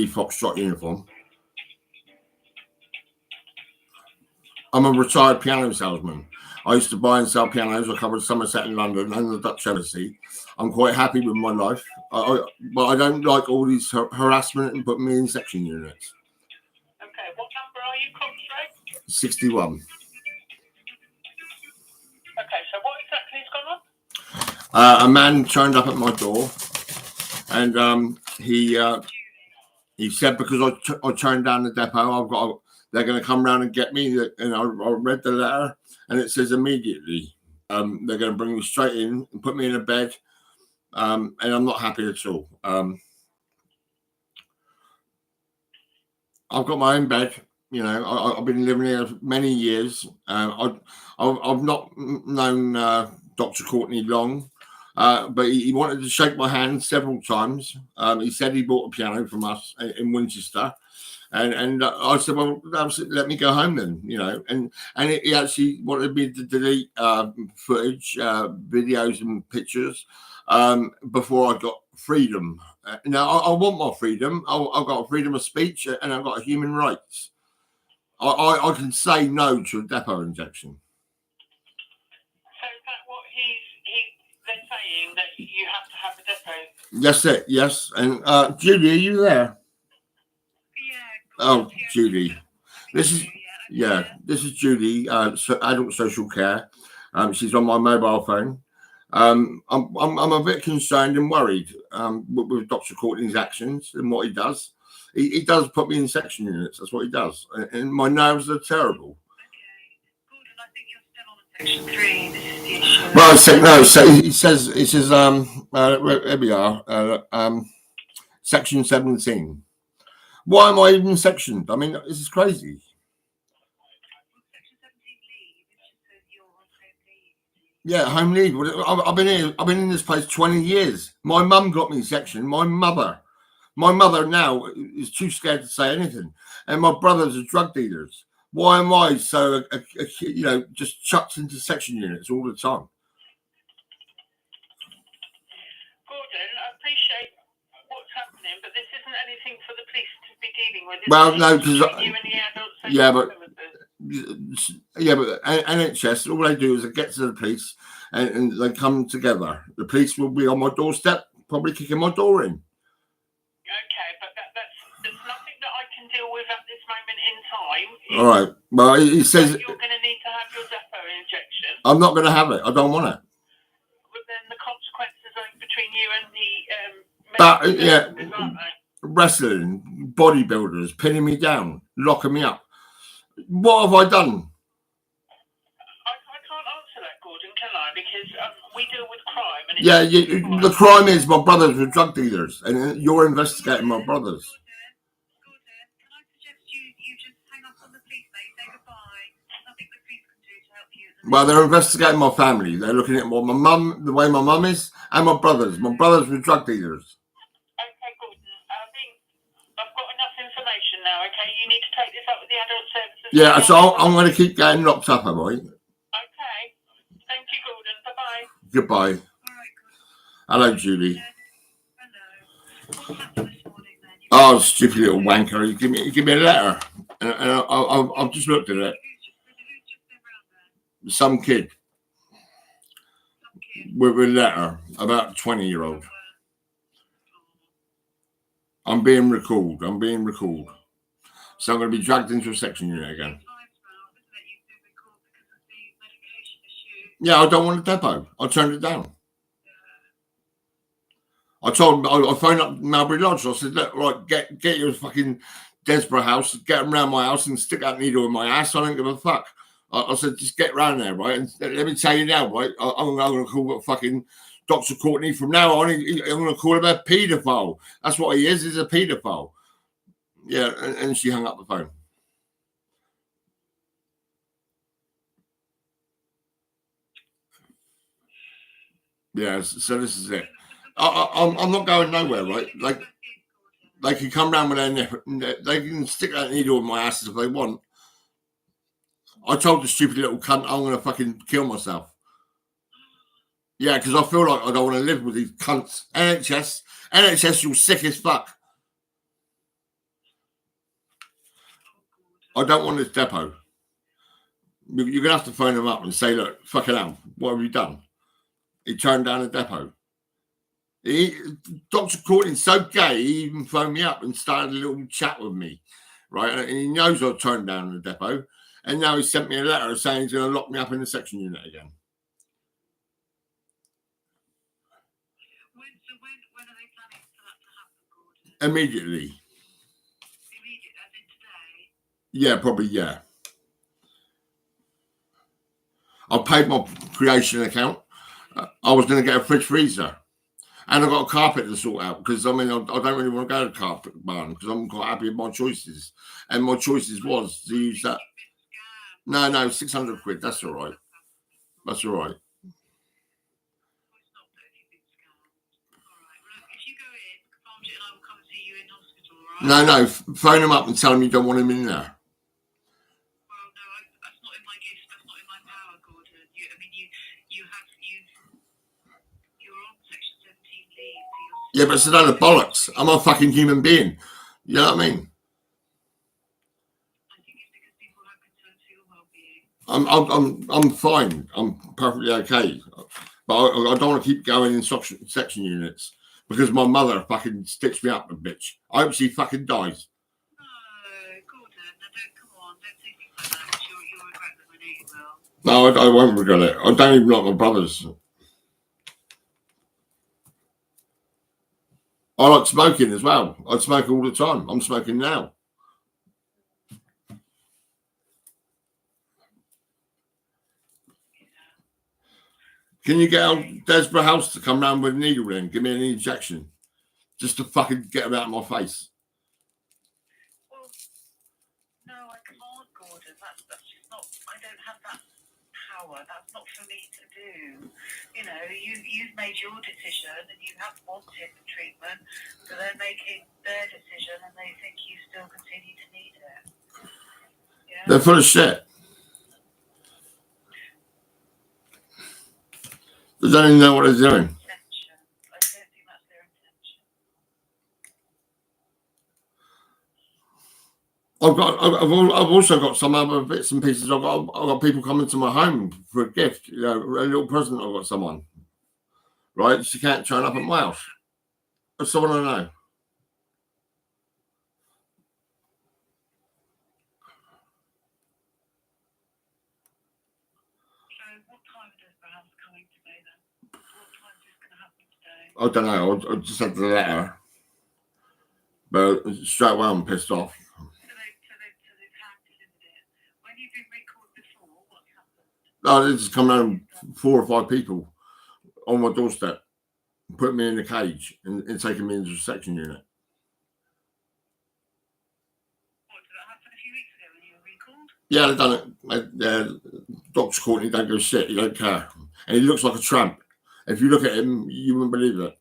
Foxtrot uniform. I'm a retired piano salesman. I used to buy and sell pianos. I covered Somerset in London and the Dutch Embassy. I'm quite happy with my life, but I don't like all these harassment and put me in section units. Okay, what number are you, Comstrate? 61. Okay, so what exactly has gone on? A man turned up at my door, and he said because I turned down the depot, they're going to come round and get me. And I read the letter, and it says immediately they're going to bring me straight in and put me in a bed, and I'm not happy at all. I've got my own bed. You know, I've been living here many years. I've not known Dr. Courtney long. But he wanted to shake my hand several times. He said he bought a piano from us in Winchester, and I said, "Well, let me go home then." You know, and he actually wanted me to delete footage, videos, and pictures before I got freedom. Now I want my freedom. I've got freedom of speech, and I've got human rights. I can say no to a depot injection. Saying that you have to have a depot. That's it, yes. And Judy, are you there? Yeah. Oh, Judy. This is Judy, adult social care. She's on my mobile phone. I'm a bit concerned and worried with Dr. Courtney's actions and what he does. He does put me in section units. That's what he does, and my nerves are terrible. Gordon, I think you're still on section 3. This is the issue. Well, I said no. So he says here we are, section 17. Why am I even sectioned? I mean, this is crazy. Section 17 leave. It just says you're on Yeah, home home leave. leave. I've been here. I've been in this place 20 years. My mum got me sectioned. My mother now is too scared to say anything, and my brothers are drug dealers. Why am I so, just chucked into section units all the time? Gordon, I appreciate what's happening, but this isn't anything for the police to be dealing with. Well, no, because but NHS, all they do is they get to the police and they come together. The police will be on my doorstep, probably kicking my door in. Okay, but there's nothing that I can deal with at this moment in time. All right. Well, he says you're going to need to have your depot injection. I'm not going to have it. I don't want it. But then the consequences are between you and the wrestling, bodybuilders pinning me down, locking me up. What have I done? I can't answer that, Gordon, can I? Because we deal with crime. And the crime is my brothers were drug dealers, and you're investigating my brothers. Gordon, can I suggest you just hang up on the police, mate? Say goodbye. There's nothing the police can do to help you. Well, they're investigating my family. They're looking at what my mum, the way my mum is, and my brothers. My brothers were drug dealers. Okay, Gordon. I think I've got enough information now. Okay, you need to take this up with the adult services. Yeah, so I'm going to keep getting locked up, am I? Okay. Thank you, Gordon. Bye-bye. Goodbye. All right, Gordon. Hello, Julie. Hello. What's happened this morning, then? Oh, stupid little wanker! You give me a letter, and I've just looked at it. Who's just been around there? Some kid Some kid. with a letter about a 20-year-old. I'm being recalled. So I'm going to be dragged into a section unit again. Yeah, I don't want a depot. I turned it down. I phoned up Melbury Lodge. I said, look, right, get your fucking Desborough house, get them round my house and stick that needle in my ass. I don't give a fuck. I said, just get round there, right? And let me tell you now, right? I'm going to call fucking Dr. Courtney from now on. I'm going to call him a paedophile. That's what he is. He's a paedophile. Yeah, and she hung up the phone. Yeah, so this is it. I'm not going nowhere, right? Like, they can come round with they can stick that needle in my ass if they want. I told the stupid little cunt I'm going to fucking kill myself. Yeah, because I feel like I don't want to live with these cunts. NHS, you're sick as fuck. I don't want this depot. You're going to have to phone him up and say, look, fucking hell, what have you done? He turned down the depot. Dr. Courtney's so gay, he even phoned me up and started a little chat with me, right? And he knows I turned down the depot. And now he sent me a letter saying he's going to lock me up in the section unit again. When are they planning for that to happen, Gordon? Immediately. Immediate, as in today? Yeah, probably, yeah. I paid my creation account. I was going to get a fridge freezer. And I've got a carpet to sort out because, I mean, I don't really want to go to the carpet barn because I'm quite happy with my choices. And my choices was to use that. No, 600 quid. That's all right. That's all right. It's not that you've been scammed. All right. Well, look, if you go in, Farmjit and I will come and see you in hospital, all right? No, phone him up and tell him you don't want him in there. Well, no, that's not in my gift. That's not in my power, Gordon. You're on Section 17 leave. So Yeah, but it's a load of bollocks. I'm a fucking human being. You know what I mean? I think it's because people have concerns for your well-being. I'm fine. I'm perfectly okay. But I don't want to keep going in section units because my mother fucking stitched me up a bitch. I hope she fucking dies. No, Gordon, now come on. Don't say things like that because you'll regret them. I know you will. No, I won't regret it. I don't even like my brothers. I like smoking as well. I smoke all the time. I'm smoking now. Can you get Desborough House to come round with a needle then? Give me an injection. Just to fucking get them out of my face. Well, no, I can't, Gordon. That's just not. I don't have that power. That's not for me to do. You know, you've made your decision and you have wanted the treatment, so they're making their decision and they think you still continue to need it. Yeah. They're full of shit. They don't even know what they're doing. Intention. I don't think that's their intention. I've also got some other bits and pieces. I've got people coming to my home for a gift, you know, a little present. I've got someone, right? She can't turn up at my house. It's someone I know. So what time is Desborough House coming today then? What time is this going to happen today? I don't know. I just had the letter, but straight away I'm pissed off. So they've hand delivered it. When you've been recalled before, what's happened? Oh, they just come around 4 or 5 people on my doorstep, put me in the cage and taking me into the section unit. What, did that happen a few weeks ago when you were recalled? Yeah, they've done it. Dr. Courtney don't go shit. He don't care. And he looks like a tramp. If you look at him, you wouldn't believe it.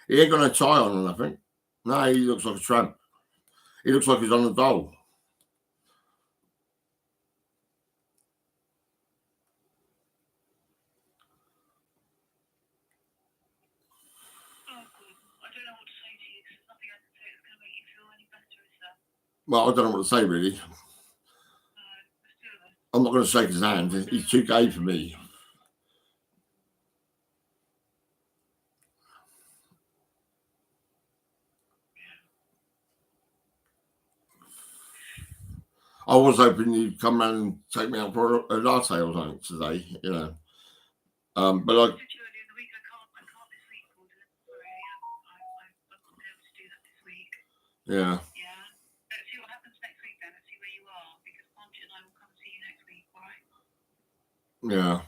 He ain't got no tie on or nothing. No, he looks like a tramp. He looks like he's on a dole. Oh, good. I don't know what to say to you because there's nothing I can say that's going to make you feel any better, is there? Well, I don't know what to say, really. No, let's do this. I'm not going to shake his hand. He's too gay for me. I was hoping you'd come round and take me out for a latte or something today, you know. But I said to you earlier in the week, I can't this week, Gordon. Sorry, I'm not able to do that this week. yeah. Yeah. Let's see what happens next week then. Let's see where you are because Farmjit and I will come and see you next week, all right? Yeah.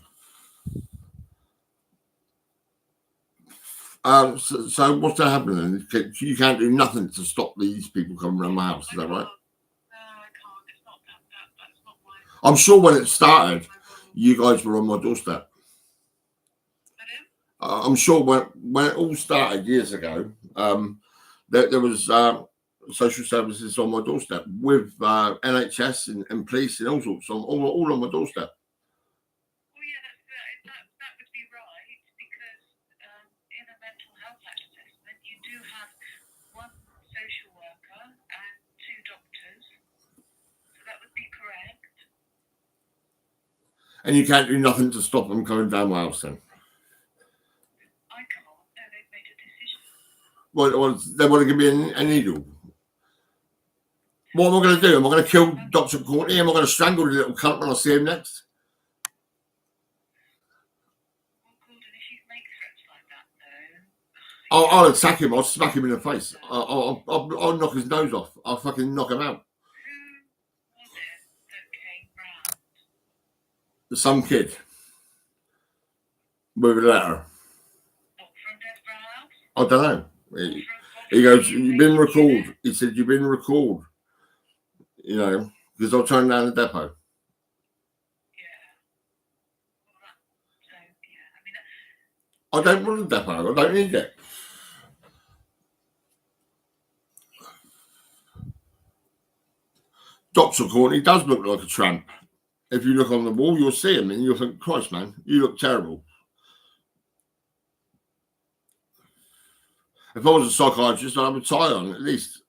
So what's that happening? You can't do nothing to stop these people coming around my house, is that right? No, I can't. It's not that's not my. I'm sure when it started, you guys were on my doorstep. Pardon? I'm sure when it all started years ago, there was social services on my doorstep with NHS and police and all sorts, all on my doorstep. Well, yeah, that would be right because in a mental health act assessment, you do have one social worker and 2 doctors. So And you can't do nothing to stop them coming down my house then. I can't. No, they've made a decision. Well, they want to give me a needle. What am I going to do? Am I going to kill Dr. Courtney? Am I going to strangle the little cunt when I see him next? Well, Gordon, if you make threats like that, though. I'll attack him. I'll smack him in the face. I'll knock his nose off. I'll fucking knock him out. Who was it that came round? Some kid with a letter. What, from Desborough House? I don't know. From He goes, you you've been think you did? recalled. He said, you've been recalled. You know, because I'll turn down the depot. Yeah. Well, so, yeah. I mean, I don't want a depot. I don't need it. Dr. Courtney does look like a tramp. If you look on the wall, you'll see him and you'll think, Christ, man, you look terrible. If I was a psychiatrist, I'd have a tie on at least.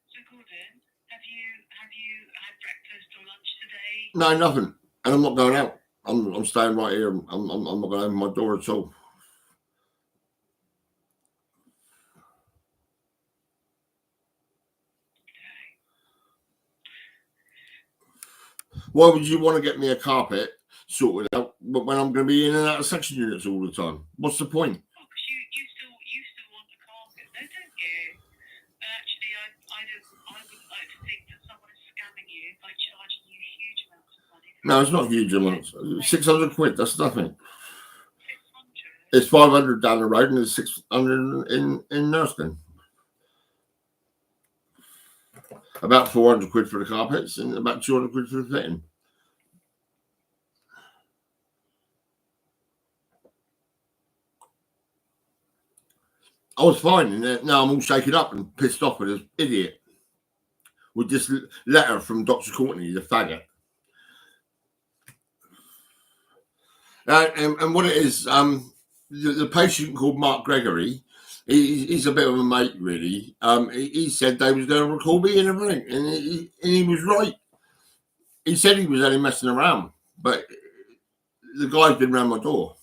so Gordon, have you had breakfast or lunch today? No, nothing. And I'm not going out. I'm staying right here. I'm not going to open my door at all. Why would you want to get me a carpet sorted out when I'm going to be in and out of section units all the time? What's the point? Oh, because you still want the carpet, though, don't you? Actually, I would like to think that someone is scamming you by charging you huge amounts of money. No, it's not huge amounts. 600 quid, that's nothing. 600. It's 500 down the road and there's 600 in Nurston. About 400 quid for the carpets and about 200 quid for the fitting. I was fine, and now I'm all shaken up and pissed off with this idiot with this letter from Dr. Courtney, the faggot. And what it is, the patient called Mark Gregory, he's a bit of a mate, really. He said they was going to recall me in a ring, and he was right. He said he was only messing around, but the guy's been round my door.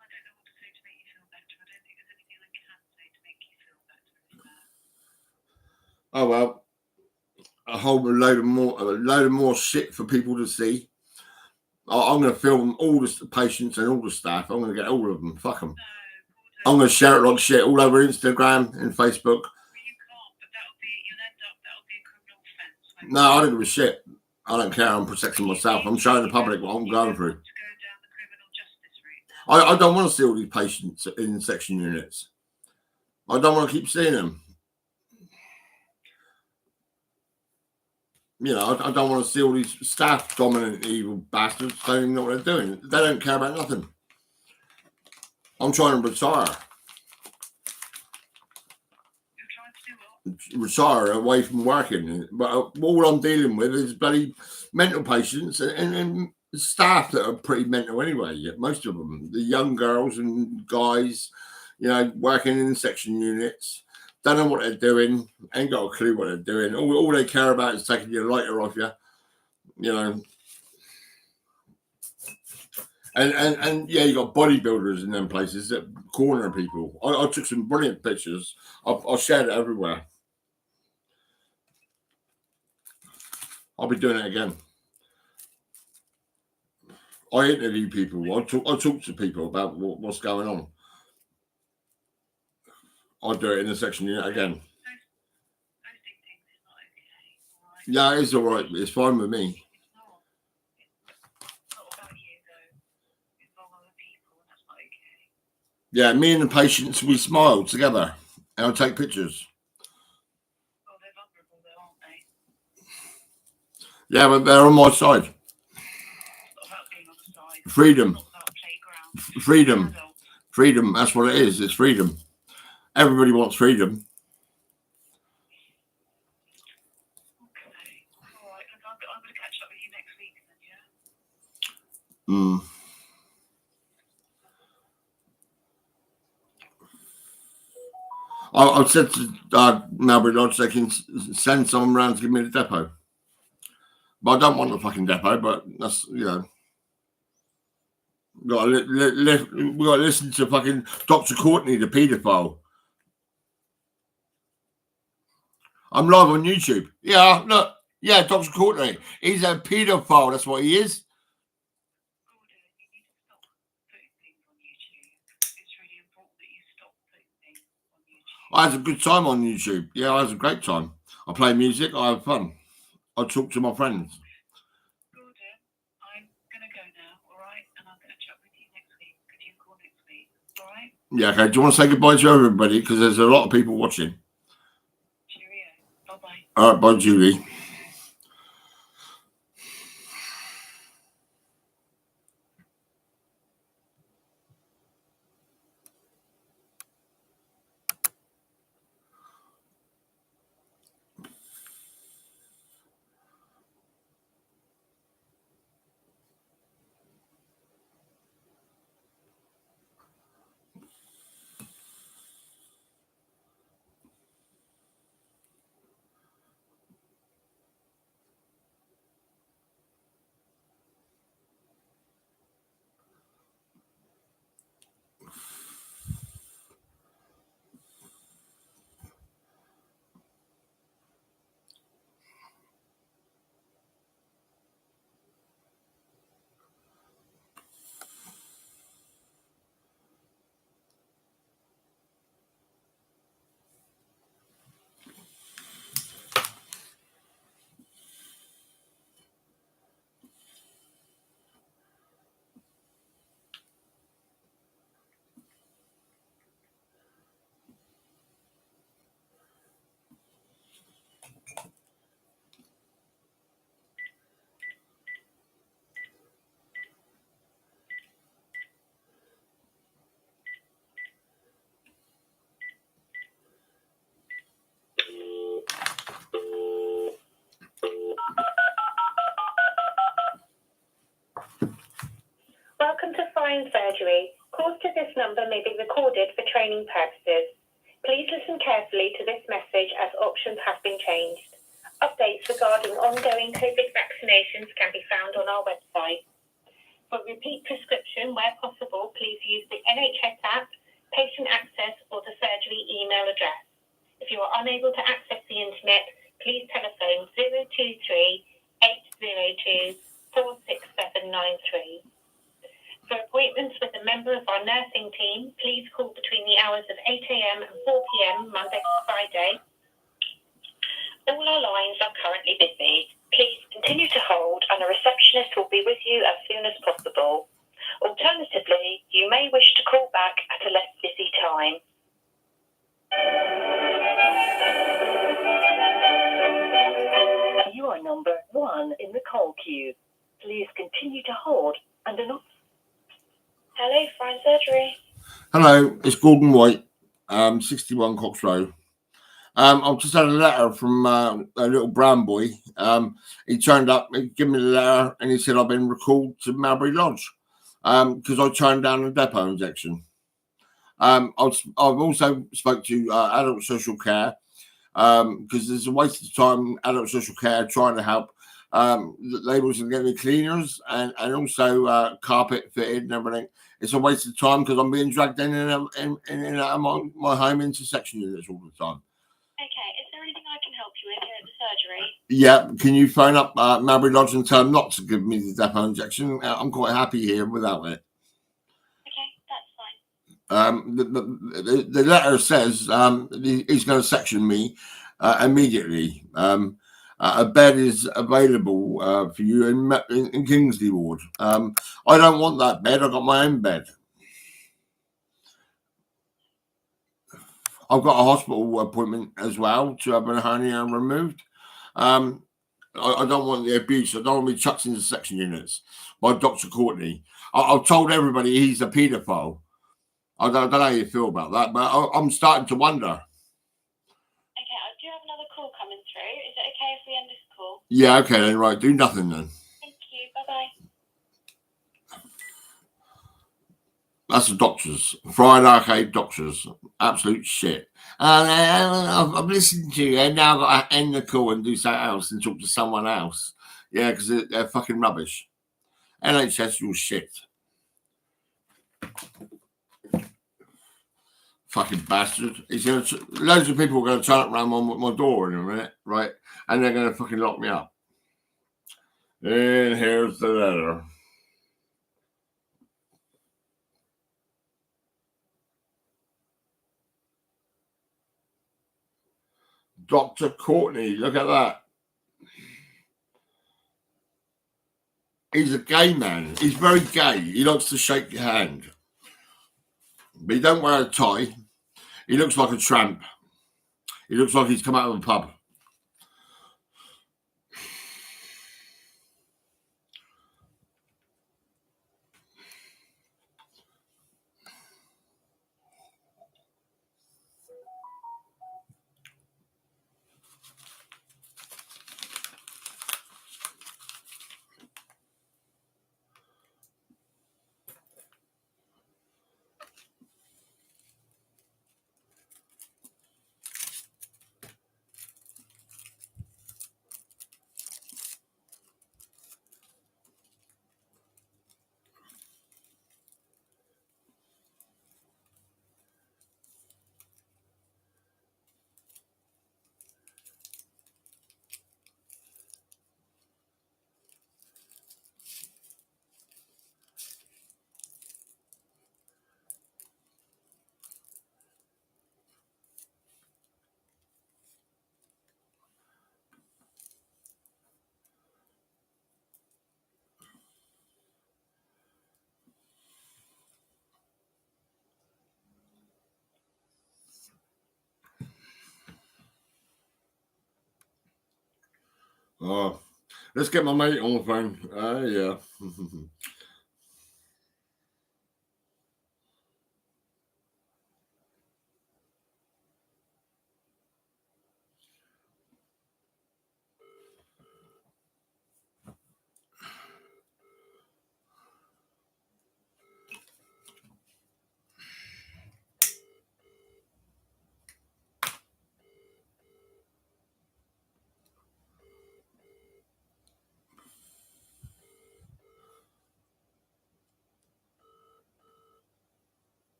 I don't know what to say to make you feel better. I don't think there's anything I can say to make you feel better. Is there? Oh well, a whole load of more shit for people to see. I'm going to film all the patients and all the staff. I'm going to get all of them. Fuck them. No, Gordon. I'm going to share it like shit all over Instagram and Facebook. Well, you can't, but that'll be a criminal offence. No, I don't give a shit. I don't care. I'm protecting myself. I'm showing the public what I'm going through. To go down the criminal justice route. I don't want to see all these patients in section units. I don't want to keep seeing them. You know, I don't want to see all these staff dominant evil bastards don't even know what they're doing. They don't care about nothing. I'm trying to retire. You're trying to do what? Retire away from working. But all I'm dealing with is bloody mental patients and staff that are pretty mental anyway. Most of them, the young girls and guys, you know, working in section units, don't know what they're doing, ain't got a clue what they're doing. All they care about is taking your lighter off you, you know. And yeah, you got bodybuilders in them places that corner people. I took some brilliant pictures. I shared it everywhere. I'll be doing it again. I interview people. I talk to people about what's going on. I'll do it in the section unit again. Posting things is not okay. All right? Yeah, it's all right. It's fine with me. It's not. It's not about you, though. It's about other people, and that's not okay. Yeah, me and the patients, we smile together and I'll take pictures. Well, they're vulnerable, though, aren't they? Yeah, but they're on my side. It's not about being on the side. Freedom. It's not about playground. Freedom. Adults. Freedom. That's what it is. It's freedom. Everybody wants freedom. Okay. All right. Look, I'm going to catch up with you next week, then, Mm. I've said to Melbury Lodge they can send someone around to give me the depot. But I don't want the fucking depot, but that's, you know. We got to listen to fucking Dr. Courtney, the paedophile. I'm live on YouTube. Yeah, look. Yeah, Dr. Courtney. He's a paedophile. That's what he is. Gordon, you need to stop putting things on YouTube. It's really important that you stop putting things on YouTube. I had a good time on YouTube. Yeah, I had a great time. I play music. I have fun. I talk to my friends. Gordon, I'm going to go now, all right? And I'm going to chat with you next week. Could you call next week, all right? Yeah, okay. Do you want to say goodbye to everybody? Because there's a lot of people watching. Cheerio. Bye-bye. All right, bye, Julie. Welcome to Fine Surgery. Calls to this number may be recorded for training purposes. Please listen carefully to this message as options have been changed. Updates regarding ongoing COVID vaccinations can be found on our website. For repeat prescription, where possible, please use the NHS app, patient access, or the surgery email address. If you are unable to access the internet, please telephone 023 802 46793. For appointments with a member of our nursing team, please call between the hours of 8 a.m. and 4 p.m. Monday to Friday. All our lines are currently busy. Please continue to hold and a receptionist will be with you as soon as possible. Alternatively, you may wish to call back at a less busy time. You are number 1 in the call queue. Please continue to hold and an Hello, Fine Surgery. Hello, it's Gordon White, 61 Cox Road. I've just had a letter from a little brown boy. He turned up, he gave me the letter, and he said I've been recalled to Melbury Lodge because I turned down the depot injection. I've also spoke to adult social care because there's a waste of time. Adult social care trying to help. They wasn't getting cleaners and also carpet fitted and everything. It's a waste of time because I'm being dragged in and out of my home into section units all the time. Okay, is there anything I can help you with here at the surgery? Yeah, can you phone up Melbury Lodge and tell them not to give me the depot injection? I'm quite happy here without it. Okay, that's fine. The letter says he's going to section me immediately. A bed is available for you in Kingsley Ward. I don't want that bed. I've got my own bed. I've got a hospital appointment as well to have a hernia removed. I don't want the abuse. I don't want to be chucked into section units by Dr. Courtney. I've told everybody he's a paedophile. I don't know how you feel about that, but I'm starting to wonder. Okay, I do have another call coming through. Is it okay if we end this call? Yeah, okay then, right. Do nothing then. Thank you. Bye-bye. That's the doctors. Fried Arcade doctors. Absolute shit. I've listened to you, and now I've got to end the call and do something else and talk to someone else. Yeah, because they're fucking rubbish. NHS, you're shit. Fucking bastard. Loads of people are going to turn up around my door in a minute, right? And they're going to fucking lock me up. And here's the letter. Dr. Courtney, look at that. He's a gay man. He's very gay. He likes to shake your hand. But he don't wear a tie. He looks like a tramp. He looks like he's come out of a pub. Oh, let's get my mate on the phone. Yeah.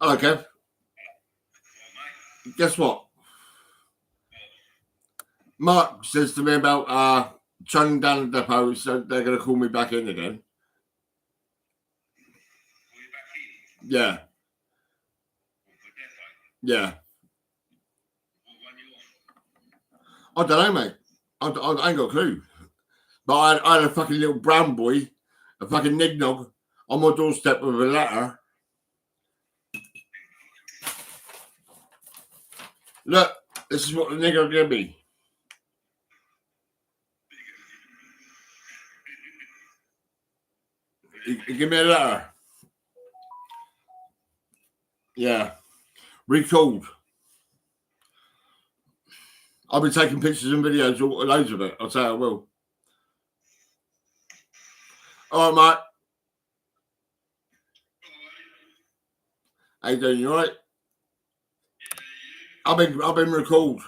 Hello, Kev. Guess what? Mark says to me about shutting down the depot, so they're going to call me back in again. Yeah. Yeah. I don't know, mate. I ain't got a clue. But I had a fucking little brown boy, a fucking nignog, on my doorstep with a letter. Look, this is what the nigger gave me. He gave me a letter. Yeah. Recalled. I'll be taking pictures and videos, loads of it. I'll say I will. All right, mate. How you doing? You all right? I've been recalled.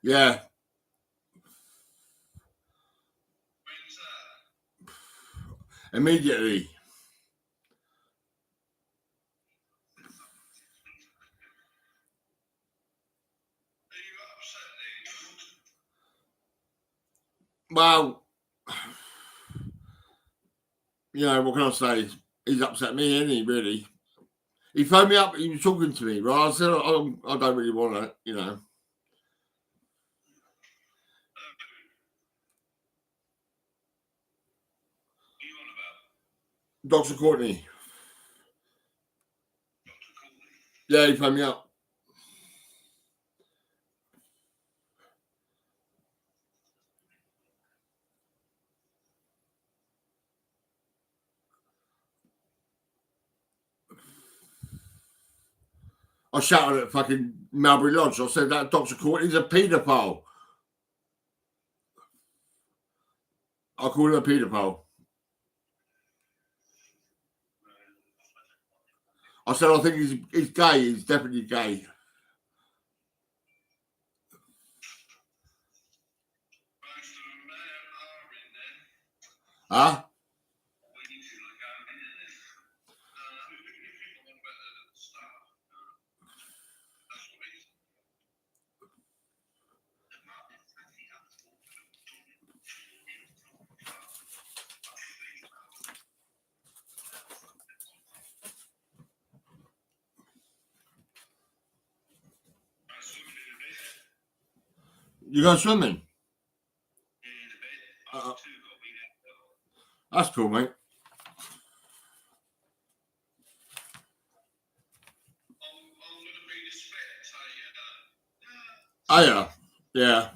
Yeah. Immediately. Well, you know, what can I say? He's upset me, isn't he, really? He phoned me up, he was talking to me, right? I said, I don't really want it, you know. Dr. Courtney. Yeah, he phoned me up. I shouted at fucking Melbury Lodge. I said that Dr. Courtney's a paedophile. I called him a paedophile. I said I think he's gay. He's definitely gay. Huh? You go swimming? That's cool, mate. Oh yeah, yeah.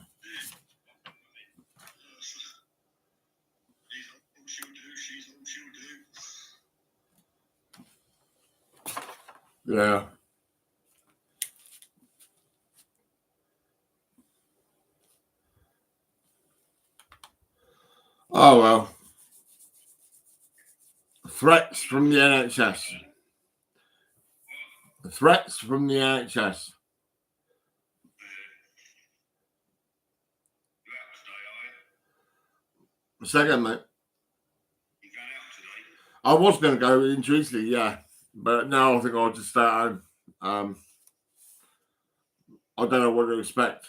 Yeah. Oh well. Threats from the NHS. Threats from the NHS. Second, mate. I was going to go into Italy, yeah, but now I think I'll just stay at home. I don't know what to expect.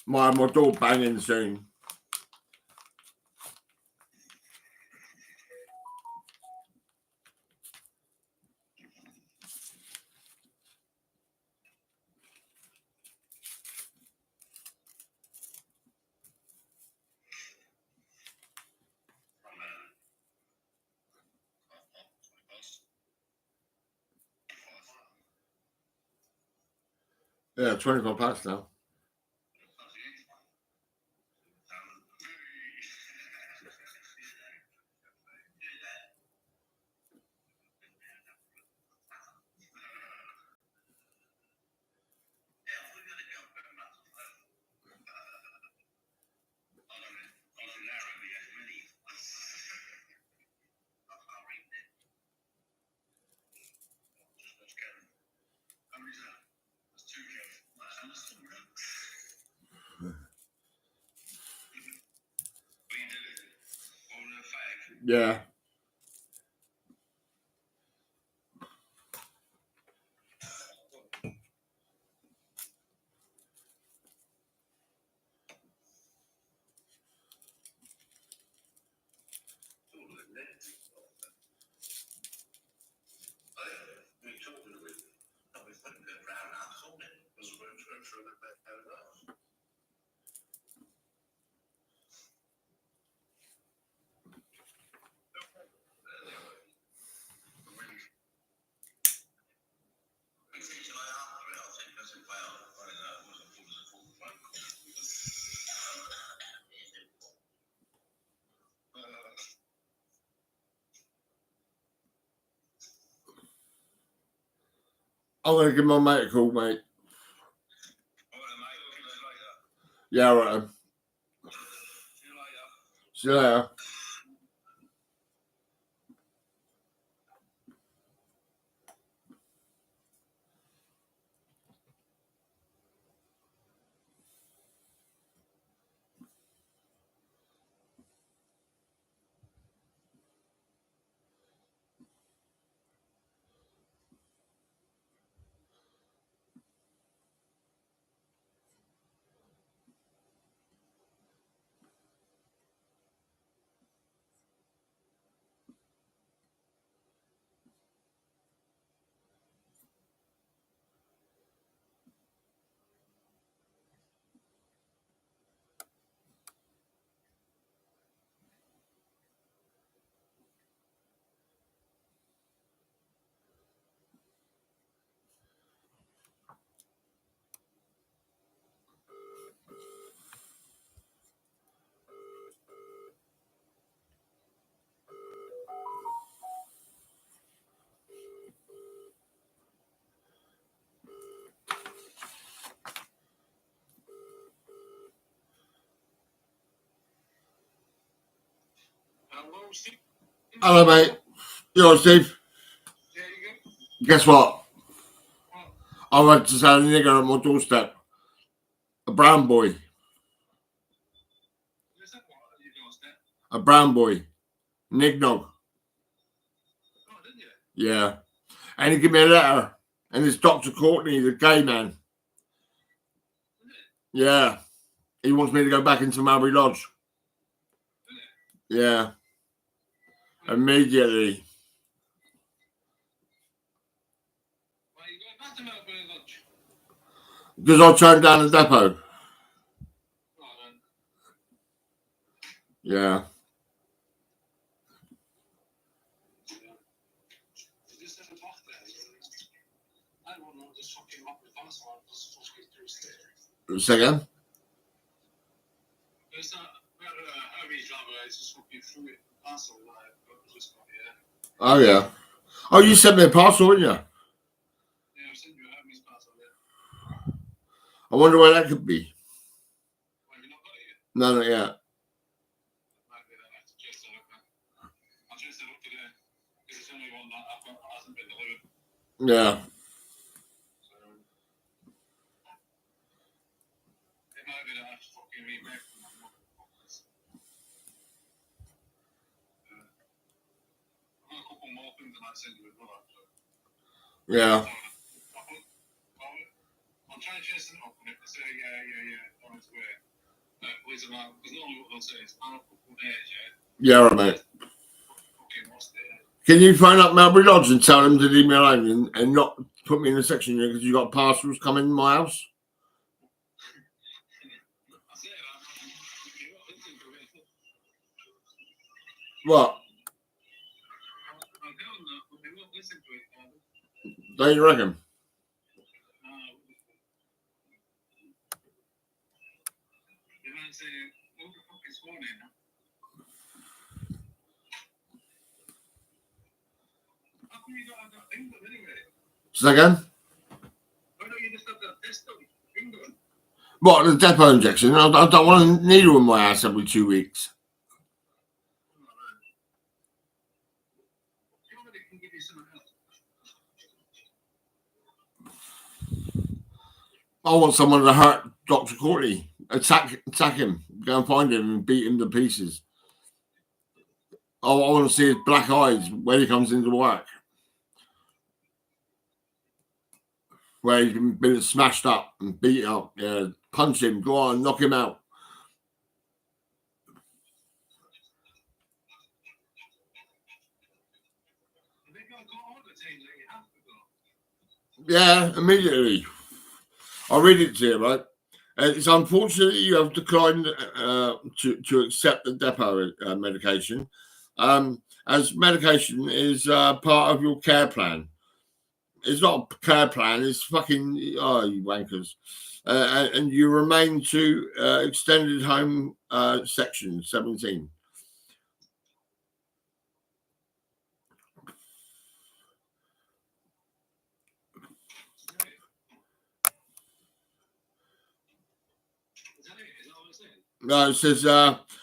My door banging soon. Yeah, 25 past now. Yeah. I'm going to give my mate a call, mate. Yeah, all right. See you later. Hello, mate. You all right, Steve? Guess what? I went to San Diego at my doorstep. A brown boy. A brown boy. Nignog. Yeah. And he gave me a letter. And it's Dr. Courtney, the gay man. Yeah. He wants me to go back into Mulberry Lodge. Yeah. Immediately. Because I turned down the depot. Yeah. Second. Oh yeah. Oh, you sent me a parcel, didn't you? I wonder where that could be. No, not yet. Yeah. Yeah. I'm trying to chase them up, and if they say, yeah, on its way, please allow, because normally what they'll say is, I'll put days, Yeah, right, mate. okay, what's the Can you phone up Mulberry Lodge and tell them to leave me alone and not put me in a section here because you got parcels coming in my house? I say that, you're not listening to it. What? I'm telling them, but they won't listen to it. Don't you reckon? They might say, what the fuck is going on? How come you don't have that thing done anyway? Say again? Why don't you just have that test done? Thing done? What, the depot injection? I don't want a needle in my ass every 2 weeks. Somebody can give you something else. I want someone to hurt Dr. Courtney. Attack him. Go and find him and beat him to pieces. I want to see his black eyes when he comes into work. Where he's been smashed up and beat up. Yeah, punch him. Go on, knock him out. Yeah, immediately. I'll read it to you, right? It's unfortunate you have declined to accept the depot medication, as medication is part of your care plan. It's not a care plan, it's fucking, oh, you wankers. And you remain to extended home section 17. No, it says,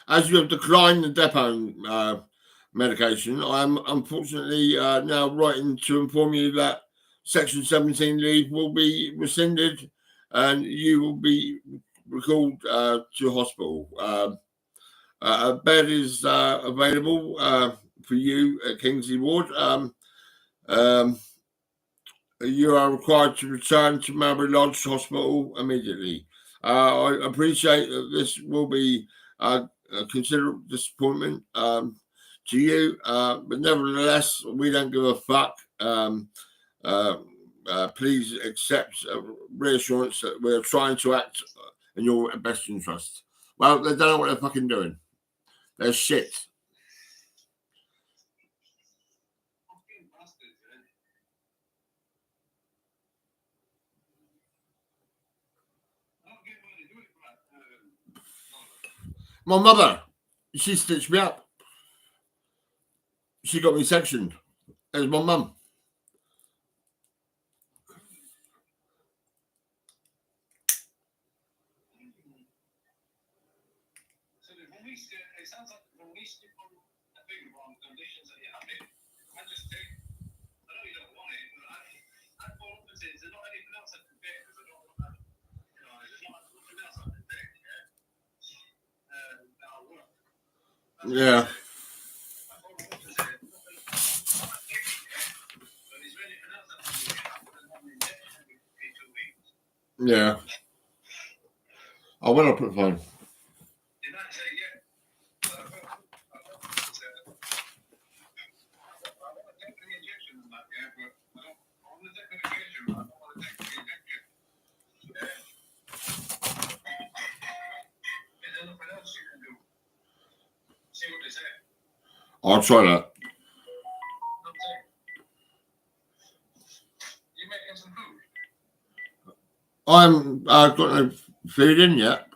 as you have declined the depot medication, I am unfortunately now writing to inform you that Section 17 leave will be rescinded and you will be recalled to hospital. A bed is available for you at Kingsley Ward. You are required to return to Mulberry Lodge Hospital immediately. I appreciate that this will be a considerable disappointment to you, but nevertheless, we don't give a fuck. Please accept reassurance that we're trying to act in your best interest. Well, they don't know what they're fucking doing. They're shit. My mother, she stitched me up. She got me sectioned. It was my mum. So it sounds like they released it from think on conditions that you're happy. I just think, I know you don't want it, but I fall up and say, is there not anything else I can take? Because I don't want that, you know, there's not nothing else I can take, yeah? That'll work. Yeah. I fall up and say, nothing else I can take, yeah? But is there anything else I can do? Other than one injection every 2 weeks? Yeah. I will put the phone. You might say, yeah. I want to take the injection and that, yeah, but I want to take medication, but I don't want to take the injection. Yeah. Is there nothing else you can do? See what they say. I'll try that. That's it. You making some food? I've got no food in yet.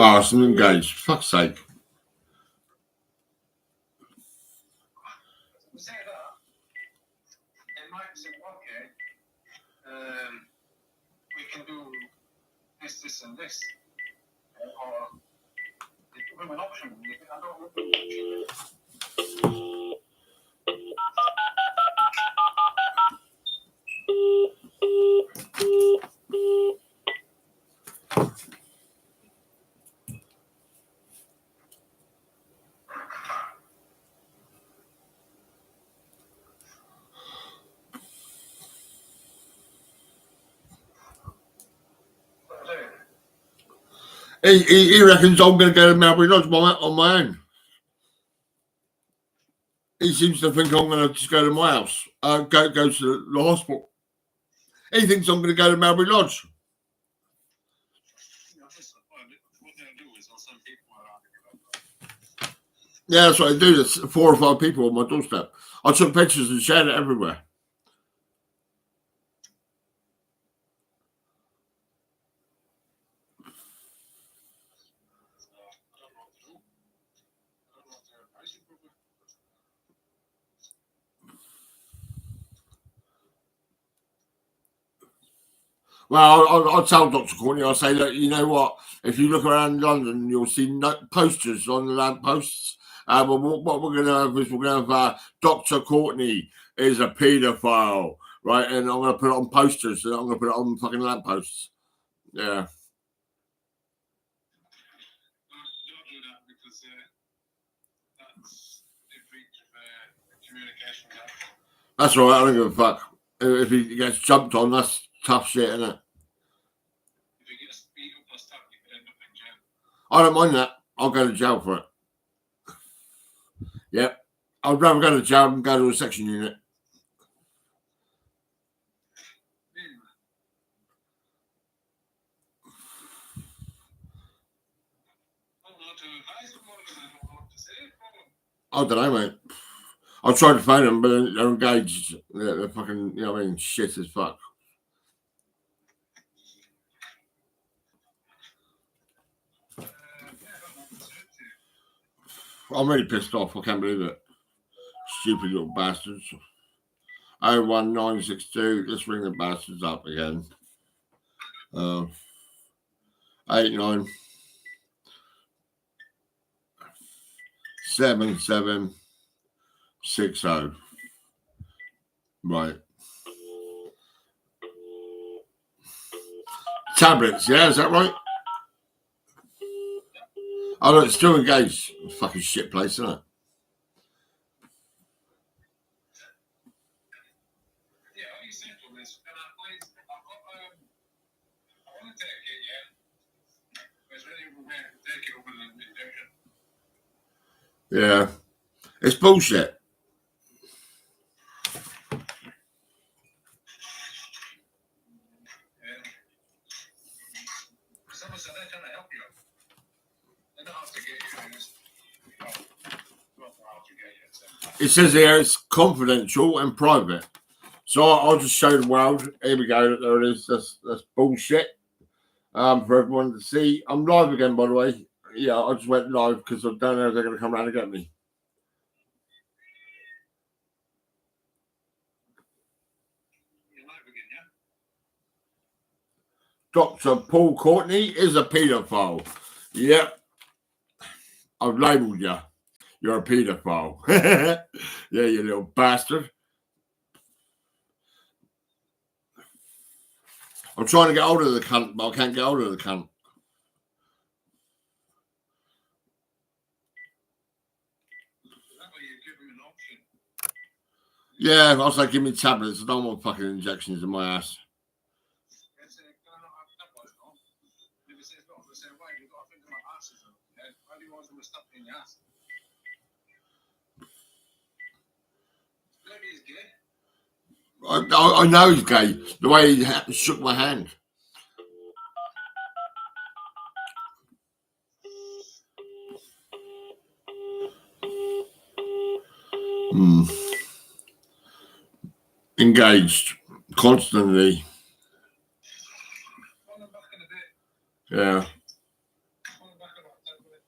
Oh, it's engaged. Fuck's sake. Say that. It might say, okay, we can do this, and this. Or they give them an option. I don't want the option. He reckons I'm going to go to Melbury Lodge on my own. He seems to think I'm going to just go to my house, go to the hospital. He thinks I'm going to go to Melbury Lodge. What they'll do is they'll send people around. Yeah, that's what I do. There's 4 or 5 people on my doorstep. I took pictures and shared it everywhere. Well, I'll tell Dr. Courtney, I'll say, look, you know what? If you look around London, you'll see posters on the lampposts. But what we're going to have is we're going to have Dr. Courtney is a paedophile, right? And I'm going to put it on posters, and I'm going to put it on fucking lampposts. Yeah. Don't do that because that's a breach of communication. That's all right. I don't give a fuck. If he gets jumped on, that's tough shit, isn't it? If you get beat up or stuff, you could end up in jail. I don't mind that. I'll go to jail for it. Yep. I'd rather go to jail than go to a section unit. I don't know, mate. I'll try to phone them, but they're engaged. They're fucking, you know what I mean, shit as fuck. I'm really pissed off. I can't believe it. Stupid little bastards. 01962. Let's ring the bastards up again. 89 7760. Right. Tablets, yeah, is that right? Oh, look, it's still engaged. Fucking shit place, isn't it? Yeah, how you simple this? Can I please? I want to take it, yeah? There's really a way to take it over the injection. Yeah. It's bullshit. Someone said they're trying to help you. They don't have to get you. It says here it's confidential and private. So I'll just show the world. Here we go. There it is. That's bullshit. For everyone to see. I'm live again, by the way. Yeah, I just went live because I don't know if they're going to come around and get me. live again, yeah? Dr. Paul Courtney is a paedophile. Yep. I've labelled you. You're a paedophile. Yeah, you little bastard. I'm trying to get hold of the cunt, but I can't get hold of the cunt. That way you give him an option. Yeah, I was like, give me tablets. I don't want fucking injections in my ass. And say, can I not have tablets, no? If he says no, they say, why? You've got to think of my asses. Yeah? Why do you want them to stop in your ass? Maybe he's gay. I know he's gay. The way he shook my hand. Engaged constantly. On the back of the bit. Yeah. On the back of that tablet.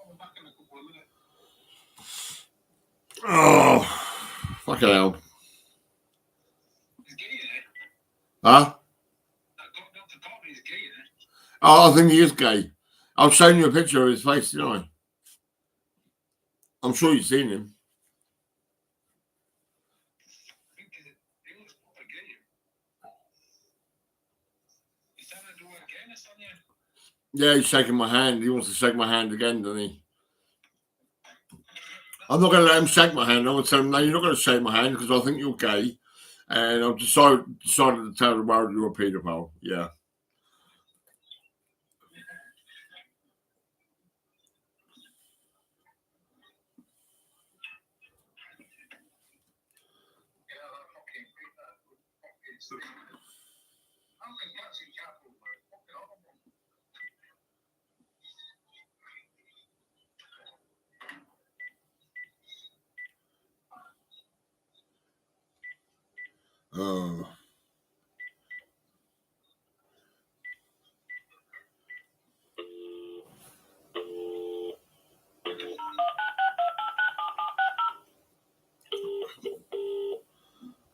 On the back of a couple of minutes. Oh, fucking hell. He's gay, eh? Huh? That Dr. Courtney's gay, eh? Oh, I think he is gay. I've shown you a picture of his face, didn't I? I'm sure you've seen him. I think he looks proper gay. He's trying to do a gayness on you. Yeah, he's shaking my hand. He wants to shake my hand again, doesn't he? I'm not going to let him shake my hand. I'm going to tell him, no, you're not going to shake my hand because I think you're gay. And I've decided to tell the world you're a paedophile. Yeah. Yeah, that fucking freak, that fucking sleep. How can cats eat cat food, man? Fucking horrible. Oh.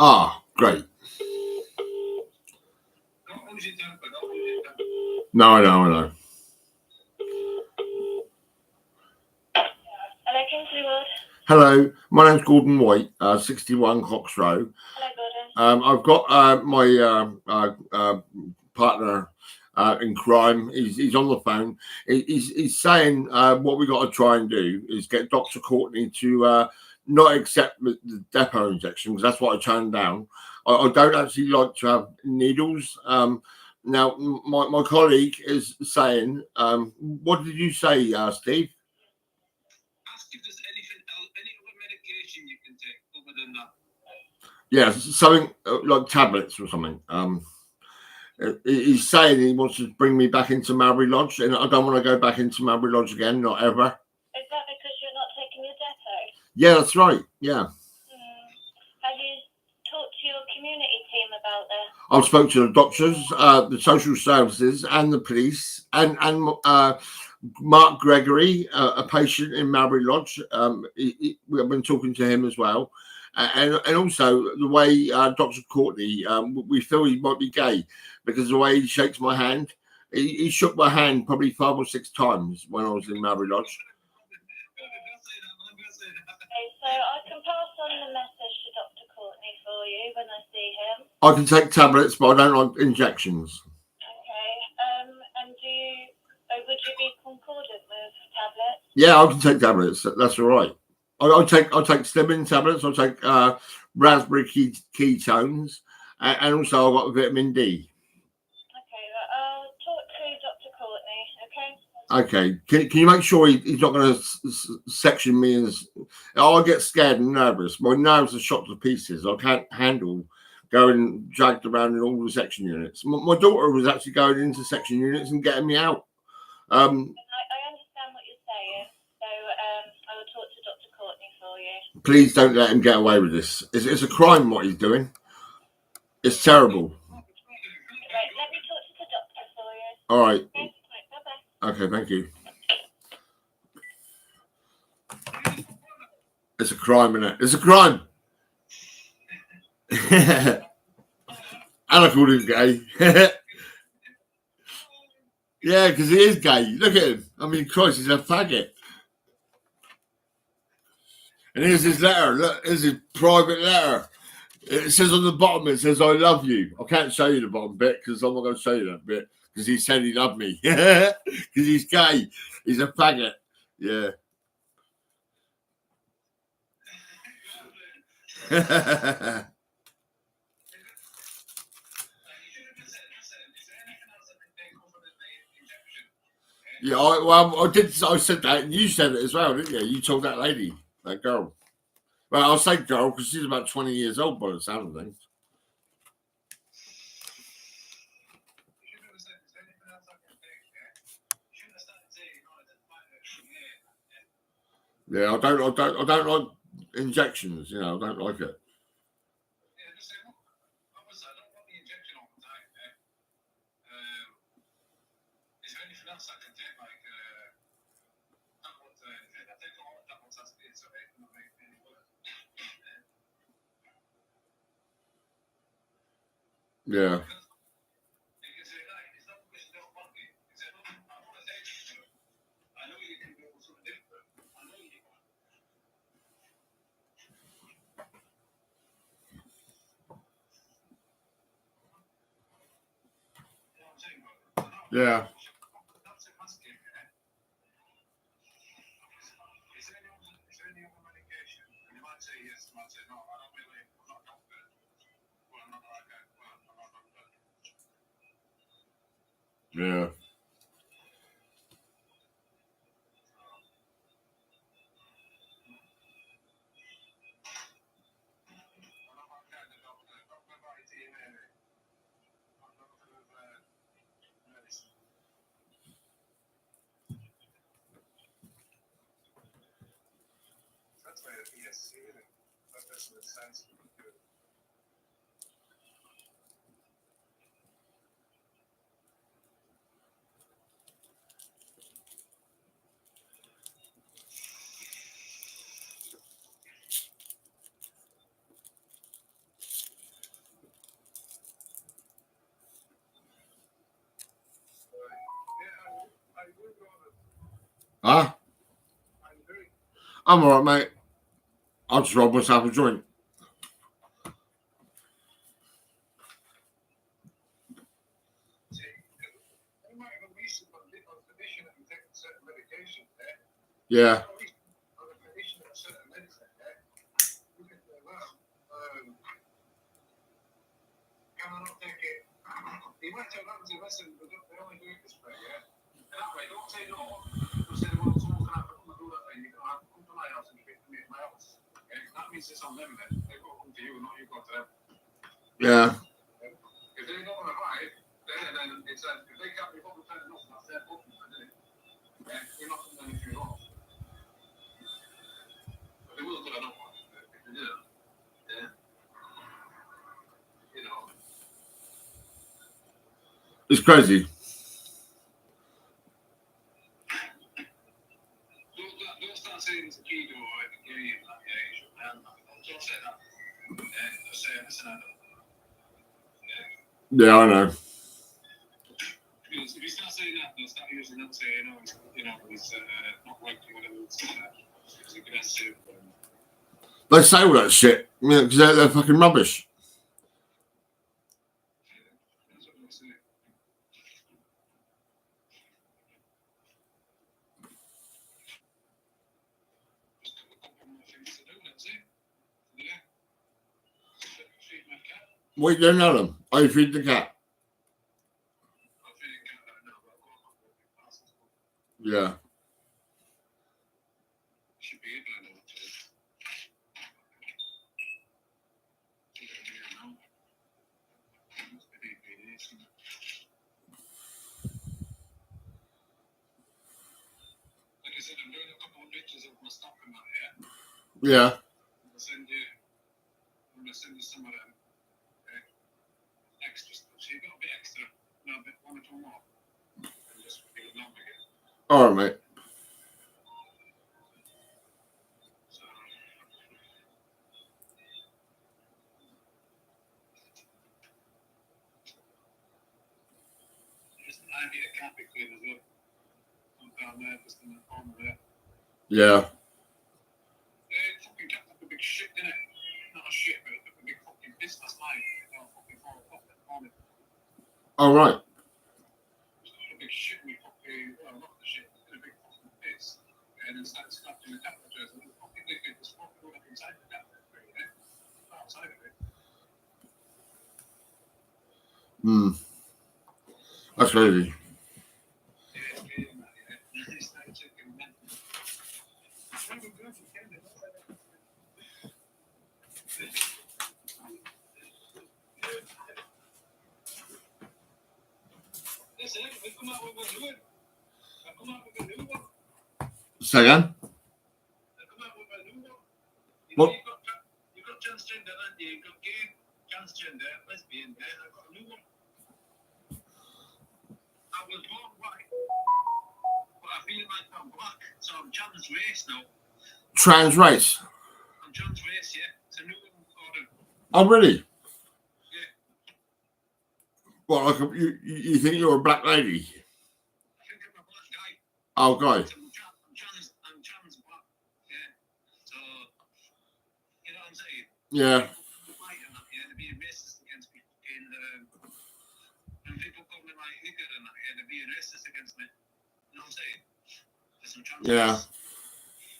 Ah, great. Don't lose your temper, don't lose your temper. No, I know. Hello, Kingsley Wood. Hello, my name's Gordon White, 61 Cox Row. Hello, Gordon. I've got my partner in crime. He's on the phone. He's saying what we got to try and do is get Dr. Courtney to not accept the depot injection because that's what I turned down. I don't actually like to have needles. Now, my colleague is saying, what did you say, Steve? Ask if there's anything else, any other medication you can take other than that. Yeah, something like tablets or something. He's saying he wants to bring me back into Mowbray Lodge, and I don't want to go back into Mowbray Lodge again, not ever. Is that because you're not taking your depot? Yeah, that's right. Yeah, Have you talked to your community team about this? I've spoke to the doctors, the social services, and the police, and Mark Gregory, a patient in Mowbray Lodge. We've been talking to him as well, and also the way Dr. Courtney, we feel he might be gay because the way he shakes my hand. He shook my hand probably 5 or 6 times when I was in Mowbray Lodge. Okay, so I can pass on the message to Dr. Courtney for you when I see him. I can take tablets, but I don't like injections. Okay, and would you be concordant with tablets? Yeah, I can take tablets. That's all right. I'll take slimming tablets. I'll take raspberry ketones, and also I've got vitamin D. Okay, I'll talk to Dr. Courtney, okay? Okay. Can you make sure he's not going to section me? I get scared and nervous. My nerves are shot to pieces. I can't handle going dragged around in all the section units. My daughter was actually going into section units and getting me out. I understand what you're saying, so I will talk to Dr. Courtney for you. Please don't let him get away with this. It's a crime what he's doing. It's terrible. Right, let me talk to the doctor for you. All right. Okay, right, bye-bye. Okay, thank you. It's a crime, isn't it? It's a crime. And I called him gay. Yeah, because he is gay. Look at him. I mean, Christ, he's a faggot. And here's his letter. Look, here's his private letter. It says on the bottom, it says, I love you. I can't show you the bottom bit because I'm not going to show you that bit because he said he loved me. Because he's gay. He's a faggot. Yeah. Yeah, I said that, and you said it as well, didn't you? You told that lady, that girl. Well, I'll say girl because she's about 20 years old by the sound of things. Yeah, I don't like injections. You know, I don't like it. Yeah. Yeah. Yeah. Huh? I'm all right, mate. I'll just roll myself a joint. Yeah. Yeah. It's crazy. Yeah, I know. If you start saying that, they'll start using that, saying, oh, it's, not working, whatever, it's aggressive. They say all that shit, because they're fucking rubbish. That's what they say. Just a couple more things to do, that's it. Yeah. Feed my cat. What you doing, Adam? Oh, you feed the cat? I'm feeding cat right now, but I've got my walking passes. Yeah. Should be able to know what to do. Like I said, I'm doing a couple of pictures of my stock and that, yeah? Yeah. I'm gonna send you some of them extra stuff. So you've got a bit extra, a bit one or two more. And just give it number again. All right, mate. So be clean as well. I'm down there, just in the corner there. Yeah. It fucking kept up a big shit, didn't it? Not a shit, but it took a big fucking piss last night. Fucking 4 o'clock in the morning. All right. A big shit, we fucking, well, not the shit, it a big fucking piss. And then started scratching the temperatures, and the fucking liquid was fucking up inside the temperature, yeah? Outside of it. Hmm. That's crazy. Yeah, it's getting that, yeah. It's not chicken, man. Very good, you can do it. Listen, we come out with a new one. I come out with a new one. Say again? I come out with a new one. What? You got transgender, and you got gay, transgender, lesbian, yeah. I got a new one. I was born white, but I feel like I'm black, so I'm trans race now. Trans race. I'm trans race, yeah. It's a new order. Oh, really? Yeah. Well, like you think you're a black lady? I think I'm a black guy. Oh, guy. So I'm trans black, yeah. So, you know what I'm saying? Yeah. People fighting that, yeah, they're being racist against me. And people call me like nigger and that, yeah, they're being racist against me. You know what I'm saying? Because I'm trans. Yeah.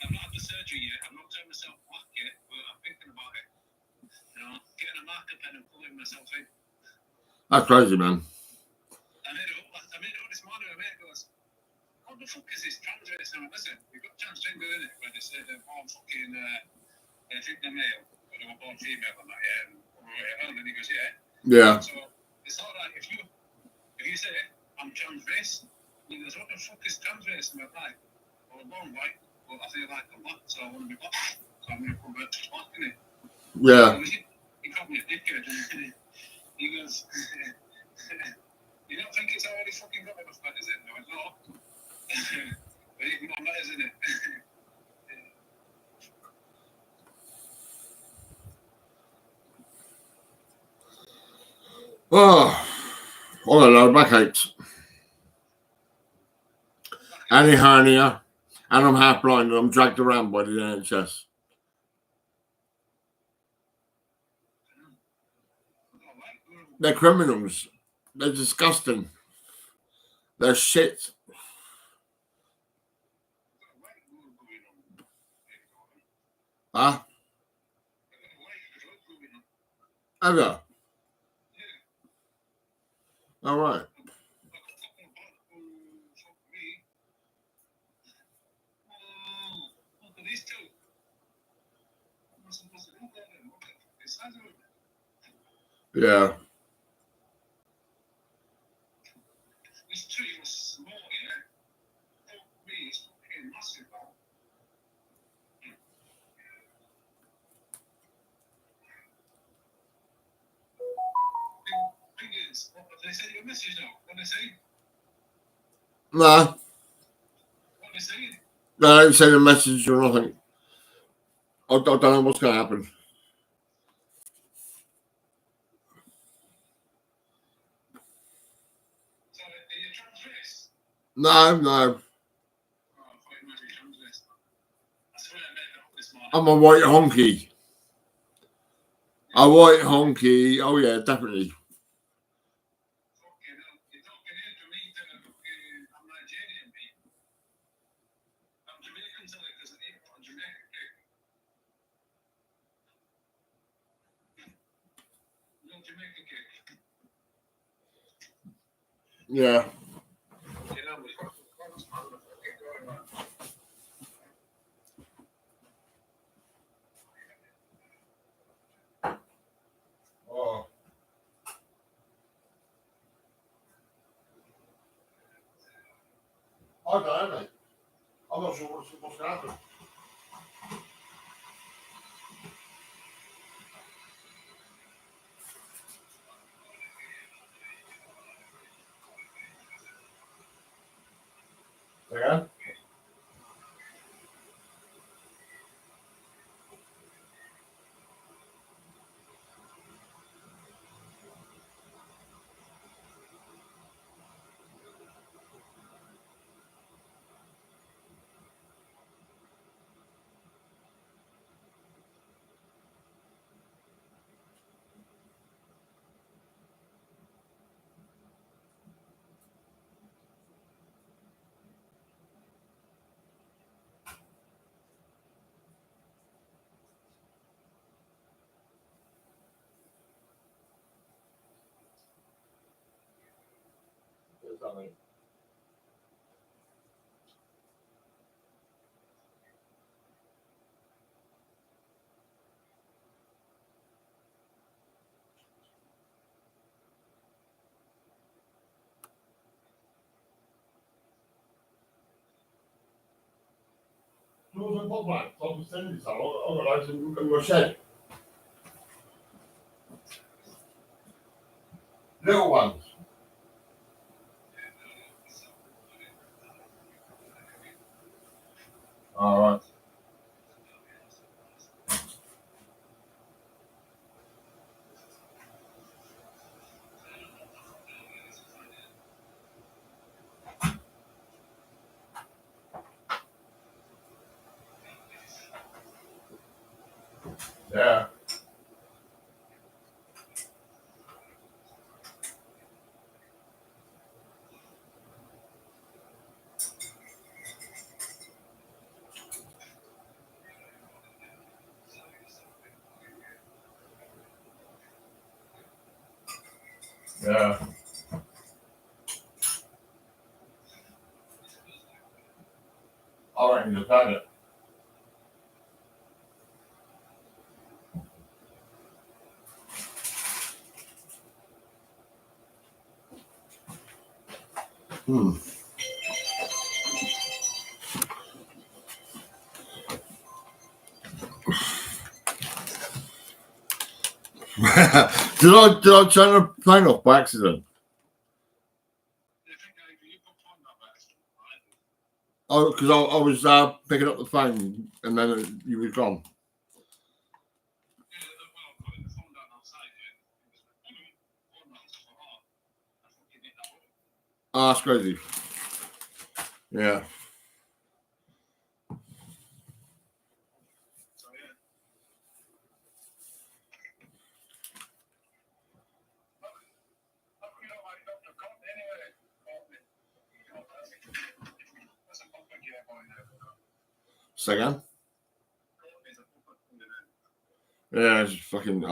I've not had the surgery yet. I've not turned myself black yet, but I'm thinking about it. You know, getting a marker pen and pulling myself in. That's crazy, man. I made it up this morning. My mate goes, "What the fuck is this trans race?" And I went, "Listen, you've got transgender in it, where they say they're born fucking, they think they're male, but they were born female and that, yeah." And then he goes, "Yeah." Yeah. So it's all right if you say I'm trans race. And he goes, "What the fuck is trans race?" And I'm like, "Well, I'm born white, but I feel like I'm black, so I want to be black. So I'm going to convert to black, innit?" Yeah. He called me a dickhead. He goes, "You don't think it's already fucking got enough letters in?" I went, "No." But even more letters in it. Oh, all I know, backaches. And a hernia. And I'm half blind and I'm dragged around by the NHS. They're criminals. They're disgusting. They're shit. Huh? Have you? All right. Yeah. This tree was small, yeah. Fuck me, it's fucking massive, man. Thing is, what they send you a message now? What they say? No. What they saying? No, I didn't send a message or nothing. I don't know what's going to happen. So, are you trans race? No. Oh, I thought you might be trans race. I swear I made that up this morning. I'm a white honky. A white honky. Oh, yeah, definitely. Fucking hell, you're talking here to me to fucking, I'm Nigerian, mate. I'm Jamaican, so because I eat on Jamaican cake. No Jamaican cake. Yeah. You know, we fucking close, man. We're fucking going, man. Oh. I don't know, mate. I'm not sure what's going to happen. Yeah. Right. Yours are pop lights. I can send you some. I've got loads in my shed. Little ones. All right. Yeah. Yeah. I reckon you've had it. Hmm. did I turn the plane off by accident? Oh, because I was picking up the phone and then you were gone. Oh, that's crazy. Yeah. Second. Yeah, it's fucking.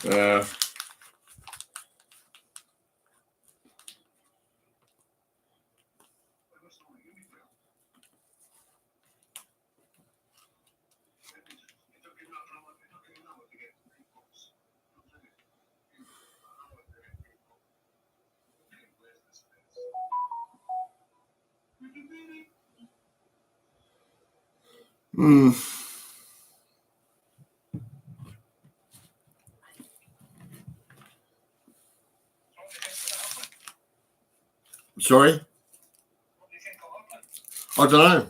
Yeah. Hmm. Sorry. I don't know.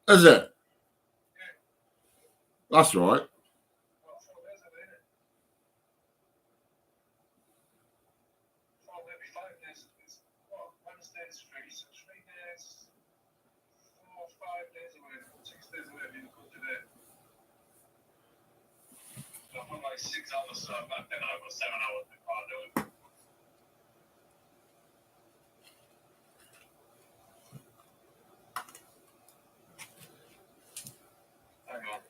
Is it? That's right. Like 6 hours, so back then I was 7 hours before doing. Hang on.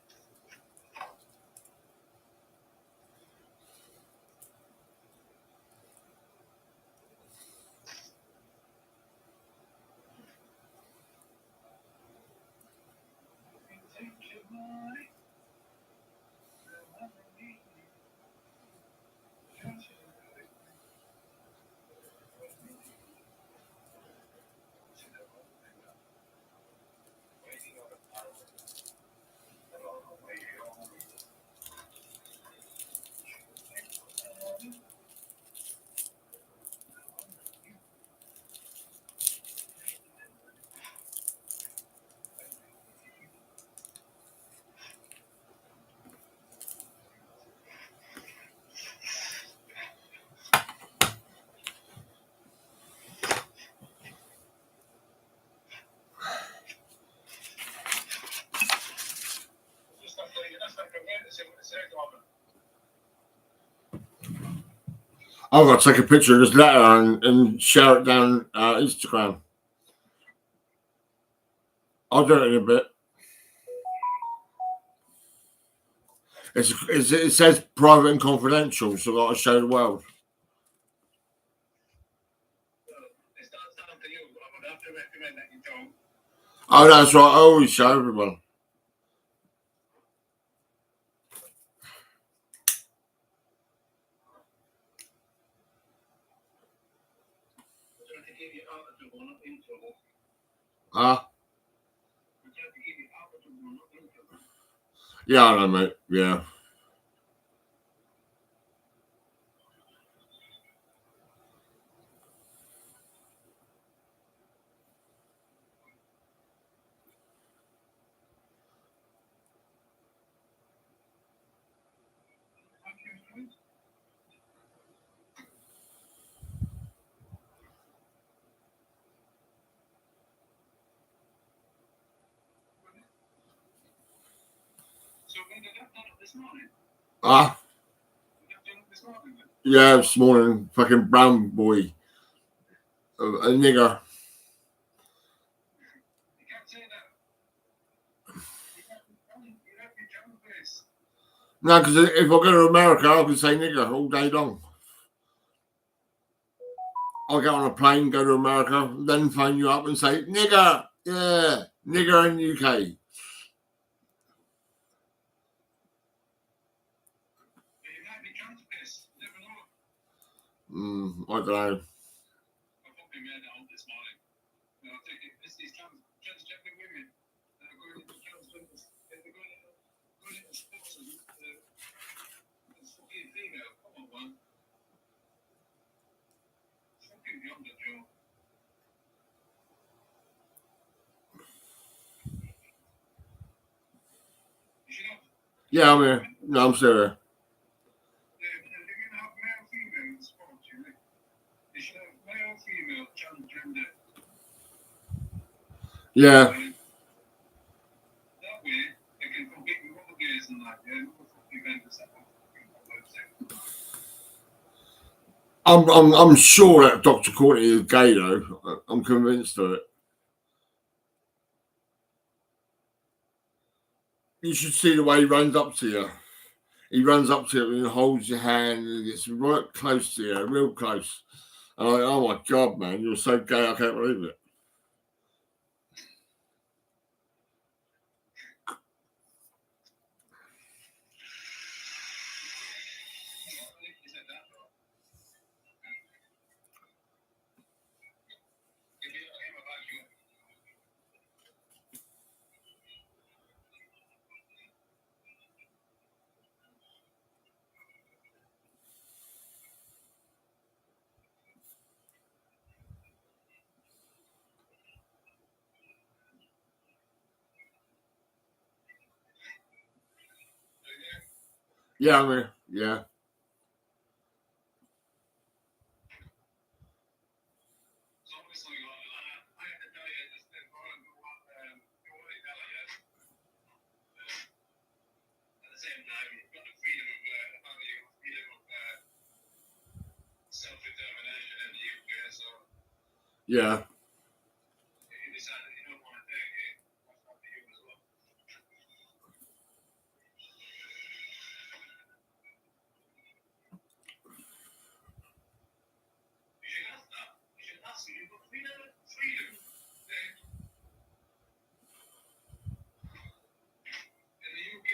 I've got to take a picture of this letter and share it down Instagram. I'll do it in a bit. It says private and confidential, so I've got to show the world. It's not down to you. I would have to recommend that you don't. Oh, that's right. I always show everyone. I'm trying to keep you out of trouble, not in trouble. Ah, I'm trying to keep you out of trouble, not in trouble. yeah, I know, mate. Yeah. So when did that turn up this morning? Ah, Did that turn up this morning? Then? yeah, this morning, fucking brown boy. A nigger. You can't say that. You have to be careful, please. No, because if I go to America, I can say nigger all day long. I'll get on a plane, go to America, then phone you up and say, nigger, yeah, nigger in UK. You might be counterfeits. You never know. I don't know. I fucking made it out this morning. You know, taking these transgender women that are going into transgenders. They're going into sports and fucking female. Come on, man. Fucking beyond the joke. You should have. Yeah, I'm here. No, I'm still here. They're going to have male, female in sports, you know. They should have male, female, transgender. Yeah, That way, they can compete with other gays and that. Yeah, other fucking vendors that have fucking website. I'm sure that Dr. Courtney is gay, though. I'm convinced of it. You should see the way he runs up to you. He runs up to you and holds your hand and gets right close to you, real close. And I'm like, oh my God, man, you're so gay, I can't believe it. You said that, though. If you don't hear about you, Yeah, I'm here. Yeah. so obviously, I had to tell you just before I go up, go what I tell you. At the same time, you've got the freedom of self-determination in the UK, so Yeah. if you decide that you don't want to take it, that's up to you as well. You should ask that. You should ask me. You've got freedom. In the UK,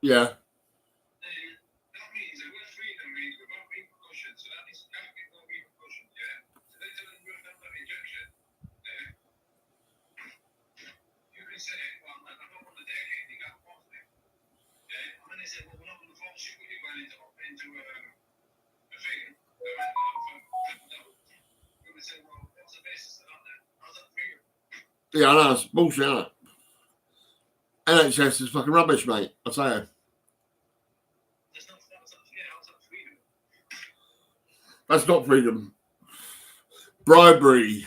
Yeah. that means the word freedom means without repercussions. So that means you can't get no repercussions, yeah? So they tell you have that injection, yeah? You can say, well, I don't want to take it, you can't force me. Yeah? And then they say, well, we're not going to force you, but you're going to opt into a thing. You're going to say, well, what's the basis of that then? How's that freedom? Yeah, I know. It's bullshit, isn't it? NHS is fucking rubbish, mate. I tell you. How's that freedom? That's not freedom. Bribery.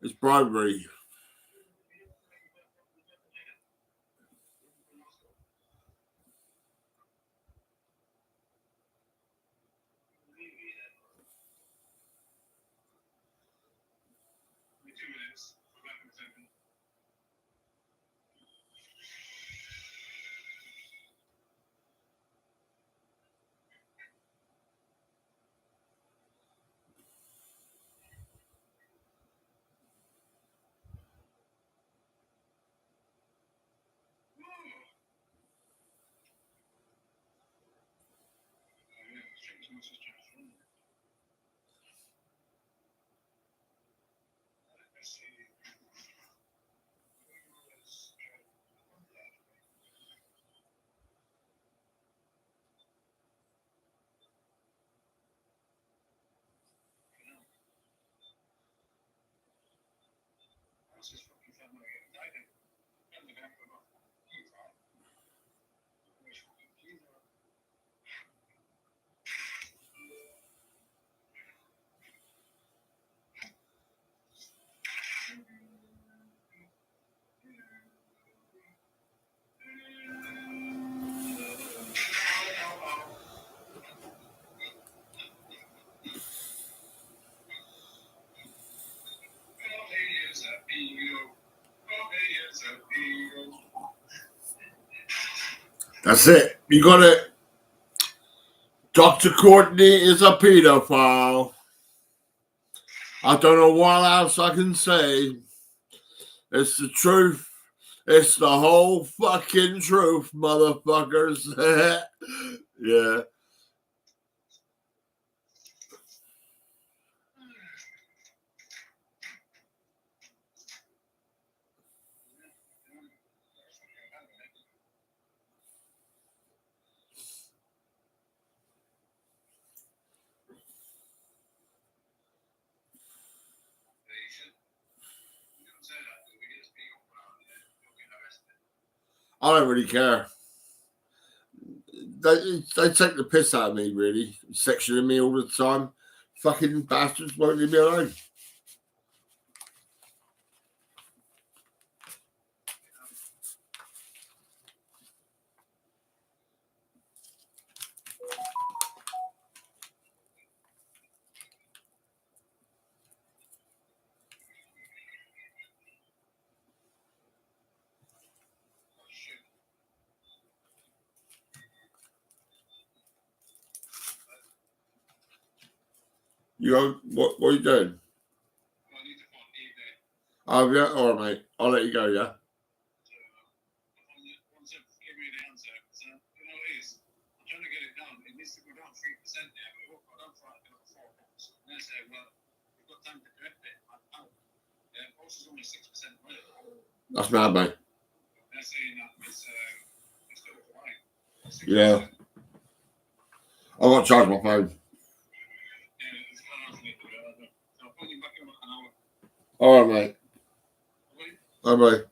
It's bribery. So he That's it. You got it. Dr. Courtney is a pedophile. I don't know what else I can say. It's the truth. It's the whole fucking truth, motherfuckers. Yeah. I don't really care. They take the piss out of me, really. Sectioning me all the time. Fucking bastards won't leave me alone. You go, what are you doing? Oh, yeah, all right, mate. I'll let you go, yeah? That's mad, mate. Yeah. I've got to charge my phone. All right, mate. Bye-bye.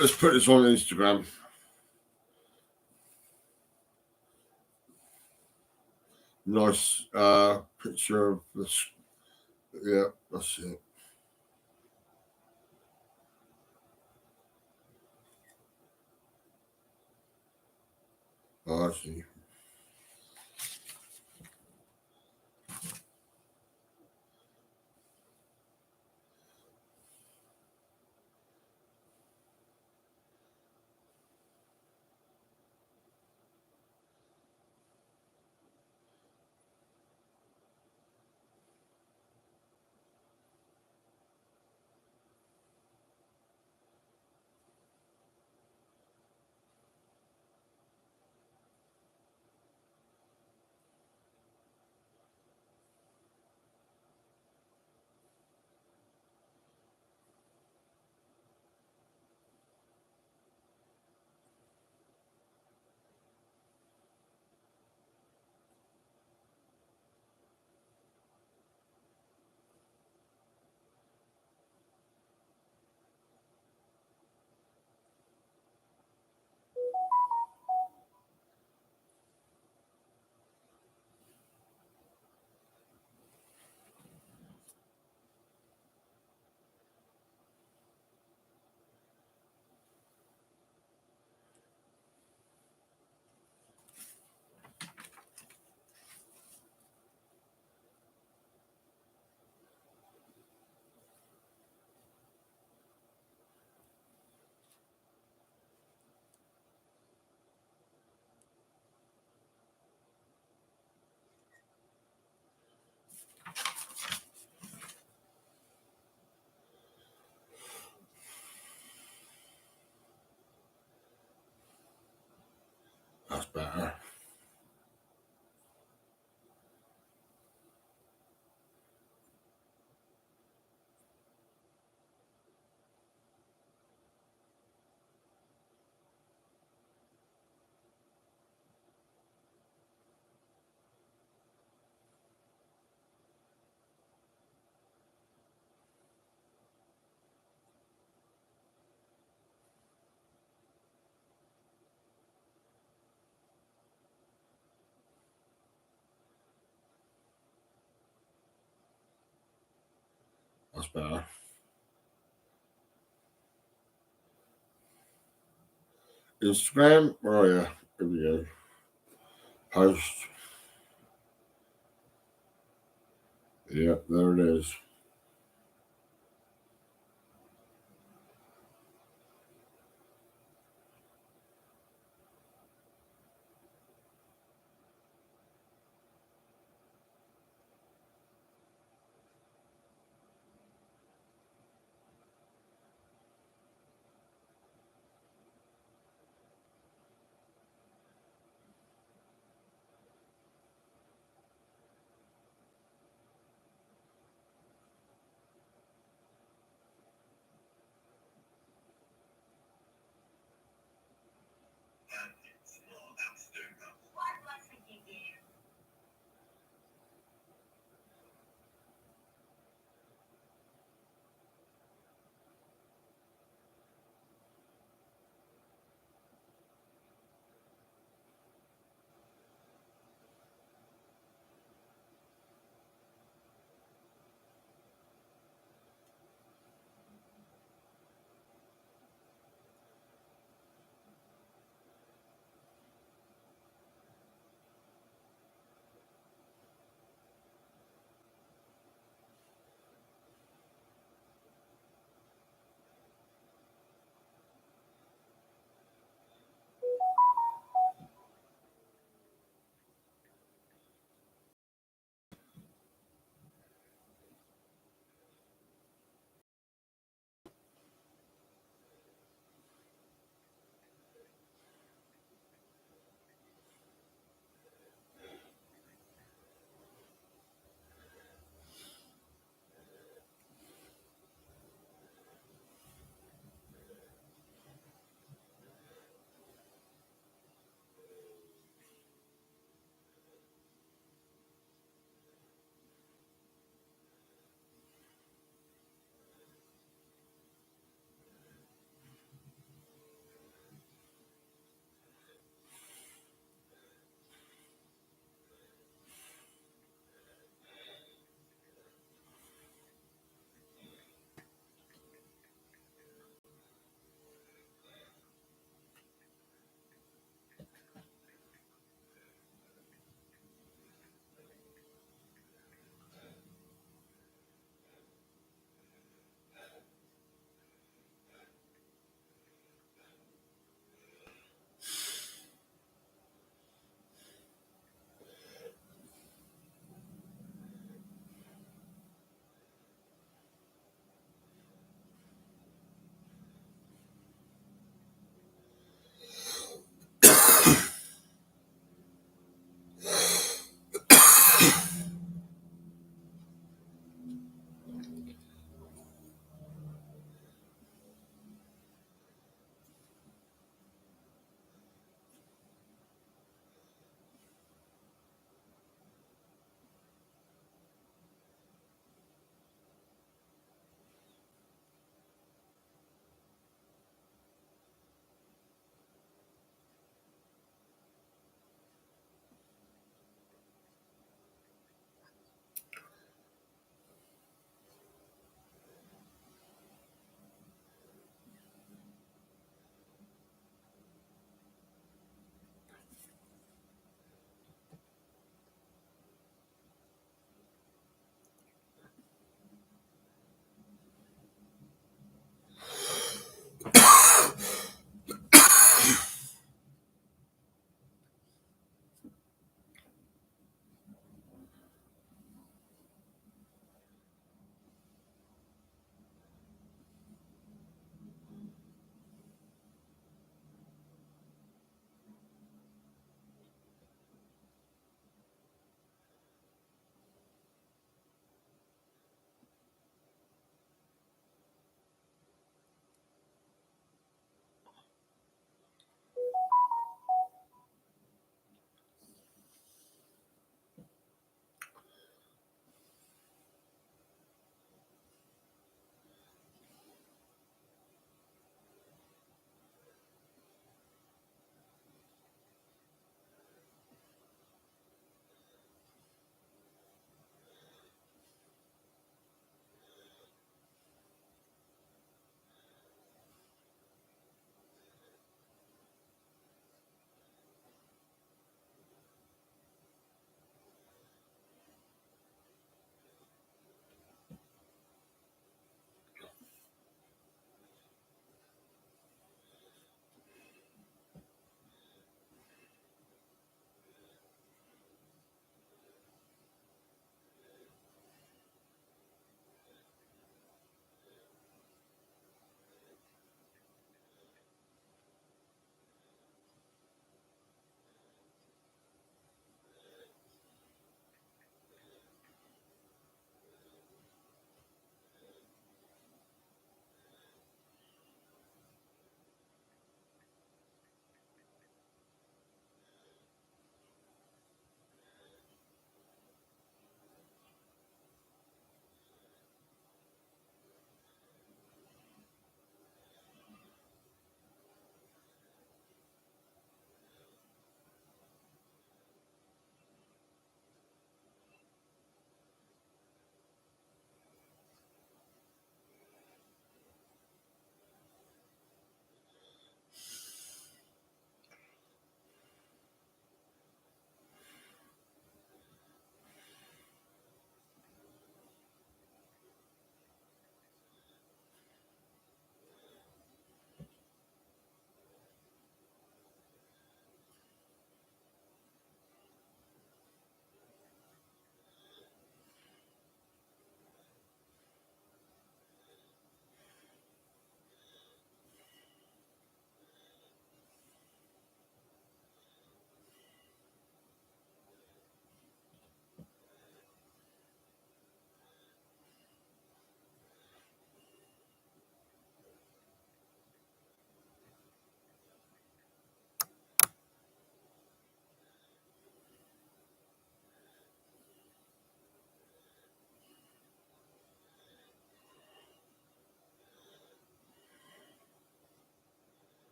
Let's put this on Instagram. Nice picture of this. Yeah, that's it. Oh, I see. That's better. That's better. Instagram. Oh yeah. Here we go. Post. Yeah, there it is.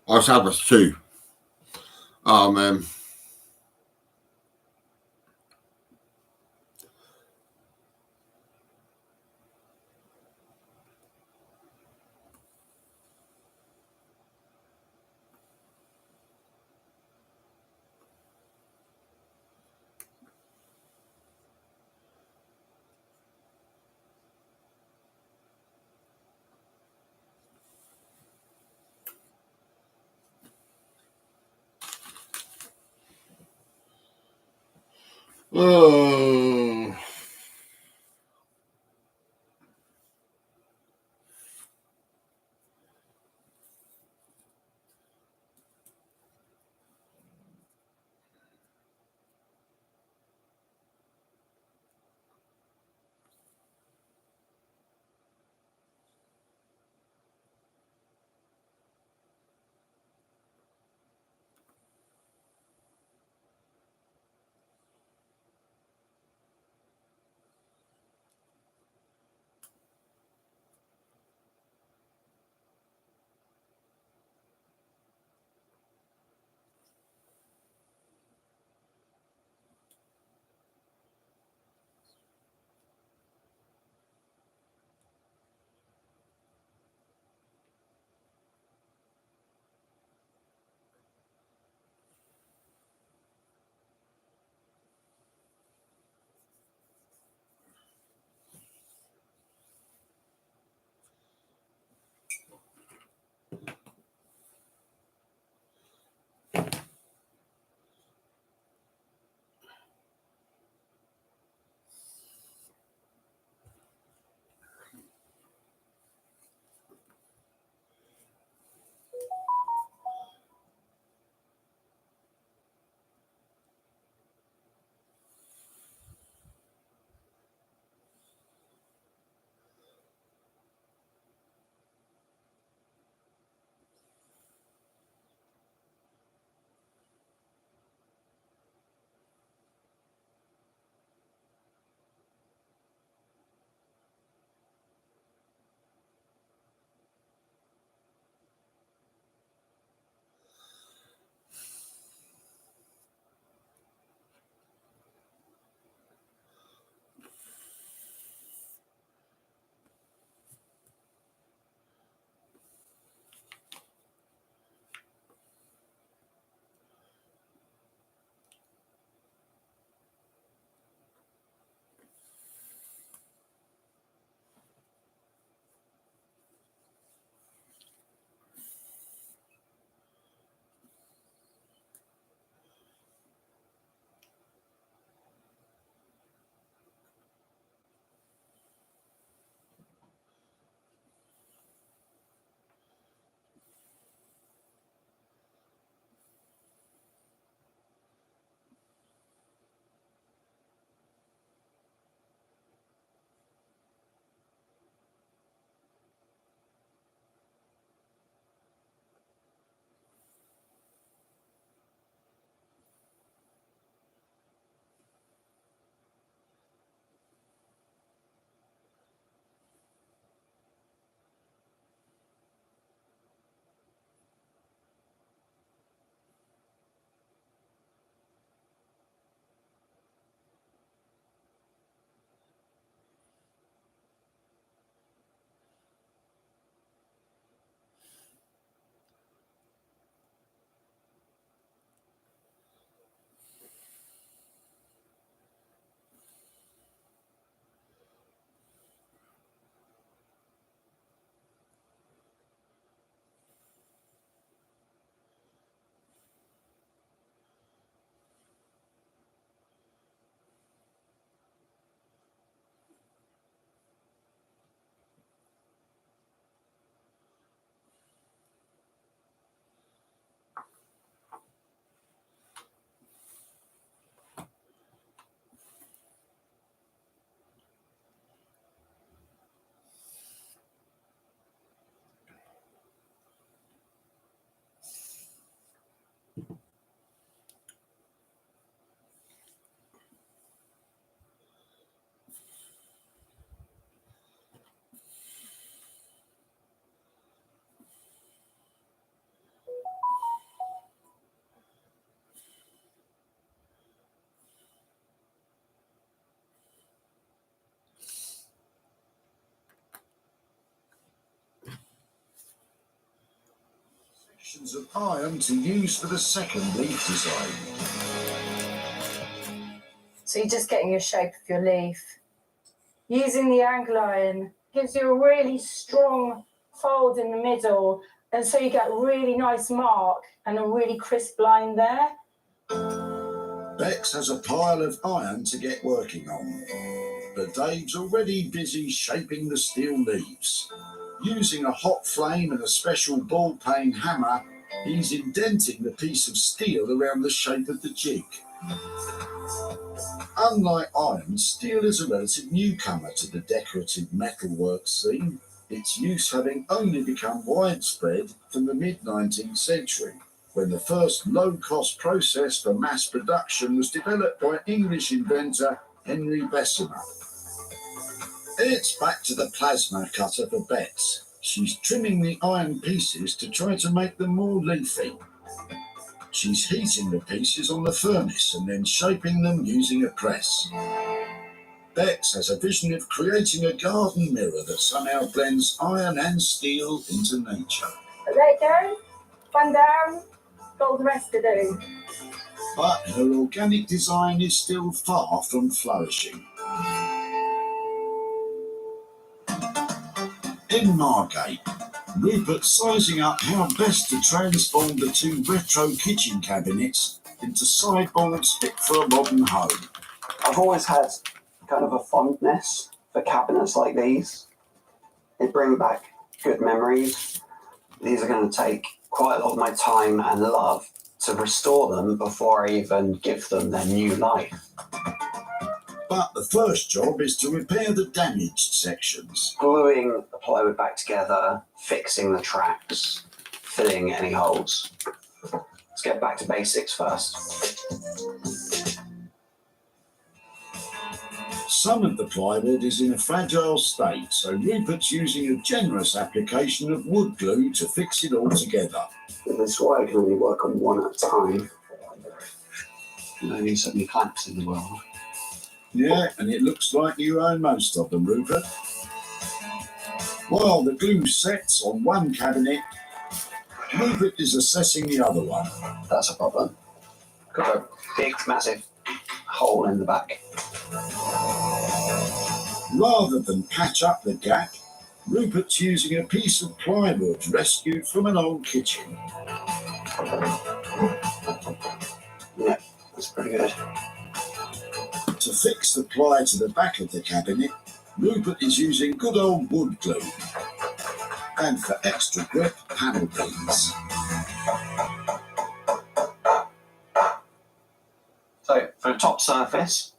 I was have us too. Oh man. Oh. Sections of iron to use for the second leaf design. So you're just getting your shape of your leaf. Using the angle iron gives you a really strong fold in the middle, and so you get a really nice mark and a really crisp line there. Bex has a pile of iron to get working on, but Dave's already busy shaping the steel leaves. Using a hot flame and a special ball peen hammer, he's indenting the piece of steel around the shape of the jig. Unlike iron, steel is a relative newcomer to the decorative metalwork scene, its use having only become widespread from the mid-19th century, when the first low-cost process for mass production was developed by English inventor Henry Bessemer. It's back to the plasma cutter for Bex. She's trimming the iron pieces to try to make them more leafy. She's heating the pieces on the furnace and then shaping them using a press. Bex has a vision of creating a garden mirror that somehow blends iron and steel into nature. There you go. One down. Got all the rest to do. But her organic design is still far from flourishing. In Margate, Rupert's sizing up how best to transform the two retro kitchen cabinets into sideboards fit for a modern home. I've always had kind of a fondness for cabinets like these. They bring back good memories. These are going to take quite a lot of my time and love to restore them before I even give them their new life. But the first job is to repair the damaged sections. Gluing the plywood back together, fixing the tracks, filling any holes. Let's get back to basics first. Some of the plywood is in a fragile state, so Rupert's using a generous application of wood glue to fix it all together. This is why I can only work on one at a time. There only so many clamps in the world. Yeah, and it looks like you own most of them, Rupert. While the glue sets on one cabinet, Rupert is assessing the other one. That's a problem. Got a big, massive hole in the back. Rather than patch up the gap, Rupert's using a piece of plywood rescued from an old kitchen. Yeah, that's pretty good. To fix the ply to the back of the cabinet, Rupert is using good old wood glue. And for extra grip, panel beads. So for the top surface,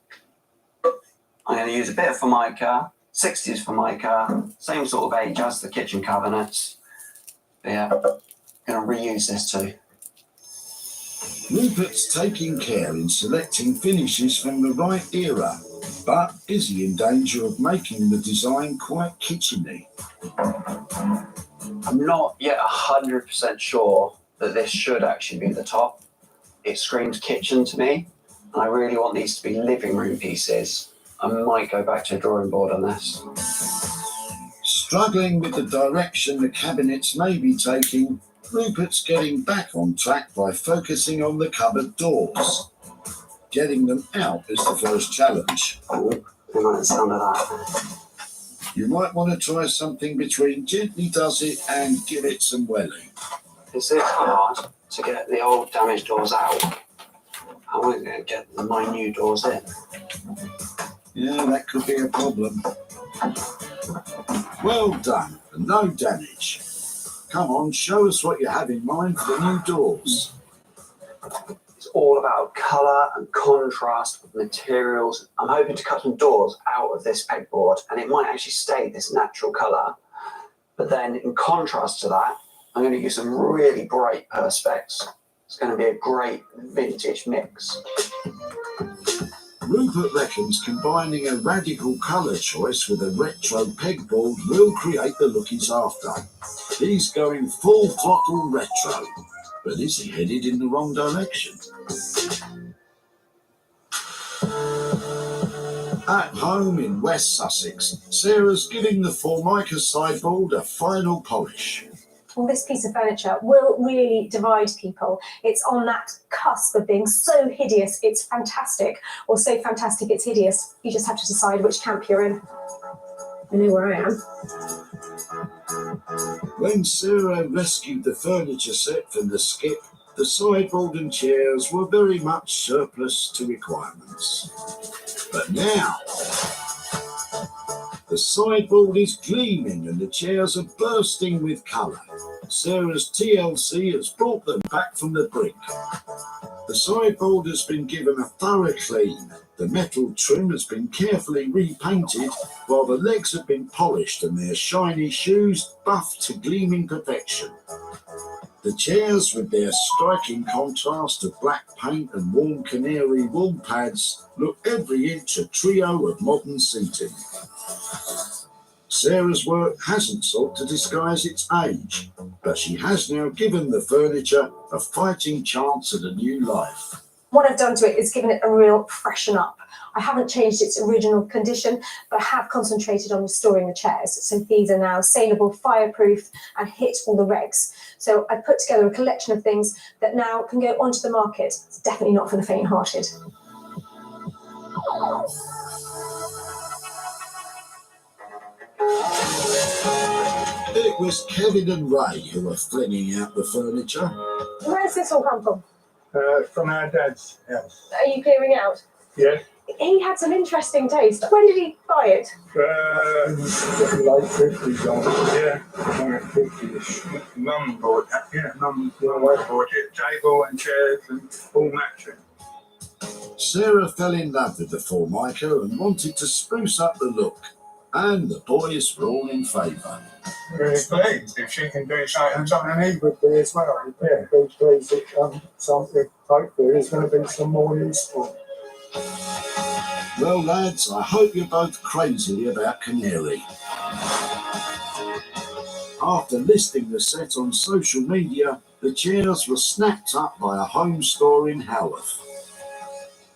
I'm going to use a bit of Formica, 60s Formica, same sort of age as the kitchen cabinets. But yeah, I'm going to reuse this too. Rupert's taking care in selecting finishes from the right era, but is he in danger of making the design quite kitcheny? I'm not yet 100% sure that this should actually be the top. It screams kitchen to me, and I really want these to be living room pieces. I might go back to a drawing board on this. Struggling with the direction the cabinets may be taking, Rupert's getting back on track by focusing on the cupboard doors. Getting them out is the first challenge. Oh, I like the sound of that. You might want to try something between gently does it and give it some welling. It's this hard to get the old damaged doors out. How am I going to get my new doors in? Yeah, that could be a problem. Well done, and no damage. Come on, show us what you have in mind for the new doors. It's all about colour and contrast with materials. I'm hoping to cut some doors out of this pegboard, and it might actually stay this natural colour. But then in contrast to that, I'm going to use some really bright perspex. It's going to be a great vintage mix. Rupert reckons combining a radical colour choice with a retro pegboard will create the look he's after. He's going full throttle retro, but is he headed in the wrong direction? At home in West Sussex, Sarah's giving the Formica sideboard a final polish. Well, this piece of furniture will really divide people. It's on that cusp of being so hideous it's fantastic, or so fantastic it's hideous. You just have to decide which camp you're in. I know where I am. When Sarah rescued the furniture set from the skip, the sideboard and chairs were very much surplus to requirements. But now, the sideboard is gleaming and the chairs are bursting with colour. Sarah's TLC has brought them back from the brink. The sideboard has been given a thorough clean. The metal trim has been carefully repainted, while the legs have been polished and their shiny shoes buffed to gleaming perfection. The chairs, with their striking contrast of black paint and warm canary wool pads, look every inch a trio of modern seating. Sarah's work hasn't sought to disguise its age, but she has now given the furniture a fighting chance at a new life. What I've done to it is given it a real freshen up. I haven't changed its original condition, but I have concentrated on restoring the chairs. So these are now saleable, fireproof, and hit all the regs. So I put together a collection of things that now can go onto the market. It's definitely not for the faint-hearted. It was Kevin and Ray who were flinging out the furniture. Where's this all come from? From our dad's house. Are you clearing out? Yeah. He had some interesting taste. When did he buy it? Late 50s on. Yeah, 50s. Mum bought that. Yeah, Mum bought it. Table and chairs and all matching. Sarah fell in love with the Formica and wanted to spruce up the look, and the boys were all in favour. Really pleased if she can do something he would be as well. Yeah, very pleased that something hopefully there's going to be some more useful. Well, lads, I hope you're both crazy about Canary. After listing the set on social media, the chairs were snapped up by a home store in Haworth.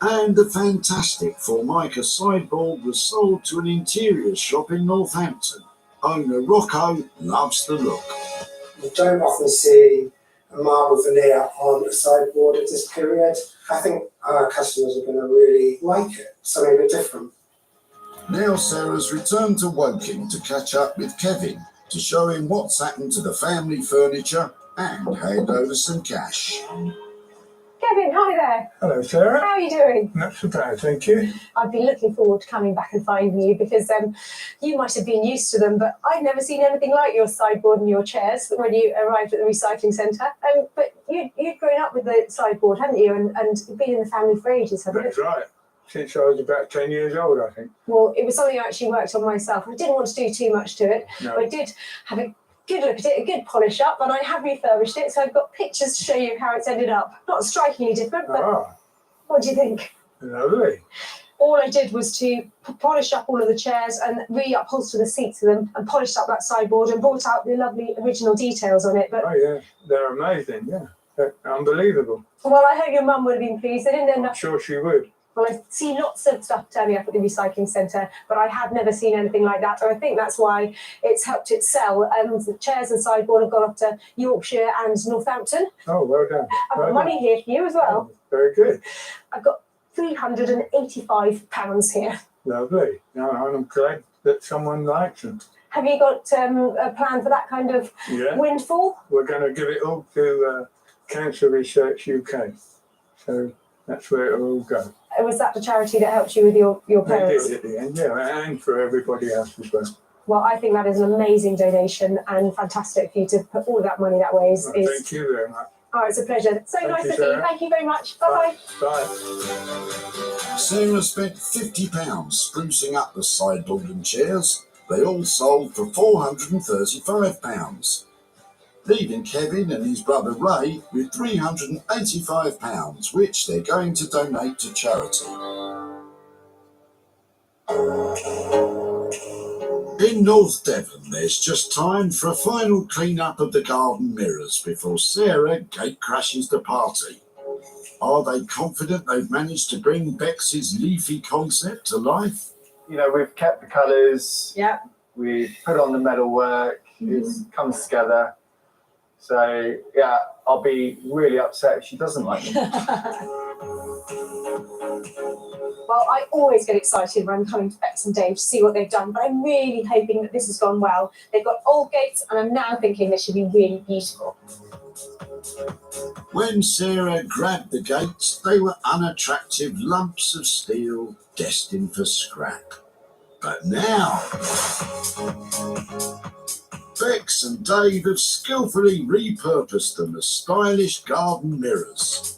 And the fantastic Formica sideboard was sold to an interior shop in Northampton. Owner Rocco loves the look. You don't often see a marble veneer on a sideboard at this period. I think our customers are going to really like it, something a bit different. Now Sarah's returned to Woking to catch up with Kevin to show him what's happened to the family furniture and hand over some cash. Kevin, hi there. Hello, Sarah. How are you doing? Not so bad, thank you. I've been looking forward to coming back and finding you because you might have been used to them, but I'd never seen anything like your sideboard and your chairs when you arrived at the recycling centre. But you'd grown up with the sideboard, hadn't you? And been in the family for ages, haven't you? That's right. Since I was about 10 years old, I think. Well, it was something I actually worked on myself. I didn't want to do too much to it. No. I did have a good look at it, a good polish up, and I have refurbished it, so I've got pictures to show you how it's ended up. Not strikingly different, but what do you think? Lovely. All I did was to polish up all of the chairs and re-upholster the seats of them and polished up that sideboard and brought out the lovely original details on it. But oh, yeah, they're amazing, yeah. They're unbelievable. well, I hope your mum would have been pleased. They didn't end I'm up... sure she would. Well, I see lots of stuff turning up at the recycling centre, but I have never seen anything like that. And I think that's why it's helped it sell. The chairs and sideboard have gone up to Yorkshire and Northampton. Oh, well done. I've got money here for you as well. Oh, very good. I've got £385 here. Lovely. No, I'm glad that someone likes them. Have you got a plan for that kind of windfall? We're going to give it all to Cancer Research UK. So that's where it will all go. Was that the charity that helped you with your parents? They did at the end, yeah, and for everybody else as well. Well, I think that is an amazing donation and fantastic for you to put all of that money that way. Thank you very much. Oh, it's a pleasure. So Thank nice you, to see you. Sarah. Thank you very much. Bye-bye. Bye. Sarah spent £50 sprucing up the sideboard and chairs. They all sold for £435. Leaving Kevin and his brother Ray with £385, which they're going to donate to charity. In North Devon, there's just time for a final clean-up of the garden mirrors before Sarah gate crashes the party. Are they confident they've managed to bring Bex's leafy concept to life? You know, we've kept the colours. Yeah. We've put on the metal work. It comes together. So yeah, I'll be really upset if she doesn't like them. Well, I always get excited when I'm coming to Bex and Dave to see what they've done, but I'm really hoping that this has gone well. They've got old gates, and I'm now thinking they should be really beautiful. When Sarah grabbed the gates, they were unattractive lumps of steel destined for scrap. But now, Bex and Dave have skillfully repurposed them as stylish garden mirrors.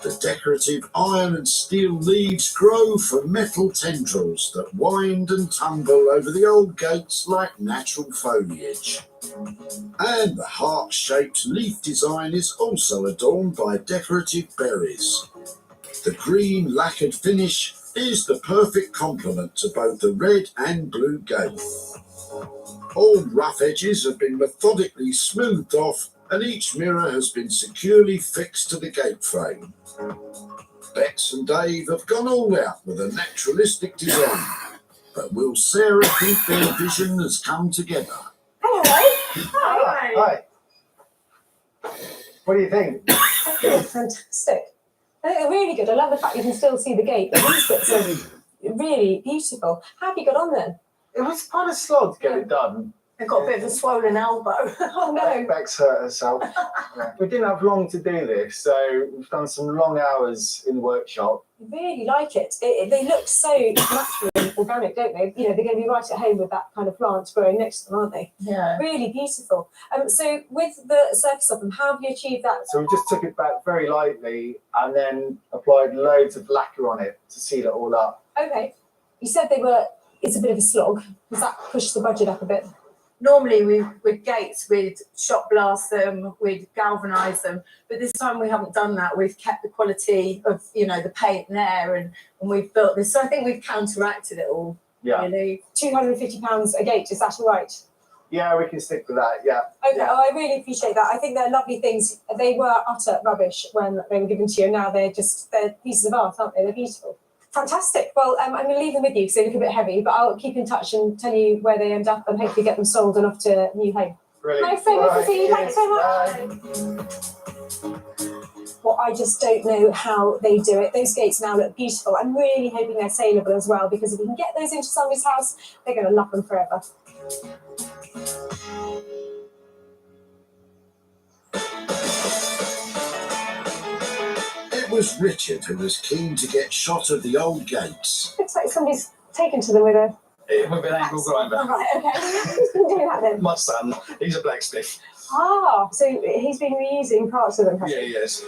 The decorative iron and steel leaves grow from metal tendrils that wind and tumble over the old gates like natural foliage. And the heart-shaped leaf design is also adorned by decorative berries. The green lacquered finish is the perfect complement to both the red and blue gate. All rough edges have been methodically smoothed off, and each mirror has been securely fixed to the gate frame. Bex and Dave have gone all out with a naturalistic design, but will Sarah think their vision has come together? Hello. Hi. What do you think? Fantastic. I think they're really good. I love the fact you can still see the gate. These bits are really beautiful. How have you got on then? It was quite a slog to get it done. I've got a bit of a swollen elbow. Oh no. Bex hurt herself. Yeah. We didn't have long to do this, so we've done some long hours in the workshop. I really like it. They look so natural and organic, don't they? You know, they're going to be right at home with that kind of plant growing next to them, aren't they? Yeah. Really beautiful. So with the surface of them, how have you achieved that? So we just took it back very lightly and then applied loads of lacquer on it to seal it all up. Okay. You said it's a bit of a slog. Does that push the budget up a bit? Normally with gates, we'd shot blast them, we'd galvanise them, but this time we haven't done that. We've kept the quality of, the paint there, and we've built this. So I think we've counteracted it all. Yeah. Really. £250 a gate, is that all right? Yeah, we can stick with that, yeah. Okay, Yeah. I really appreciate that. I think they're lovely things. They were utter rubbish when they were given to you. Now they're pieces of art, aren't they? They're beautiful. Fantastic. Well, I'm going to leave them with you because they look a bit heavy, but I'll keep in touch and tell you where they end up and hopefully get them sold and off to new home. Brilliant. Nice so much to see you. Right, Thanks so much. Well, I just don't know how they do it. Those gates now look beautiful. I'm really hoping they're saleable as well, because if we can get those into somebody's house, they're going to love them forever. It was Richard who was keen to get shot of the old gates. Looks like somebody's taken to them with a... With an angle grinder. Oh, right, okay. Who's been doing that then? My son, he's a blacksmith. Ah, so he's been reusing parts of them, has Yeah, he? he is.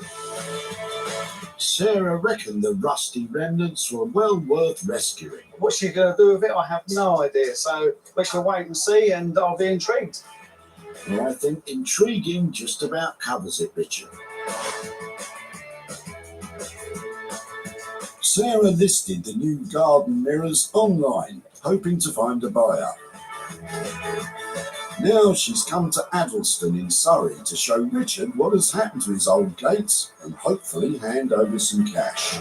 Sarah reckoned the rusty remnants were well worth rescuing. What's she going to do with it? I have no idea. So we shall wait and see, and I'll be intrigued. Well, I think intriguing just about covers it, Richard. Sarah listed the new garden mirrors online, hoping to find a buyer. Now she's come to Addlestone in Surrey to show Richard what has happened to his old gates and hopefully hand over some cash.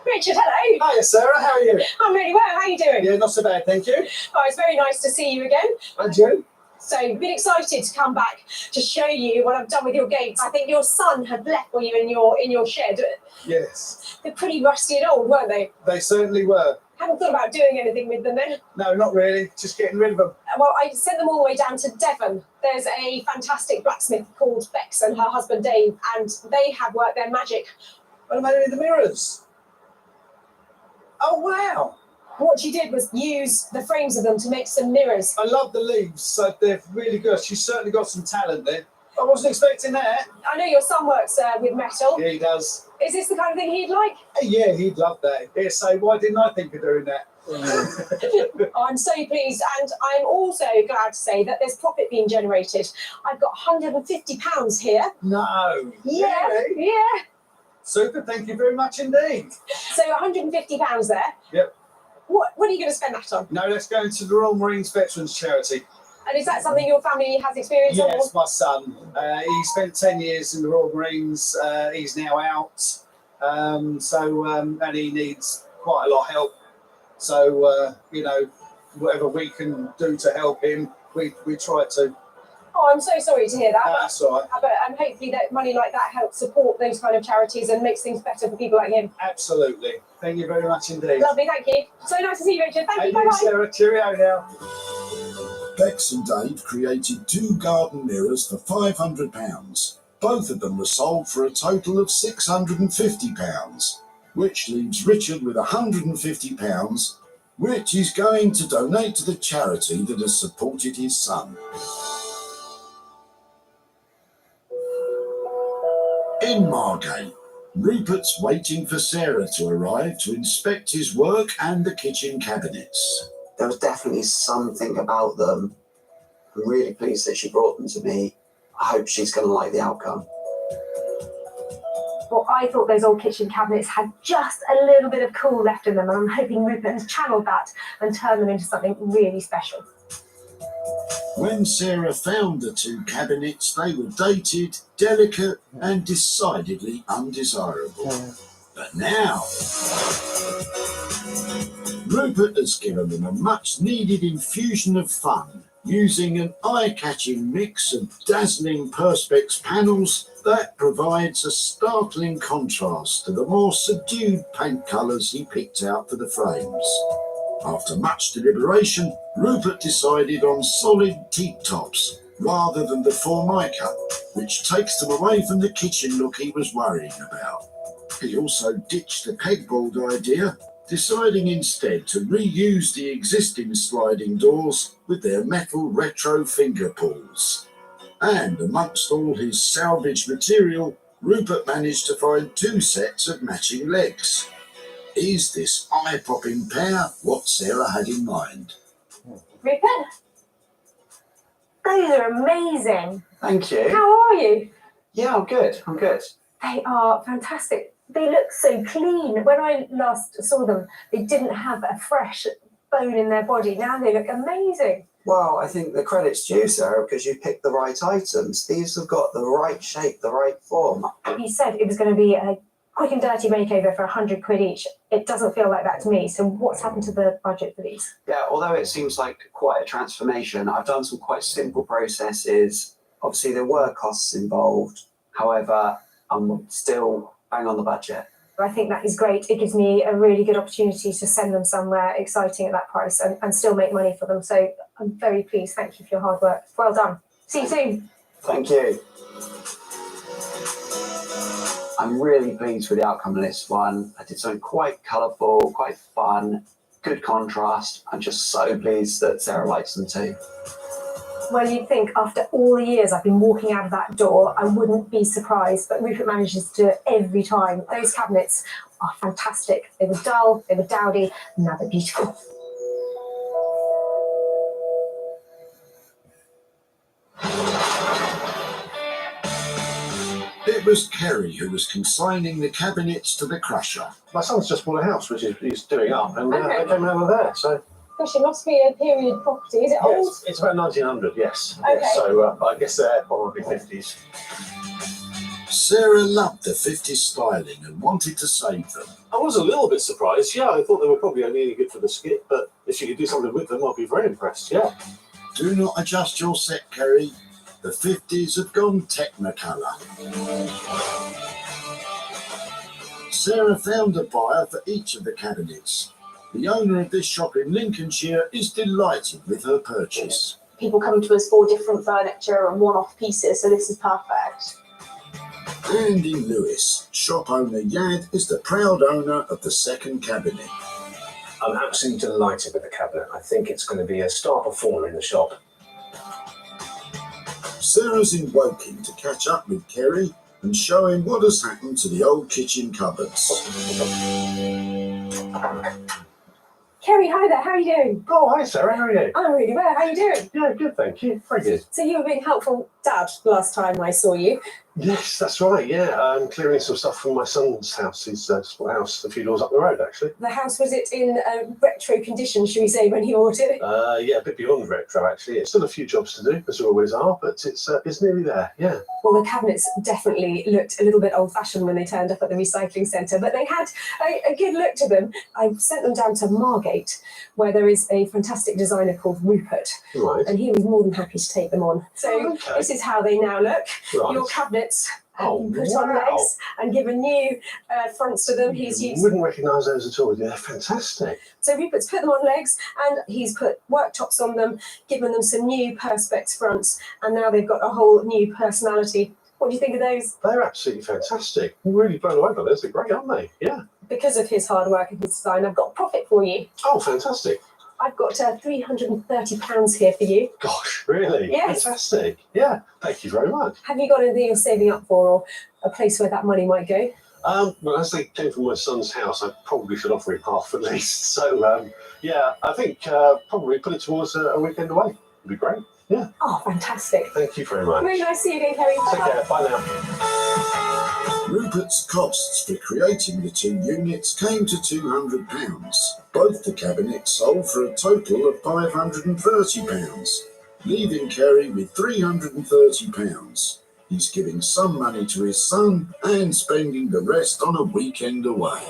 Richard, hello. Hiya, Sarah. How are you? I'm really well. How are you doing? Yeah, not so bad, thank you. Oh, it's very nice to see you again. And you? So, been excited to come back to show you what I've done with your gates. I think your son had left for you in your shed. Yes, They're pretty rusty and old, weren't they? they certainly were. Haven't thought about doing anything with them then. No, not really. Just getting rid of them. Well, I sent them all the way down to Devon. There's a fantastic blacksmith called Bex and her husband Dave, and they have worked their magic. What am I doing with the mirrors? Oh, wow. What she did was use the frames of them to make some mirrors. I love the leaves, so they're really good. She's certainly got some talent there. I wasn't expecting that. I know your son works with metal. Yeah, he does. Is this the kind of thing he'd like? Yeah, he'd love that. Yeah, so why didn't I think of doing that? Oh, I'm so pleased, and I'm also glad to say that there's profit being generated. I've got £150 here. No. Yeah, Really? yeah. Super, thank you very much indeed. So £150 there. Yep. What are you going to spend that on? No, let's go into the Royal Marines Veterans Charity. And is that something your family has experience on? Yes, my son. He spent 10 years in the Royal Marines. He's now out. And he needs quite a lot of help. So, whatever we can do to help him, we tried to. Oh, I'm so sorry to hear that. That's all right. And hopefully that money like that helps support those kind of charities and makes things better for people like him. Absolutely. Thank you very much indeed. Lovely, thank you. So nice to see you, Richard. Thank you. And Bye-bye. Sarah, cheerio now. Bex and Dave created 2 garden mirrors for £500. Both of them were sold for a total of £650, which leaves Richard with £150, which he's going to donate to the charity that has supported his son. In Margate, Rupert's waiting for Sarah to arrive to inspect his work and the kitchen cabinets. There was definitely something about them. I'm really pleased that she brought them to me. I hope she's going to like the outcome. Well, I thought those old kitchen cabinets had just a little bit of cool left in them, and I'm hoping Rupert has channeled that and turned them into something really special. When Sarah found the 2 cabinets, they were dated, delicate, and decidedly undesirable. But now, Rupert has given them a much-needed infusion of fun, using an eye-catching mix of dazzling Perspex panels that provides a startling contrast to the more subdued paint colours he picked out for the frames. After much deliberation, Rupert decided on solid teak tops rather than the Formica, which takes them away from the kitchen look he was worrying about. He also ditched the pegboard idea, deciding instead to reuse the existing sliding doors with their metal retro finger pulls. And amongst all his salvage material, Rupert managed to find 2 sets of matching legs. Is this eye-popping pair what Sarah had in mind? Rupert? Those are amazing. Thank you. How are you? Yeah, I'm good. I'm good. They are fantastic. They look so clean. When I last saw them, they didn't have a fresh bone in their body. Now they look amazing. Well, I think the credit's due, Sarah, because you picked the right items. These have got the right shape, the right form. You said it was going to be a quick and dirty makeover for £100 each. It doesn't feel like that to me. So what's happened to the budget for these? Yeah, although it seems like quite a transformation, I've done some quite simple processes. Obviously, there were costs involved. However, I'm still bang on the budget. I think that is great. It gives me a really good opportunity to send them somewhere exciting at that price and still make money for them. So I'm very pleased. Thank you for your hard work. Well done. See you soon. Thank you. I'm really pleased with the outcome of this one. I did something quite colourful, quite fun, good contrast. I'm just so pleased that Sarah likes them too. Well, you'd think after all the years I've been walking out of that door, I wouldn't be surprised, but Rupert manages to do it every time. Those cabinets are fantastic. They were dull, they were dowdy, and now they're beautiful. It was Kerry who was consigning the cabinets to the crusher. My son's just bought a house, which he's doing up, and they came over there, so... Gosh, it must be a period property. Is it old? Yes, it's about 1900, yes. Okay. Yes, so I guess they're probably 50s. Sarah loved the 50s styling and wanted to save them. I was a little bit surprised, yeah. I thought they were probably only any good for the skit, but if you could do something with them, I'd be very impressed, yeah. Do not adjust your set, Kerry. The 50s have gone Technicolor. Sarah found a buyer for each of the cabinets. The owner of this shop in Lincolnshire is delighted with her purchase. People come to us for different furniture and one-off pieces, so this is perfect. And in Lewis, shop owner Yad is the proud owner of the second cabinet. I'm absolutely delighted with the cabinet. I think it's going to be a star performer in the shop. Sarah's in Woking to catch up with Kerry and show him what has happened to the old kitchen cupboards. Kerry, hi there. How are you doing? Oh, hi, Sarah. How are you? I'm really well. How are you doing? Yeah, good, thank you. Very good. So you were being helpful, Dad, last time I saw you. Yes, that's right. Yeah, I'm clearing some stuff from my son's house. His sport house a few doors up the road, actually. The house, was it in retro condition, should we say, when he bought it? Yeah, a bit beyond retro, actually. It's still a few jobs to do, as there always are, but it's nearly there. Yeah. Well, the cabinets definitely looked a little bit old-fashioned when they turned up at the recycling centre, but they had a good look to them. I sent them down to Margate, where there is a fantastic designer called Rupert, Right. and he was more than happy to take them on. So Okay. this is how they now look. Right. Your cabinets have been put on wow. legs and given new fronts to them. He's You used. wouldn't recognise those at all. They're fantastic. So Rupert's put them on legs, and he's put worktops on them, given them some new Perspex fronts, and now they've got a whole new personality. What do you think of those? They're absolutely fantastic. I'm really blown away by those. They're great, aren't they? Yeah. Because of his hard work and his design, I've got a profit for you. Oh, fantastic. I've got £330 here for you. Gosh, really? Yes. Fantastic. Yeah. Thank you very much. Have you got anything you're saving up for, or a place where that money might go? Well, as they came from my son's house, I probably should offer him half at least. So, yeah, I think probably put it towards a weekend away. It'd be great. Yeah. Oh, fantastic. Thank you very much. Really nice to see you again, Kerry. Take care. Bye now. Rupert's costs for creating the two units came to £200. Both the cabinets sold for a total of £530, leaving Kerry with £330. He's giving some money to his son and spending the rest on a weekend away.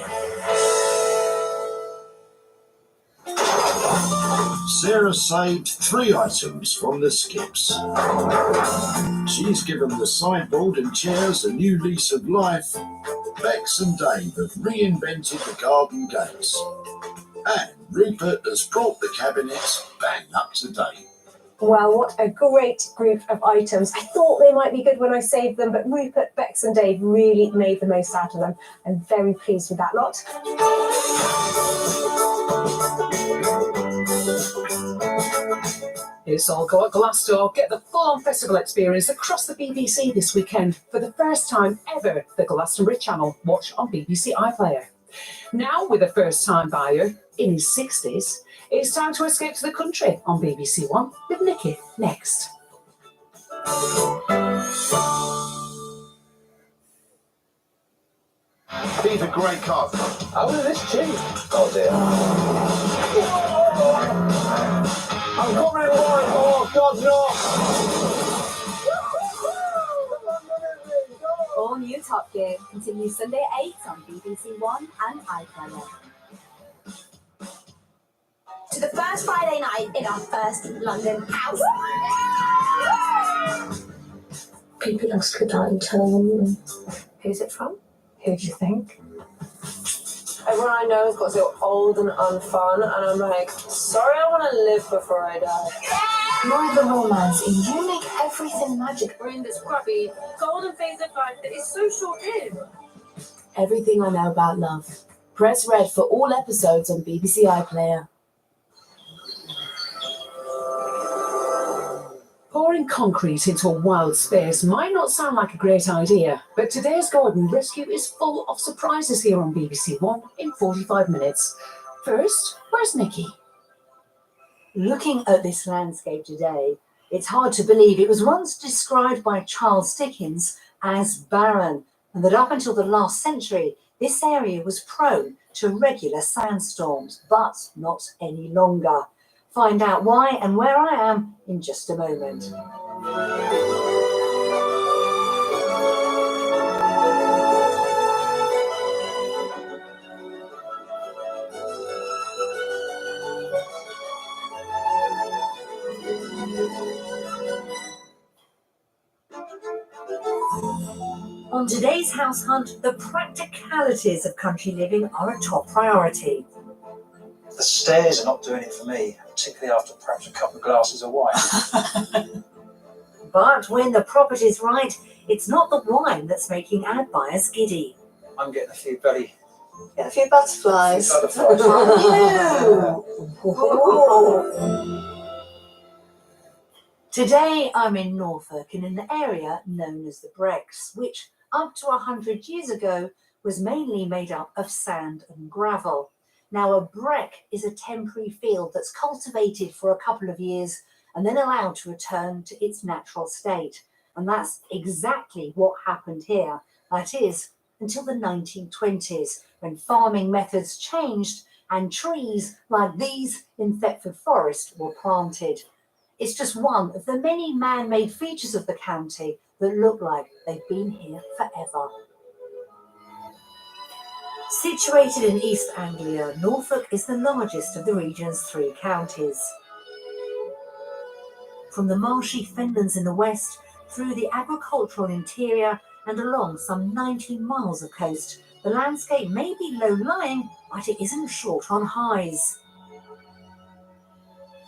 Sarah saved 3 items from the skips. She's given the sideboard and chairs a new lease of life. Bex and Dave have reinvented the garden gates. And Rupert has brought the cabinets back up to date. Well, what a great group of items. I thought they might be good when I saved them, but Rupert, Bex and Dave really made the most out of them. I'm very pleased with that lot. It's all go at Glassdoor. Get the full-on festival experience across the BBC this weekend. For the first time ever, the Glastonbury Channel. Watch on BBC iPlayer. Now, with a first-time buyer in his 60s, it's time to escape to the country on BBC One with Nicky next. These are great cards. How is this cheap? Oh dear. I'm coming away. Oh, God, no. All new Top Gear continues Sunday at 8 on BBC One and iPlayer. To the first Friday night in our first London house. People ask for that in turn. Who's it from? Who do you think? Everyone I know has got so old and unfun, and I'm like, sorry, I want to live before I die. More the romance in You Make Everything Magic. We're in this crappy golden phase of life that is so short-lived. Everything I Know About Love. Press red for all episodes on BBC iPlayer. Pouring concrete into a wild space might not sound like a great idea, but today's garden rescue is full of surprises here on BBC One in 45 minutes. First, where's Nicky? Looking at this landscape today, it's hard to believe it was once described by Charles Dickens as barren, and that up until the last century, this area was prone to regular sandstorms, but not any longer. Find out why and where I am in just a moment. On today's house hunt, the practicalities of country living are a top priority. The stairs are not doing it for me, particularly after perhaps a couple of glasses of wine. But when the property's right, it's not the wine that's making ad buyers giddy. I'm getting a few bloody... Get a few butterflies. Today I'm in Norfolk in an area known as the Brecks, which up to 100 years ago was mainly made up of sand and gravel. Now a breck is a temporary field that's cultivated for a couple of years and then allowed to return to its natural state. And that's exactly what happened here. That is, until the 1920s, when farming methods changed and trees like these in Thetford Forest were planted. It's just one of the many man-made features of the county that look like they've been here forever. Situated in East Anglia, Norfolk is the largest of the region's 3 counties. From the marshy fenlands in the west, through the agricultural interior and along some 19 miles of coast, the landscape may be low-lying, but it isn't short on highs.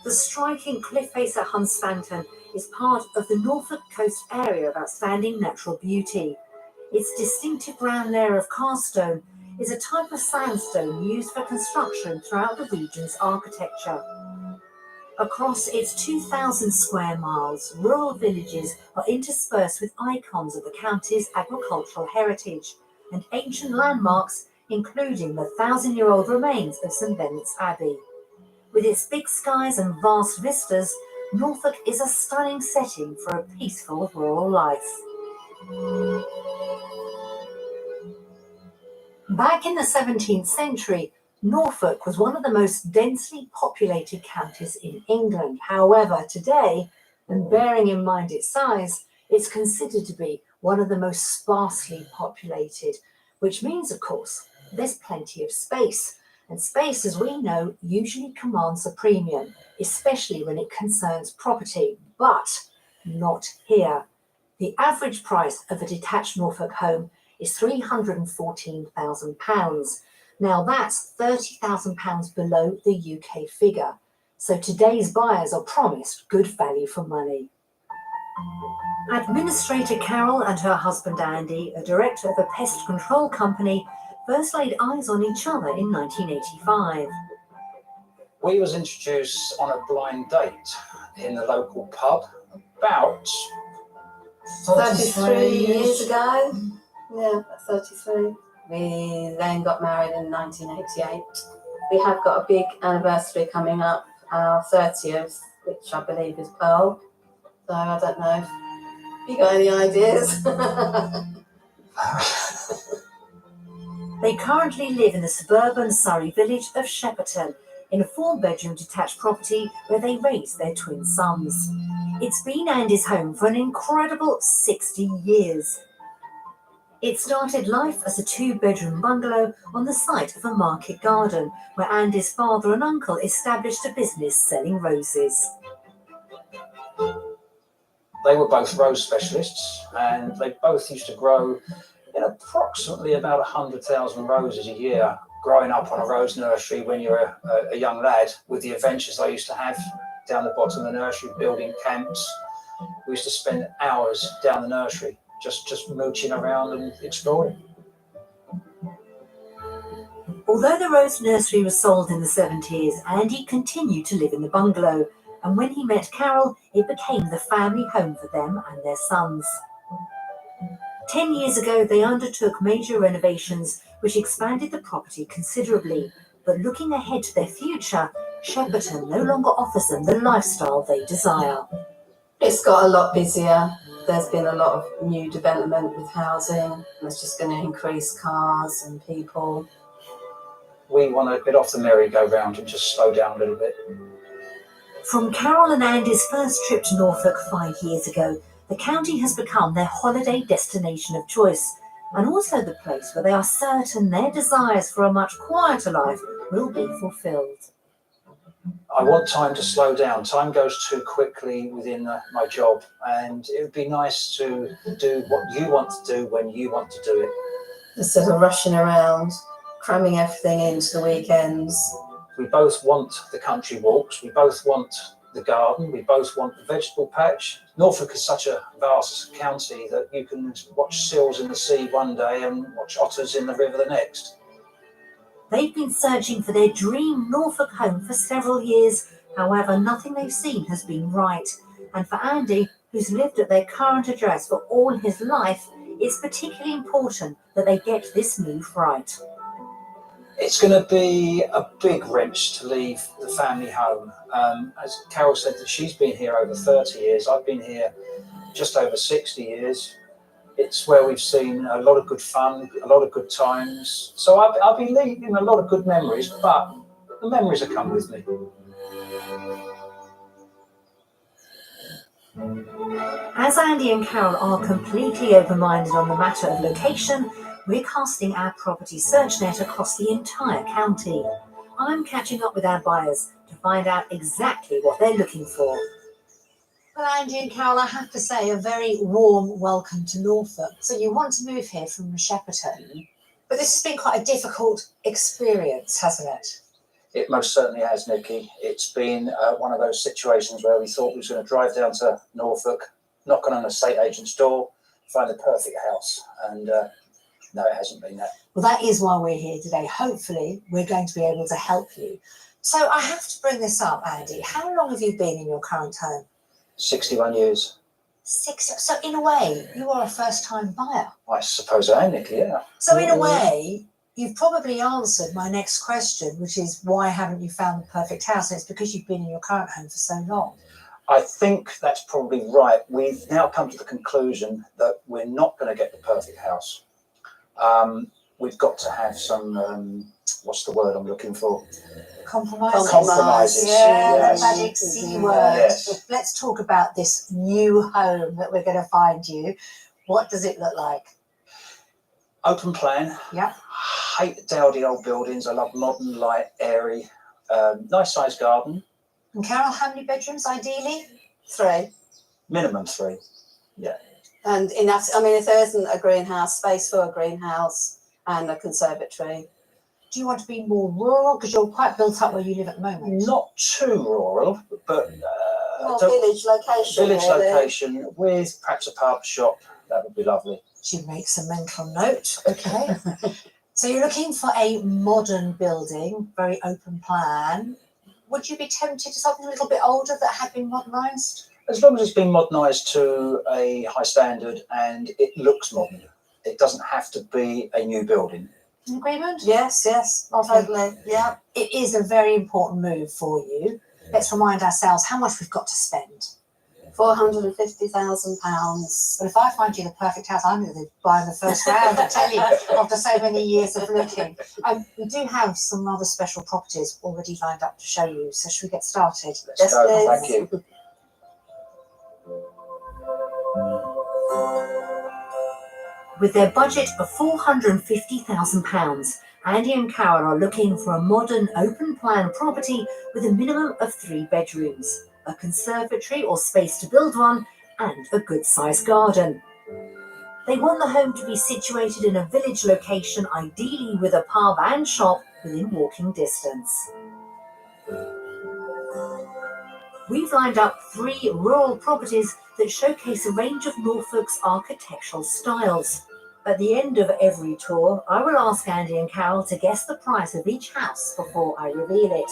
The striking cliff face at Hunstanton is part of the Norfolk coast area of outstanding natural beauty. Its distinctive brown layer of karstone is a type of sandstone used for construction throughout the region's architecture. Across its 2,000 square miles, rural villages are interspersed with icons of the county's agricultural heritage and ancient landmarks, including the 1,000-year-old remains of St Benet's Abbey. With its big skies and vast vistas, Norfolk is a stunning setting for a peaceful rural life. Back in the 17th century, Norfolk was one of the most densely populated counties in England. However, today, and bearing in mind its size, it's considered to be one of the most sparsely populated, which means, of course, there's plenty of space. And space, as we know, usually commands a premium, especially when it concerns property, but not here. The average price of a detached Norfolk home is £314,000. Now that's £30,000 below the UK figure. So today's buyers are promised good value for money. Administrator Carol and her husband Andy, a director of a pest control company, first laid eyes on each other in 1985. We was introduced on a blind date in the local pub about 33 years ago. Yeah, 33. We then got married in 1988. We have got a big anniversary coming up, our 30th, which I believe is Pearl. So I don't know if you got any ideas. They currently live in the suburban Surrey village of Shepperton, in a 4-bedroom detached property where they raise their twin sons. It's been Andy's home for an incredible 60 years. It started life as a 2-bedroom bungalow on the site of a market garden, where Andy's father and uncle established a business selling roses. They were both rose specialists, and they both used to grow in approximately about 100,000 roses a year. Growing up on a rose nursery when you're a young lad, with the adventures I used to have down the bottom of the nursery, building camps, we used to spend hours down the nursery, just mooching around and exploring. Although the rose nursery was sold in the 70s, Andy continued to live in the bungalow, and when he met Carol, it became the family home for them and their sons. 10 years ago, they undertook major renovations, which expanded the property considerably. But looking ahead to their future, Shepperton no longer offers them the lifestyle they desire. It's got a lot busier. There's been a lot of new development with housing, and it's just going to increase cars and people. We want to get off the merry-go-round and just slow down a little bit. From Carol and Andy's first trip to Norfolk 5 years ago, the county has become their holiday destination of choice, and also the place where they are certain their desires for a much quieter life will be fulfilled. I want time to slow down. Time goes too quickly within my job, and it would be nice to do what you want to do when you want to do it. Instead of rushing around, cramming everything into the weekends. We both want the country walks, we both want the garden, we both want the vegetable patch. Norfolk is such a vast county that you can watch seals in the sea one day and watch otters in the river the next. They've been searching for their dream Norfolk home for several years. However, nothing they've seen has been right. And for Andy, who's lived at their current address for all his life, it's particularly important that they get this move right. It's going to be a big wrench to leave the family home. As Carol said, that she's been here over 30 years. I've been here just over 60 years. It's where we've seen a lot of good fun, a lot of good times. So I'll be leaving a lot of good memories, but the memories will come with me. As Andy and Carol are completely open-minded on the matter of location, we're casting our property search net across the entire county. I'm catching up with our buyers to find out exactly what they're looking for. Well, Andy and Carol, I have to say a very warm welcome to Norfolk. So you want to move here from Shepperton, but this has been quite a difficult experience, hasn't it? It most certainly has, Nikki. It's been one of those situations where we thought we was going to drive down to Norfolk, knock on an estate agent's door, find the perfect house, and no, it hasn't been that. Well, that is why we're here today. Hopefully, we're going to be able to help you. So I have to bring this up, Andy. How long have you been in your current home? 61 years. 6. So in a way, you are a first-time buyer. I suppose I am, Nikki, yeah. So in a way, you've probably answered my next question, which is why haven't you found the perfect house? And it's because you've been in your current home for so long. I think that's probably right. We've now come to the conclusion that we're not going to get the perfect house. We've got to have some, what's the word I'm looking for? Compromises. Yeah, the magic C word. Yes. Let's talk about this new home that we're going to find you. What does it look like? Open plan. Yeah. Hate dowdy old buildings. I love modern, light, airy, nice sized garden. And Carol, how many bedrooms ideally? 3. Minimum 3. Yeah. And enough, I mean, if there isn't a greenhouse, space for a greenhouse and a conservatory. Do you want to be more rural? Because you're quite built up where you live at the moment. Not too rural, but Well, village location. village really. location with perhaps a pub shop. That would be lovely. She makes a mental note. Okay. So you're looking for a modern building, very open plan. Would you be tempted to something a little bit older that had been modernised? As long as it's been modernised to a high standard and it looks modern. It doesn't have to be a new building. In agreement? Yes, totally. Yeah. It is a very important move for you. Let's remind ourselves how much we've got to spend. £450,000. But if I find you the perfect house, I'm going to buy in the first round, I tell you, after so many years of looking. We do have some rather special properties already lined up to show you, so should we get started? Let's go. Thank you. With their budget of £450,000, Andy and Carol are looking for a modern open-plan property with a minimum of 3 bedrooms, a conservatory or space to build one, and a good-sized garden. They want the home to be situated in a village location, ideally with a pub and shop within walking distance. We've lined up 3 rural properties that showcase a range of Norfolk's architectural styles. At the end of every tour, I will ask Andy and Carol to guess the price of each house before I reveal it.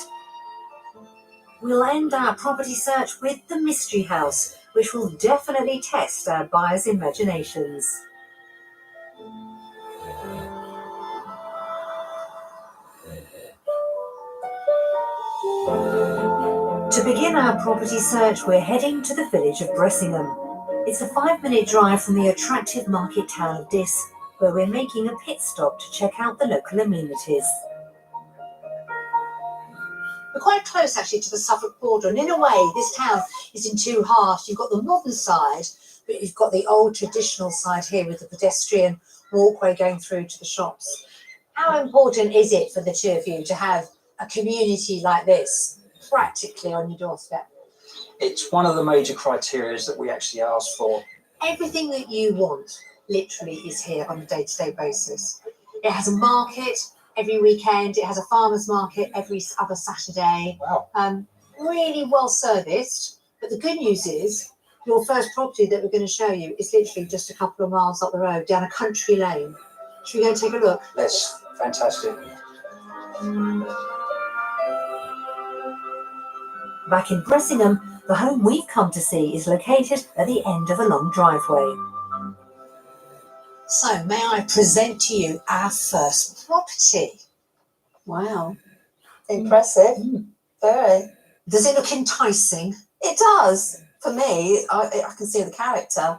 We'll end our property search with the mystery house, which will definitely test our buyers' imaginations. To begin our property search, we're heading to the village of Bressingham. It's a 5-minute drive from the attractive market town of Diss, where we're making a pit stop to check out the local amenities. We're quite close actually to the Suffolk border, and in a way this town is in 2 halves. You've got the modern side, but you've got the old traditional side here with the pedestrian walkway going through to the shops. How important is it for the 2 of you to have a community like this practically on your doorstep? It's one of the major criteria that we actually ask for. Everything that you want literally is here on a day-to-day basis. It has a market every weekend. It has a farmer's market every other Saturday. Wow. Really well serviced. But the good news is your first property that we're going to show you is literally just a couple of miles up the road down a country lane. Should we go and take a look? That's fantastic. Back in Bressingham, the home we've come to see is located at the end of a long driveway. So, may I present to you our first property? Wow. Impressive. Very. Does it look enticing? It does. For me, I can see the character.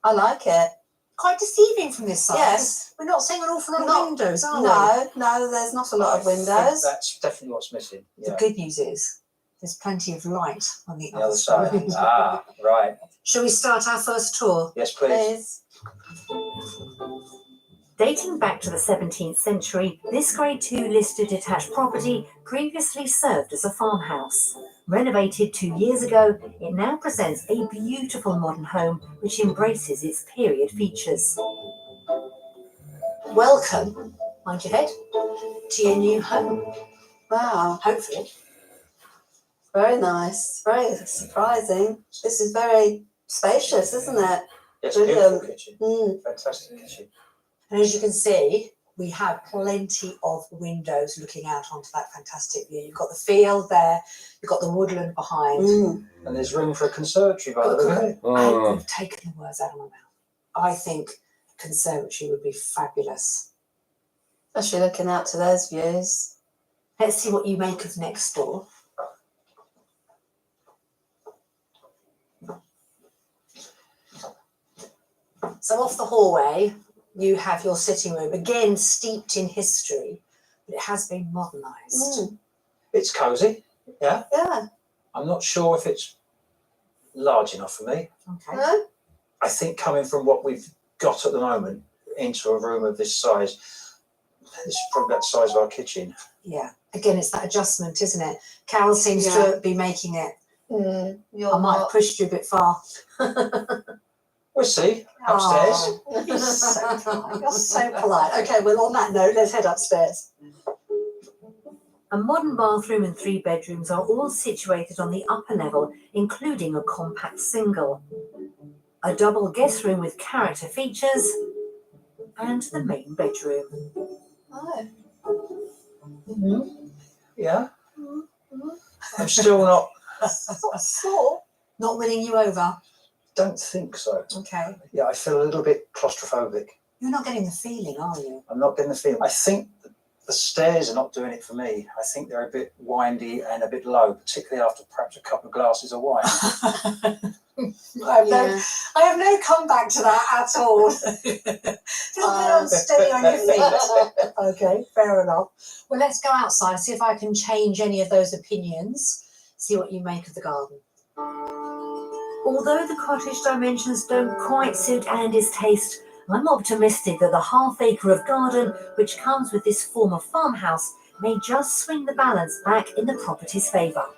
I like it. Quite deceiving from this side. Yes. We're not seeing an awful lot of Not- windows, are we? No, there's not a lot of I think windows. That's definitely what's missing. The Yeah. good news is there's plenty of light on the The other side. side. Ah, right. Shall we start our first tour? Yes, please. Dating back to the 17th century, this Grade 2 listed detached property previously served as a farmhouse. Renovated 2 years ago, it now presents a beautiful modern home which embraces its period features. Welcome, mind your head, to your new home. Wow. Hopefully. Very nice. Very surprising. This is very spacious, isn't it? Yes, beautiful kitchen. Mm. Fantastic kitchen. And as you can see, we have plenty of windows looking out onto that fantastic view. You've got the field there, you've got the woodland behind. Mm. And there's room for a conservatory by the look of it. You've taken the words out of my mouth. I think a conservatory would be fabulous. Especially looking out to those views. Let's see what you make of next door. So off the hallway, you have your sitting room, again steeped in history, but it has been modernised. It's cosy. Yeah. Yeah. I'm not sure if it's large enough for me. Okay. No? I think coming from what we've got at the moment into a room of this size, this is probably about the size of our kitchen. Yeah. Again, it's that adjustment, isn't it? Carol seems Yeah. to be making it. You're I might have not- pushed you a bit far. We'll see. Upstairs. Oh, you're so polite. You're so polite. Okay, well, on that note, let's head upstairs. A modern bathroom and 3 bedrooms are all situated on the upper level, including a compact single. A double guest room with character features, and the main bedroom. Oh. Yeah. I'm still not. Not winning you over. Don't think so. Okay. Yeah, I feel a little bit claustrophobic. You're not getting the feeling, are you? I'm not getting the feeling. I think the stairs are not doing it for me. I think they're a bit windy and a bit low, particularly after perhaps a couple of glasses of wine. I have no comeback to that at all. Just a bit unsteady on your feet. Okay, fair enough. Well, let's go outside, see if I can change any of those opinions, see what you make of the garden. Although the cottage dimensions don't quite suit Andy's taste, I'm optimistic that the half acre of garden which comes with this form of farmhouse may just swing the balance back in the property's favour.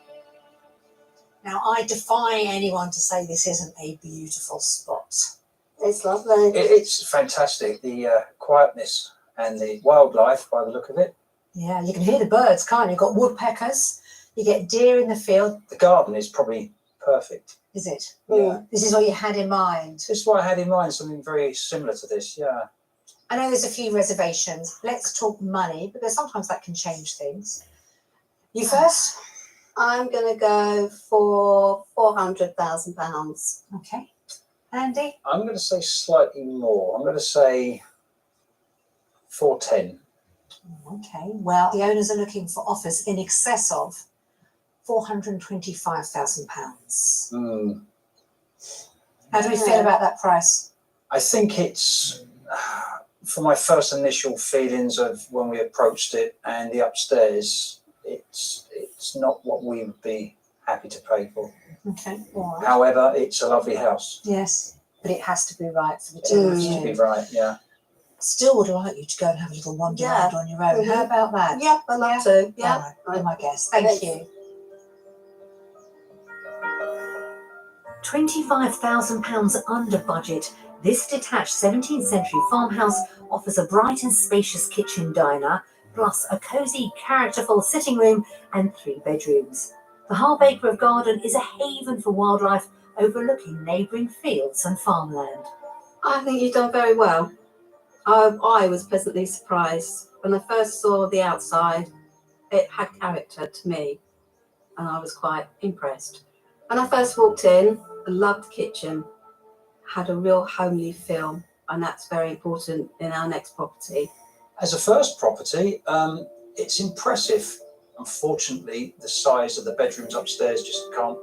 Now, I defy anyone to say this isn't a beautiful spot. It's lovely. It's fantastic. The quietness and the wildlife, by the look of it. Yeah, you can hear the birds, can't you? You've got woodpeckers, you get deer in the field. The garden is probably perfect. Is it? Yeah. This is what you had in mind. This is what I had in mind, something very similar to this, yeah. I know there's a few reservations. Let's talk money, because sometimes that can change things. You first? I'm going to go for £400,000. Okay. Andy? I'm going to say slightly more. I'm going to say 410. Okay. Well, the owners are looking for offers in excess of £425,000. Mm. How do we feel about that price? I think it's, for my first initial feelings of when we approached it and the upstairs, it's not what we would be happy to pay for. Okay. All right. However, it's a lovely house. Yes, but it has to be right for the two of It has to be you. right, yeah. Still would like you to go and have a little wander Yeah. around on your own. How about that? Yeah, I'd love to. Yeah. All right. You're my guest. Thank you. £25,000 under budget, this detached 17th century farmhouse offers a bright and spacious kitchen diner, plus a cosy, characterful sitting room and 3 bedrooms. The half acre of garden is a haven for wildlife, overlooking neighbouring fields and farmland. I think you've done very well. I was pleasantly surprised. When I first saw the outside, it had character to me, and I was quite impressed. When I first walked in, I loved the kitchen, had a real homely feel, and that's very important in our next property. As a first property, it's impressive. Unfortunately, the size of the bedrooms upstairs just can't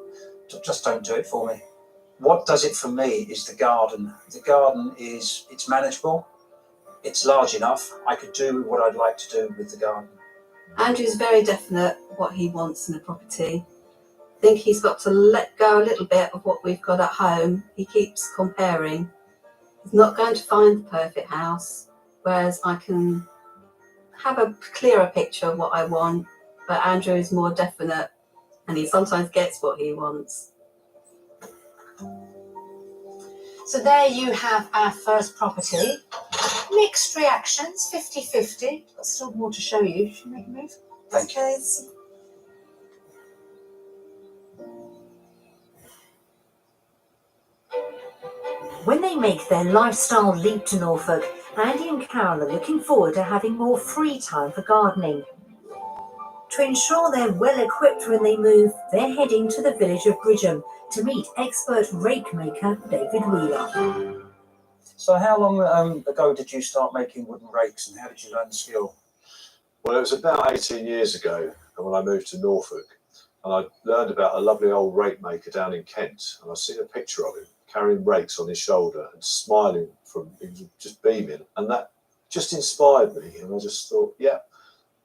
Just don't do it for me. What does it for me is the garden. The garden it's manageable. It's large enough. I could do what I'd like to do with the garden. Andrew's very definite what he wants in a property. I think he's got to let go a little bit of what we've got at home. He keeps comparing. He's not going to find the perfect house, whereas I can have a clearer picture of what I want, but Andrew is more definite and he sometimes gets what he wants. So there you have our first property. Mixed reactions, 50-50. Got still more to show you. Should we make a move? Thank you. When they make their lifestyle leap to Norfolk, Andy and Carol are looking forward to having more free time for gardening. To ensure they're well equipped when they move, they're heading to the village of Bridgham to meet expert rake maker David Wheeler. So how long ago did you start making wooden rakes and how did you learn the skill? Well, it was about 18 years ago when I moved to Norfolk, and I learned about a lovely old rake maker down in Kent, and I seen a picture of him carrying rakes on his shoulder and smiling he was just beaming, and that just inspired me, and I just thought, yeah,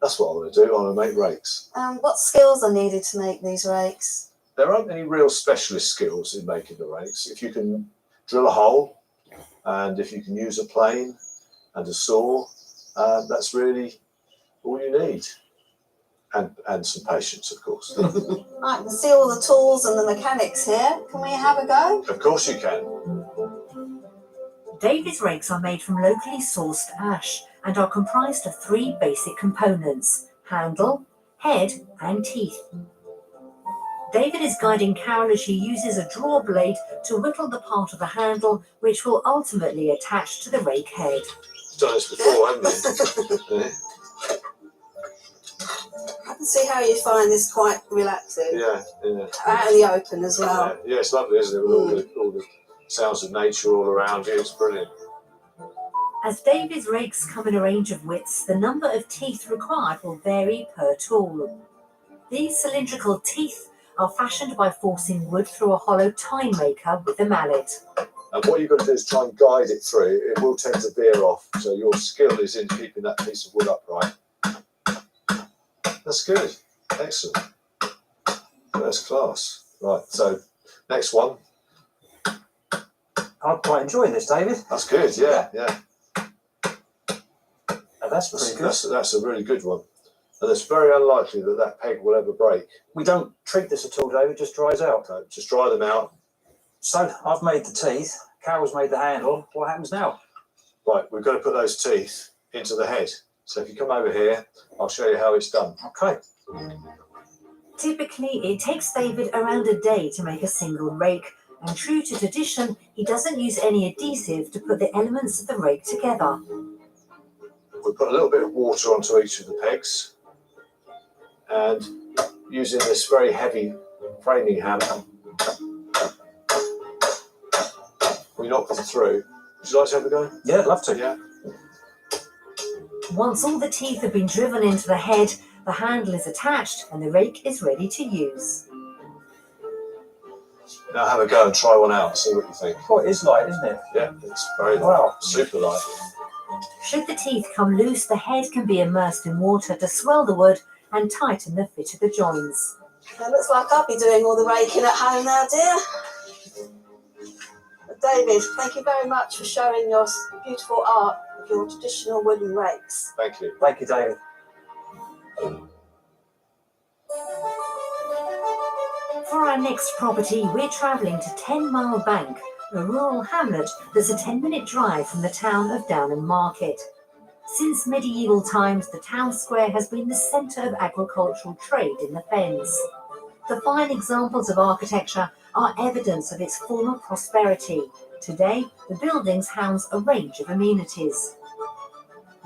that's what I want to do. I want to make rakes. What skills are needed to make these rakes? There aren't any real specialist skills in making the rakes. If you can drill a hole, and if you can use a plane and a saw, that's really all you need. And some patience, of course. I can see all the tools and the mechanics here. Can we have a go? Of course you can. David's rakes are made from locally sourced ash and are comprised of 3 basic components: handle, head and teeth. David is guiding Carol as she uses a draw blade to whittle the part of the handle which will ultimately attach to the rake head. You've done this before, haven't you? Yeah. I can see how you find this quite relaxing. Yeah. Out in the open as well. Yeah, it's lovely, isn't it? With all the sounds of nature all around you. It's brilliant. As David's rakes come in a range of widths, the number of teeth required will vary per tool. These cylindrical teeth are fashioned by forcing wood through a hollow tine maker with a mallet. And what you've got to do is try and guide it through. It will tend to veer off, so your skill is in keeping that piece of wood upright. That's good. Excellent. First class. Right, so next one. I'm quite enjoying this, David. That's good, yeah. That's pretty good. That's a really good one. And it's very unlikely that peg will ever break. We don't treat this at all, David, just dries out. No, just dry them out. So I've made the teeth, Carol's made the handle. What happens now? Right, we've got to put those teeth into the head. So if you come over here, I'll show you how it's done. Okay. Typically, it takes David around a day to make a single rake, and true to tradition, he doesn't use any adhesive to put the elements of the rake together. We'll put a little bit of water onto each of the pegs, and using this very heavy framing hammer, we knock them through. Would you like to have a go? Yeah, I'd love to. Yeah. Once all the teeth have been driven into the head, the handle is attached and the rake is ready to use. Now have a go and try one out, see what you think. Oh, it is light, isn't it? Yeah, it's very super light. Should the teeth come loose, the head can be immersed in water to swell the wood and tighten the fit of the joins. It looks like I'll be doing all the raking at home now, dear. But David, thank you very much for showing your beautiful art of your traditional wooden rakes. Thank you. Thank you, David. For our next property, we're travelling to 10 Mile Bank, a rural hamlet that's a 10-minute drive from the town of Downham Market. Since medieval times, the town square has been the centre of agricultural trade in the Fens. The fine examples of architecture are evidence of its former prosperity. Today, the buildings house a range of amenities.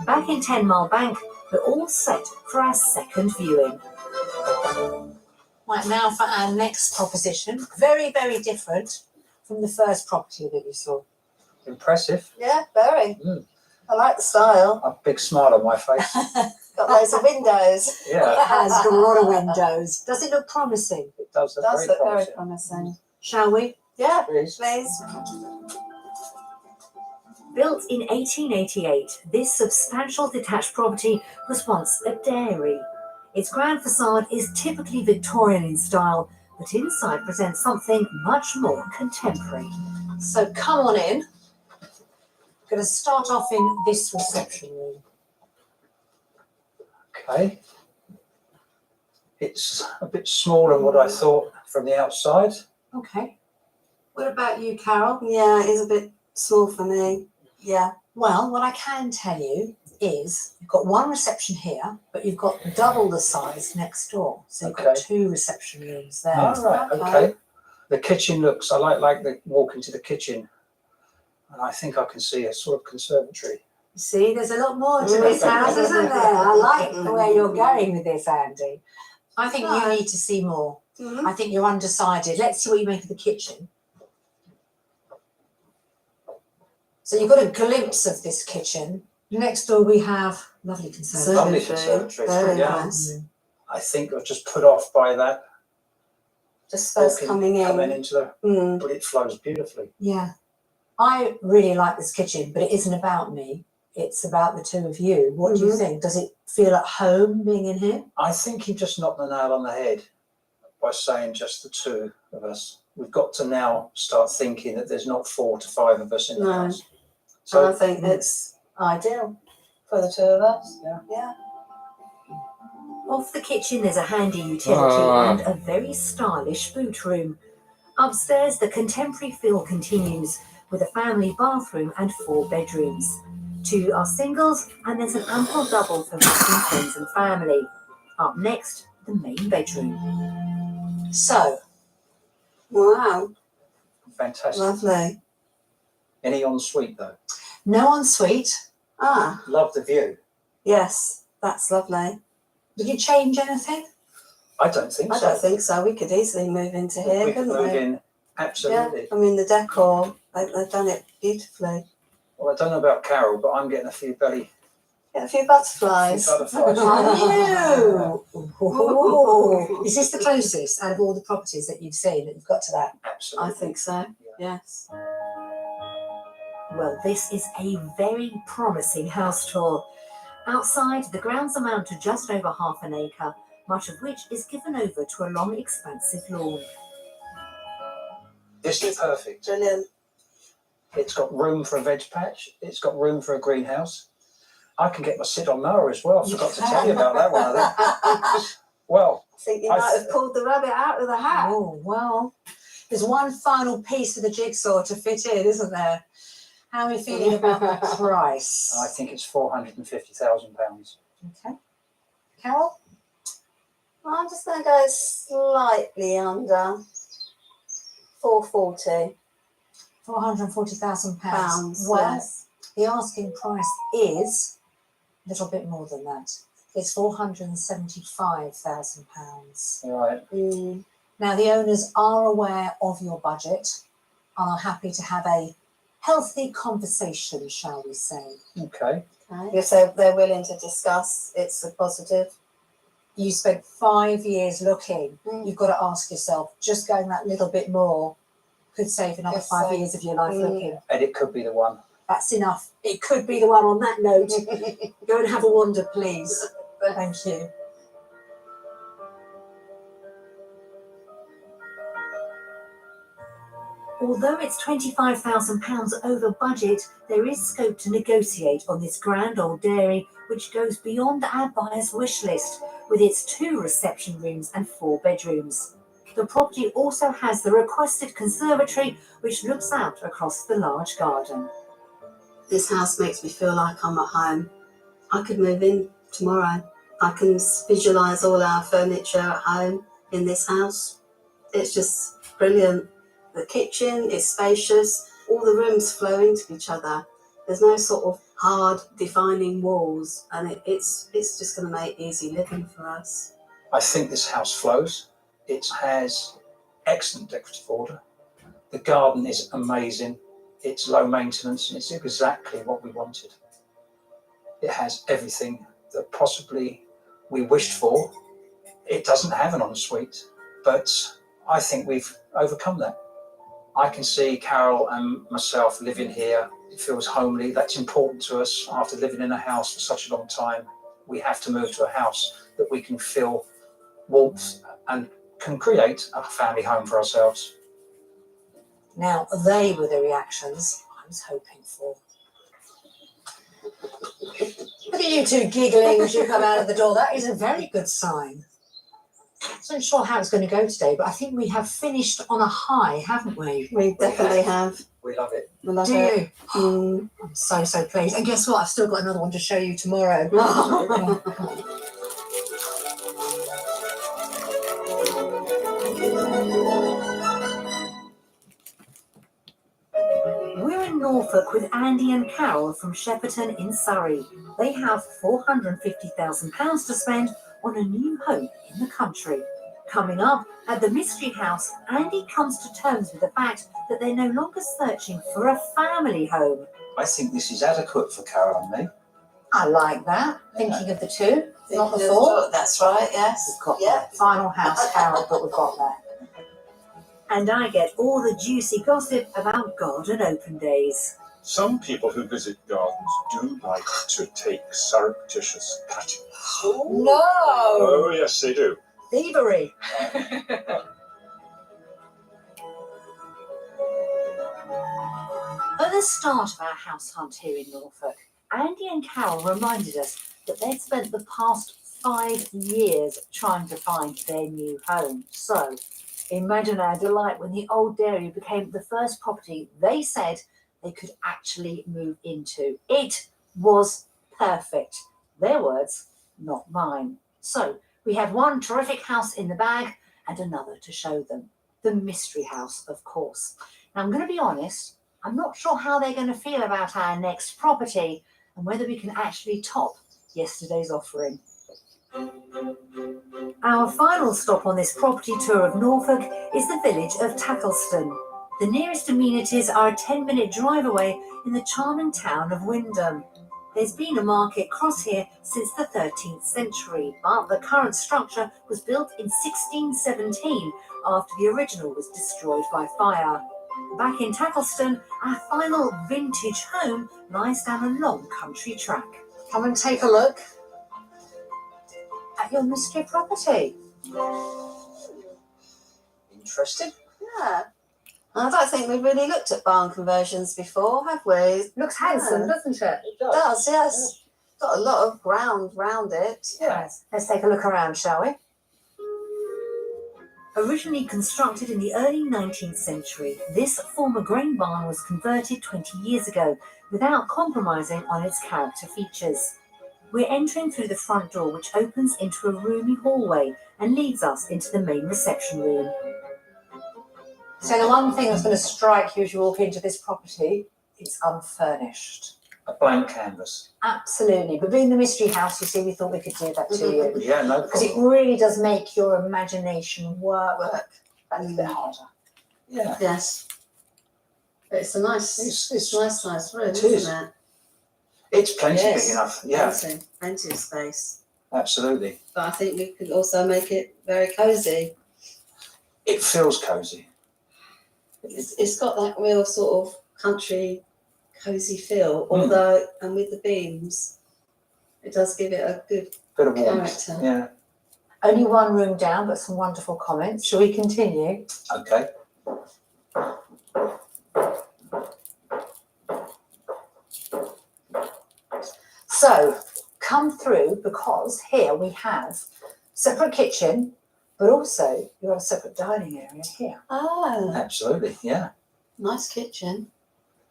Back in 10 Mile Bank, we're all set for our second viewing. Right, now for our next proposition. Very, very different from the first property that you saw. Impressive. Yeah, very. I like the style. A big smile on my face. Got loads of windows. Yeah. It has got a lot of windows. Does it look promising? It does look Does very look promising. very promising. Shall we? Yeah, Please. please. Built in 1888, this substantial detached property was once a dairy. Its grand facade is typically Victorian in style, but inside presents something much more contemporary. So come on in. I'm going to start off in this reception room. Okay. It's a bit smaller than what I thought from the outside. Okay. What about you, Carol? Yeah, it is a bit small for me. Yeah. Well, what I can tell you is you've got one reception here, but you've got double the size next door. So you've got Okay. 2 reception rooms there. All right. Okay. The kitchen looks. I like the walk into the kitchen, and I think I can see a sort of conservatory. See, there's a lot more to this house, isn't there? I like where you're going with this, Andy. I think you need to see more. I think you're undecided. Let's see what you make of the kitchen. So you've got a glimpse of this kitchen. Next door we have lovely conservatory. Lovely conservatory. Very Yeah. nice. I think I was just put off by that. Just first Walking- coming in. Coming into the, Mm. but it flows beautifully. Yeah. I really like this kitchen, but it isn't about me. It's about the two of you. What do you think? Does it feel at home being in here? I think you just knocked the nail on the head by saying just the two of us. We've got to now start thinking that there's not 4 to 5 of us in the No. house. So I think it's ideal for the 2 of us. Yeah. Yeah. Off the kitchen, there's a handy utility and a very stylish boot room. Upstairs, the contemporary feel continues with a family bathroom and 4 bedrooms. 2 are singles, and there's an ample double for visiting friends and family. Up next, the main bedroom. So, Wow. Fantastic. Lovely. Any ensuite though? no ensuite. Ah, Love the view. yes, that's lovely. Would you change anything? I don't think I so. don't think so. We could easily move into here, we could couldn't move we? in. Absolutely. Yeah. I mean, the decor, they've done it beautifully. Well, I don't know about Carol, but I'm getting a few belly. Get a few butterflies. Butterflies. Oh, Ooh. Is this the closest out of all the properties that you've seen that you've got to that? Absolutely. I think so. Yes. Well, this is a very promising house tour. Outside, the grounds amount to just over half an acre, much of which is given over to a long, expansive lawn. This is perfect. Brilliant. It's got room for a veg patch. It's got room for a greenhouse. I can get my sit-on mower as well. I forgot to tell you about that one. I think. Well, I think you I might th- have pulled the rabbit out of the hat. Oh, well, there's one final piece of the jigsaw to fit in, isn't there? How are we feeling about the price? I think it's £450,000. Okay. Carol? I'm just going to go slightly under 440 £440,000. pounds. Well, Yes. the asking price is a little bit more than that. It's £475,000. Right. Mm. Now, the owners are aware of your budget and are happy to have a healthy conversation, shall we say. Okay. If they're willing to discuss, it's a positive. You spent 5 years looking. Mm. You've got to ask yourself, just going that little bit more could save another Yes, 5 so- years of your life looking. And it could be the one. That's enough. It could be the one on that note. Go and have a wander, please. Thank you. Although it's £25,000 over budget, there is scope to negotiate on this grand old dairy, which goes beyond our buyer's wish list, with its 2 reception rooms and 4 bedrooms. The property also has the requested conservatory, which looks out across the large garden. This house makes me feel like I'm at home. I could move in tomorrow. I can visualise all our furniture at home in this house. It's just brilliant. The kitchen is spacious. All the rooms flow into each other. There's no sort of hard defining walls, and it's just going to make easy living for us. I think this house flows. It has excellent decorative order. The garden is amazing. It's low maintenance and it's exactly what we wanted. It has everything that possibly we wished for. It doesn't have an ensuite, but I think we've overcome that. I can see Carol and myself living here. It feels homely. That's important to us. After living in a house for such a long time, we have to move to a house that we can feel warmth and can create a family home for ourselves. Now, they were the reactions I was hoping for. Look at you two giggling as you come out of the door. That is a very good sign. I'm not sure how it's going to go today, but I think we have finished on a high, haven't we? We definitely have. We love it. We love Do it. you? I'm so pleased. And guess what? I've still got another one to show you tomorrow. We're in Norfolk with Andy and Carol from Shepperton in Surrey. They have £450,000 to spend on a new home in the country. Coming up, at the Mystery House, Andy comes to terms with the fact that they're no longer searching for a family home. I think this is adequate for Carol and me. I like that. Thinking of the two, not the Thinking of four. That's right, yes. We've got Yeah. that. Final house, Carol, but we've got that. And I get all the juicy gossip about garden open days. Some people who visit gardens do like to take surreptitious cuttings. No! Oh, yes, they do. Thievery. At the start of our house hunt here in Norfolk, Andy and Carol reminded us that they'd spent the past 5 years trying to find their new home. So, imagine our delight when the old dairy became the first property they said they could actually move into. It was perfect. Their words, not mine. So, we have one terrific house in the bag and another to show them. The Mystery House, of course. Now, I'm going to be honest, I'm not sure how they're going to feel about our next property and whether we can actually top yesterday's offering. Our final stop on this property tour of Norfolk is the village of Tackleston. The nearest amenities are a 10-minute drive away in the charming town of Wyndham. There's been a market cross here since the 13th century, but the current structure was built in 1617 after the original was destroyed by fire. Back in Tackleston, our final vintage home lies down a long country track. Come and take a look at your mystery property. Interested? Yeah. I don't think we've really looked at barn conversions before, have we? Looks handsome, doesn't it? It does, yes. Got a lot of ground round it. Yes. Let's take a look around, shall we? Originally constructed in the early 19th century, this former grain barn was converted 20 years ago without compromising on its character features. We're entering through the front door, which opens into a roomy hallway and leads us into the main reception room. So the one thing that's going to strike you as you walk into this property, it's unfurnished. A blank canvas. Absolutely. But being the Mystery House, you see, we thought we could do that to you. Yeah, no Because it problem. really does make your imagination work a little bit harder. Yeah. Yes. But it's a nice, It's nice room, it isn't is. it? It's plenty Yes. big enough. Yeah, Plenty of space. absolutely. But I think we could also make it very cosy. It feels cosy. It's got that real sort of country cosy feel, although, and with the beams, it does give it a good Bit of warmth. character. Yeah. Only one room down, but some wonderful comments. Shall we continue? Okay. So, come through because here we have separate kitchen, but also you've got a separate dining area here. Oh, Absolutely. Yeah. nice kitchen.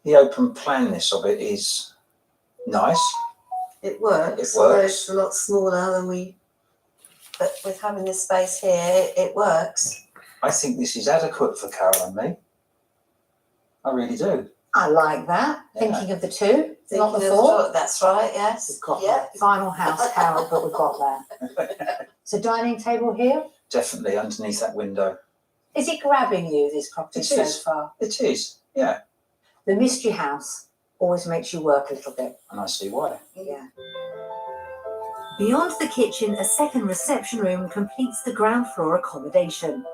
The open planness of it is nice. It works. It Although works. it's a lot smaller than but with having this space here, it works. I think this is adequate for Carol and me. I really do. I like that. Yeah. Thinking of the two, not the Thinking of four. That's right, yes. We've got Yeah. that. Final house, Carol, but we've got that. So dining table here. Definitely underneath that window. Is it grabbing you, this property It so is. far? It is. Yeah. The Mystery House always makes you work a little bit. And I see why. Yeah. Beyond the kitchen, a second reception room completes the ground floor accommodation.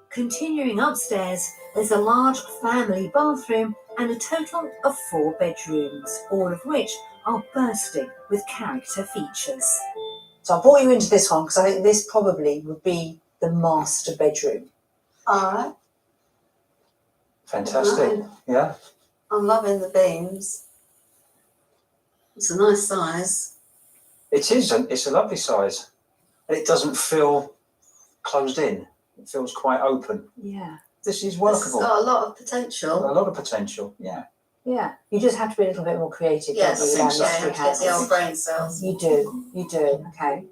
Continuing upstairs, there's a large family bathroom and a total of 4 bedrooms, all of which are bursting with character features. So I brought you into this one because I think this probably would be the master bedroom. All right. Fantastic. Right. Yeah. I'm loving the beams. It's a nice size. It is. It's a lovely size. And it doesn't feel closed in. It feels quite open. Yeah. This is It's workable. got a lot of potential. A lot of potential. Yeah. Yeah. You just have to be a little bit more creative. Yes, don't you, I think around so. mystery Get the houses. old brain cells. You do. Okay.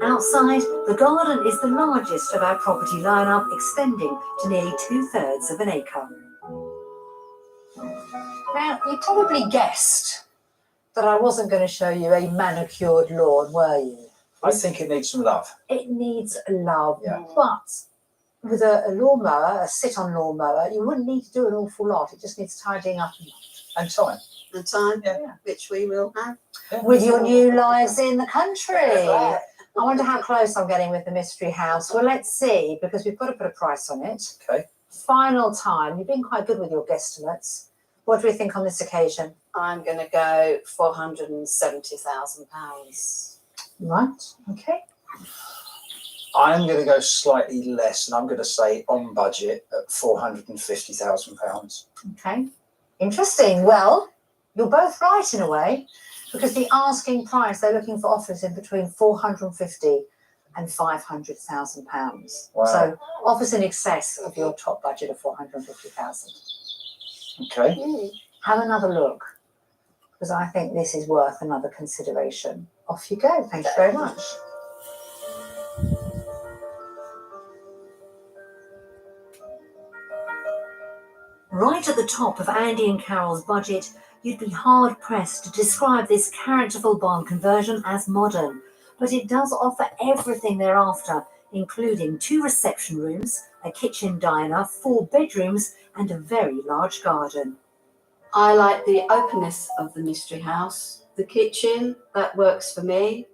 Outside, the garden is the largest of our property lineup, extending to nearly 2/3 of an acre. Now, you probably guessed that I wasn't going to show you a manicured lawn, were you? I think it needs some love. It needs love, Yeah. but with a lawnmower, a sit-on lawnmower, you wouldn't need to do an awful lot. It just needs tidying up And time. The time, Yeah. which we will have. with your new lives in the country. I wonder how close I'm getting with the mystery house. Well, let's see, because we've got to put a price on it. Okay. Final time. You've been quite good with your guesstimates. What do we think on this occasion? I'm going to go £470,000. Right. Okay. I'm going to go slightly less, and I'm going to say on budget at £450,000. Okay. Interesting. Well, you're both right in a way, because the asking price, they're looking for offers in between £450,000 and £500,000. Wow. So offers in excess of your top budget of £450,000. Okay. Have another look, because I think this is worth another consideration. Off you go. Thank you very much. Right at the top of Andy and Carol's budget, you'd be hard-pressed to describe this characterful barn conversion as modern, but it does offer everything they're after, including 2 reception rooms, a kitchen diner, 4 bedrooms, and a very large garden. I like the openness of the mystery house. The kitchen, that works for me.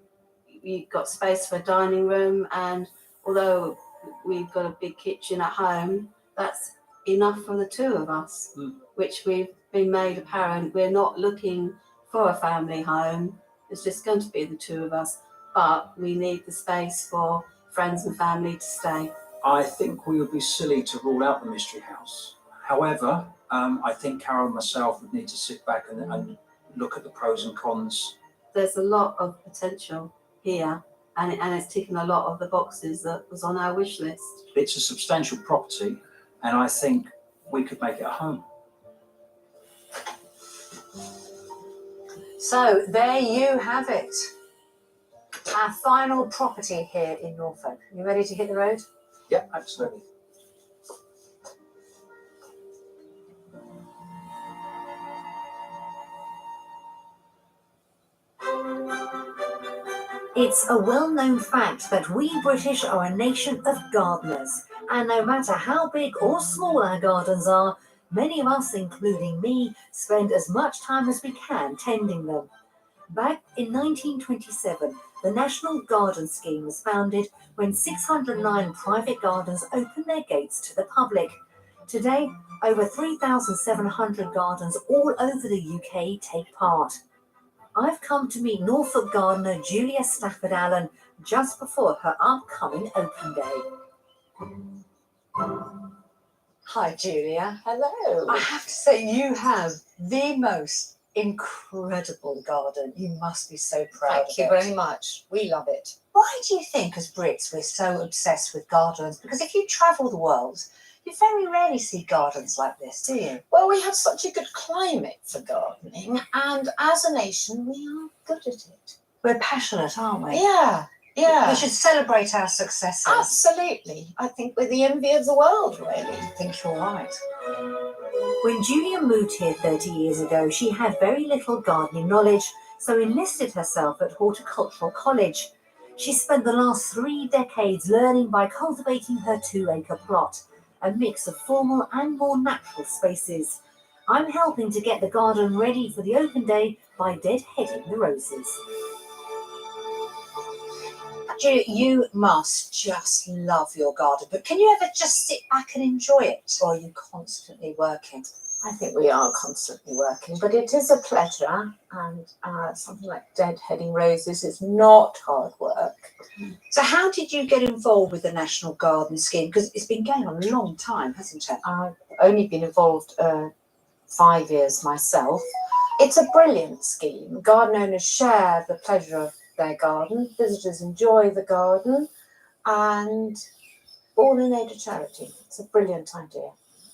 You've got space for a dining room, and although we've got a big kitchen at home, that's enough for the 2 of us, which we've been made apparent. We're not looking for a family home. It's just going to be the 2 of us, but we need the space for friends and family to stay. I think we would be silly to rule out the mystery house. However, I think Carol and myself would need to sit back and look at the pros and cons. There's a lot of potential here, and it's ticking a lot of the boxes that was on our wish list. It's a substantial property, and I think we could make it a home. So there you have it. Our final property here in Norfolk. You ready to hit the road? Yeah, absolutely. It's a well-known fact that we British are a nation of gardeners, and no matter how big or small our gardens are, many of us, including me, spend as much time as we can tending them. Back in 1927, the National Garden Scheme was founded when 609 private gardens opened their gates to the public. Today, over 3,700 gardens all over the UK take part. I've come to meet Norfolk gardener Julia Stafford Allen just before her upcoming open day. Hi, Julia. Hello. I have to say, you have the most incredible garden. You must be so proud Thank you of it. very much. We love it. Why do you think, as Brits, we're so obsessed with gardens? Because if you travel the world, you very rarely see gardens like this, do you? Well, we have such a good climate for gardening, and as a nation, we are good at it. We're passionate, aren't we? Yeah. We should celebrate our successes. Absolutely. I think we're the envy of the world, really. I think you're right. When Julia moved here 30 years ago, she had very little gardening knowledge, so enlisted herself at Horticultural College. She spent the last 3 decades learning by cultivating her 2-acre plot, a mix of formal and more natural spaces. I'm helping to get the garden ready for the open day by deadheading the roses. Julia, you must just love your garden, but can you ever just sit back and enjoy it, or are you constantly working? I think we are constantly working, but it is a pleasure. And something like deadheading roses is not hard work. So how did you get involved with the National Garden Scheme? Because it's been going on a long time, hasn't it? I've only been involved 5 years myself. It's a brilliant scheme. Garden owners share the pleasure of their garden. Visitors enjoy the garden, and all in aid of charity. It's a brilliant idea.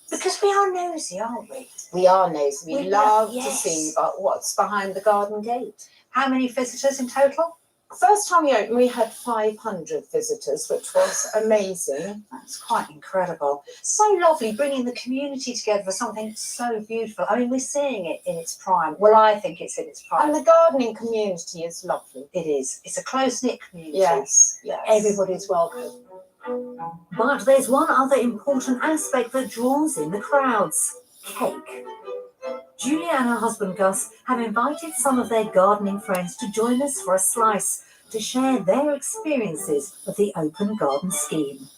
Because we are nosy, aren't we? We are nosy. We love to yes. see about what's behind the garden gate. How many visitors in total? First time we opened, we had 500 visitors, which was amazing. That's quite incredible. So lovely bringing the community together for something so beautiful. I mean, we're seeing it in its prime. Well, I think it's in its prime. And the gardening community is lovely. It is. It's a close-knit community. Yes, yes. Everybody's welcome. But there's one other important aspect that draws in the crowds: cake. Julia and her husband Gus have invited some of their gardening friends to join us for a slice to share their experiences of the Open Garden Scheme.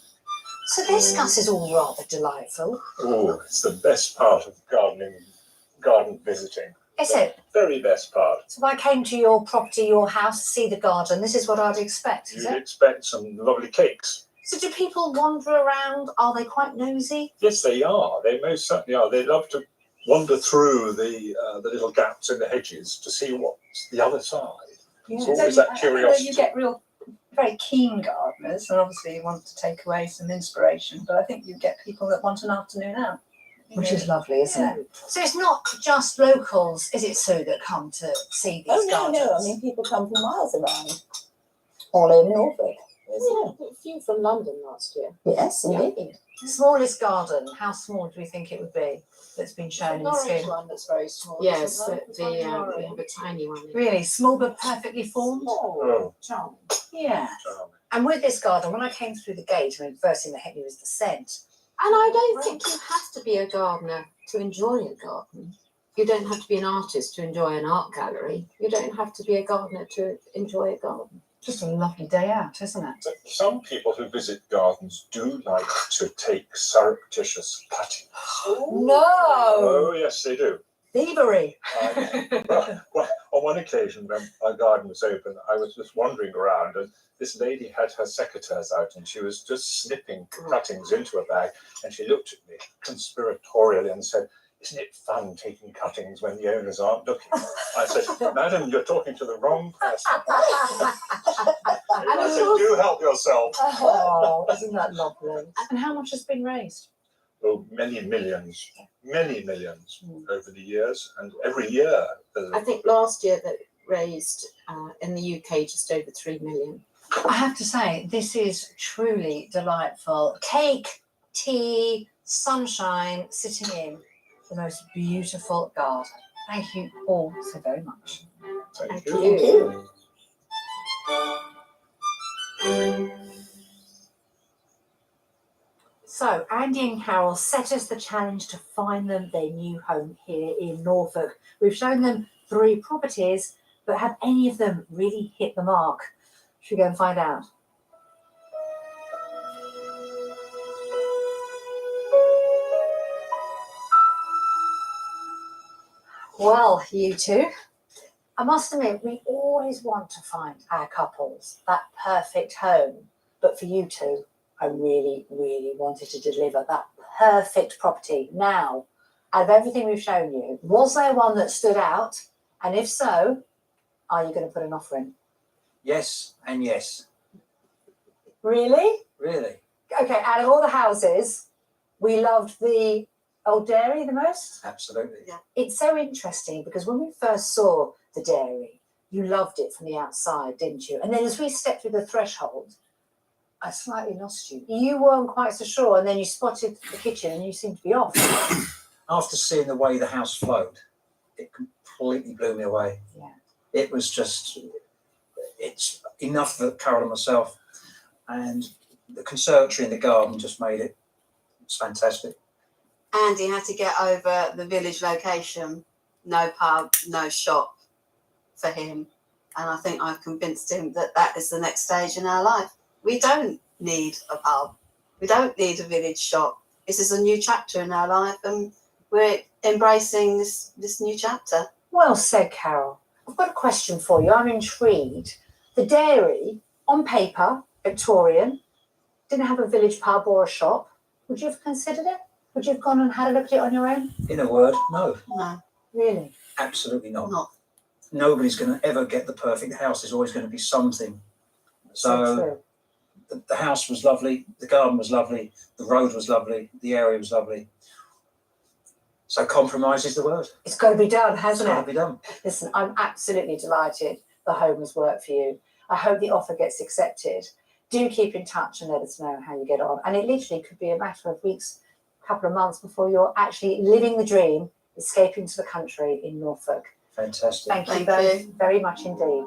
So this, Gus, is all rather delightful. Oh, it's the best part of garden visiting. Is it? Very best part. So if I came to your property, your house, to see the garden, this is what I'd expect, is You'd it? expect some lovely cakes. So do people wander around? Are they quite nosy? Yes, they are. They most certainly are. They love to wander through the little gaps in the hedges to see what's the other side. It's always that curiosity. You get real, very keen gardeners, and obviously you want to take away some inspiration, but I think you get people that want an afternoon out. Which is lovely, isn't it? So it's not just locals, is it, Sue, that come to see these gardens? No. I mean, people come from miles around, all over Norfolk. Yeah, a few from London last year. Yes, indeed. Smallest garden, how small do we think it would be that's been shown in the Norwich scheme? one that's very small. Yes, isn't there? we have a tiny one. Really small but perfectly formed? Oh, charming. Yeah. charming. And with this garden, when I came through the gate, I mean, the first thing that hit me was the scent. And I don't think you have to be a gardener to enjoy a garden. You don't have to be an artist to enjoy an art gallery. You don't have to be a gardener to enjoy a garden. Just a lovely day out, isn't it? Some people who visit gardens do like to take surreptitious cuttings. No! Oh, yes, they do. Thievery! Well, on one occasion when our garden was open, I was just wandering around and this lady had her secateurs out and she was just snipping cuttings into a bag and she looked at me conspiratorially and said, "Isn't it fun taking cuttings when the owners aren't looking?" I said, "Madam, you're talking to the wrong person." I said, "Do help yourself." Oh, isn't that lovely? And how much has been raised? Oh, many millions over the years, and every year. I think last year that raised in the UK just over 3 million. I have to say, this is truly delightful. Cake, tea, sunshine, sitting in the most beautiful garden. Thank you all so very much. Thank you. So Andy and Carol set us the challenge to find them their new home here in Norfolk. We've shown them 3 properties, but have any of them really hit the mark? Should we go and find out? Well, you two, I must admit, we always want to find our couples that perfect home. But for you two, I really, really wanted to deliver that perfect property. Now, out of everything we've shown you, was there one that stood out? And if so, are you going to put an offer in? Yes and yes. Really? Really. Okay, out of all the houses, we loved the old dairy the most? Absolutely. Yeah. It's so interesting because when we first saw the dairy, you loved it from the outside, didn't you? And then as we stepped through the threshold, I slightly lost you. You weren't quite so sure, and then you spotted the kitchen and you seemed to be off. After seeing the way the house flowed, it completely blew me away. Yeah. It was just, it's enough for Carol and myself. And the conservatory in the garden just made it. It's fantastic. Andy had to get over the village location. No pub, no shop. for him. And I think I've convinced him that that is the next stage in our life. We don't need a pub. We don't need a village shop. This is a new chapter in our life, and we're embracing this new chapter. Well said, Carol. I've got a question for you. I'm intrigued. The dairy, on paper, Victorian, didn't have a village pub or a shop. Would you have considered it? Would you have gone and had a look at it on your own? In a word, no. No. Really? Absolutely not. Not. Nobody's going to ever get the perfect house. There's always going to be something. So So the house was lovely, the garden was lovely, the road was lovely, the area was lovely. So compromise is the word. it's got to be done, hasn't It's got it? to be done. Listen, I'm absolutely delighted the home has worked for you. I hope the offer gets accepted. Do keep in touch and let us know how you get on. And it literally could be a matter of weeks, a couple of months before you're actually living the dream, escaping to the country in Norfolk. Fantastic. Thank you Thank both you. very much indeed.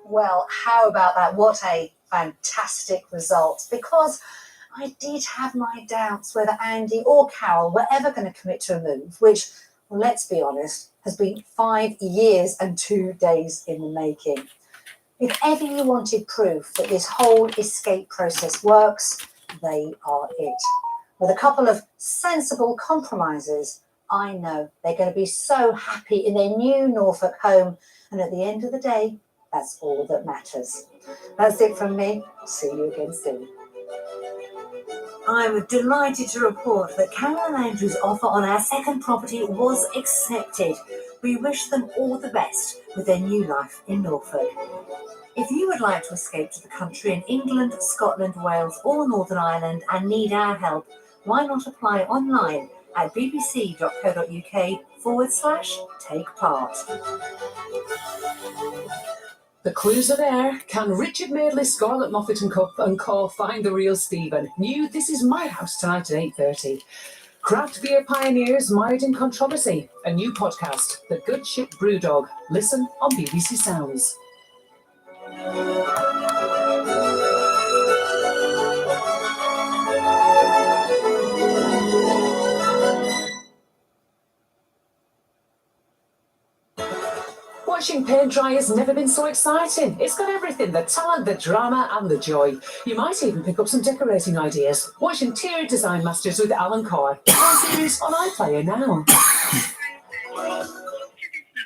Well, how about that? What a fantastic result. Because I did have my doubts whether Andy or Carol were ever going to commit to a move, which, well, let's be honest, has been 5 years and 2 days in the making. If ever you wanted proof that this whole escape process works, they are it. With a couple of sensible compromises, I know they're going to be so happy in their new Norfolk home. And at the end of the day, that's all that matters. That's it from me. See you again soon. I'm delighted to report that Carol and Andrew's offer on our second property was accepted. We wish them all the best with their new life in Norfolk. If you would like to escape to the country in England, Scotland, Wales, or Northern Ireland and need our help, why not apply online at bbc.co.uk/take part. The clues are there. Can Richard Madeley, Scarlett Moffat and Co find the real Stephen? New This Is My House tonight at 8:30. Craft beer pioneers mired in controversy. A new podcast, The Good Ship Brewdog. Listen on BBC Sounds. Watching paint dry has never been so exciting. It's got everything, the talent, the drama and the joy. You might even pick up some decorating ideas. Watch Interior Design Masters with Alan Carr. Full series on iPlayer now.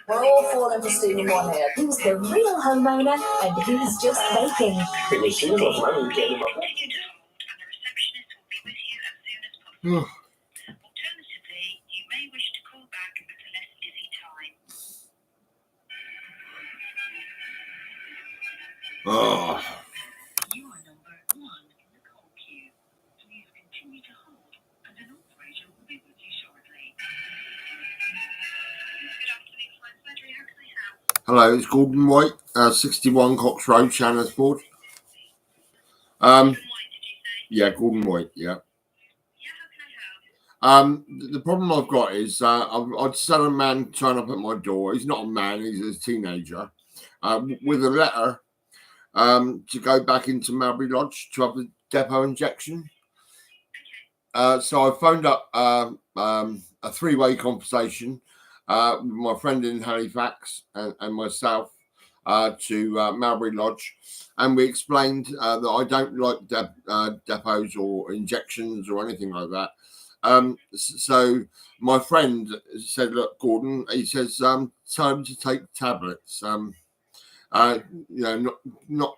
We're all falling for Stephen one here. Who's the real homeowner and who's just faking? It was soon enough, man. We get him up. Oh. Hello, it's Gordon White, 61 Cox Road, Chelmsford. Yeah, Gordon White, yeah. The problem I've got is I've just had a man turn up at my door. He's not a man, he's a teenager, with a letter to go back into Mowbray Lodge to have the depot injection. So I phoned up a three-way conversation with my friend in Halifax and myself to Mowbray Lodge, and we explained that I don't like depots or injections or anything like that. So my friend said, "Look, Gordon," he says, "tell him to take tablets. Not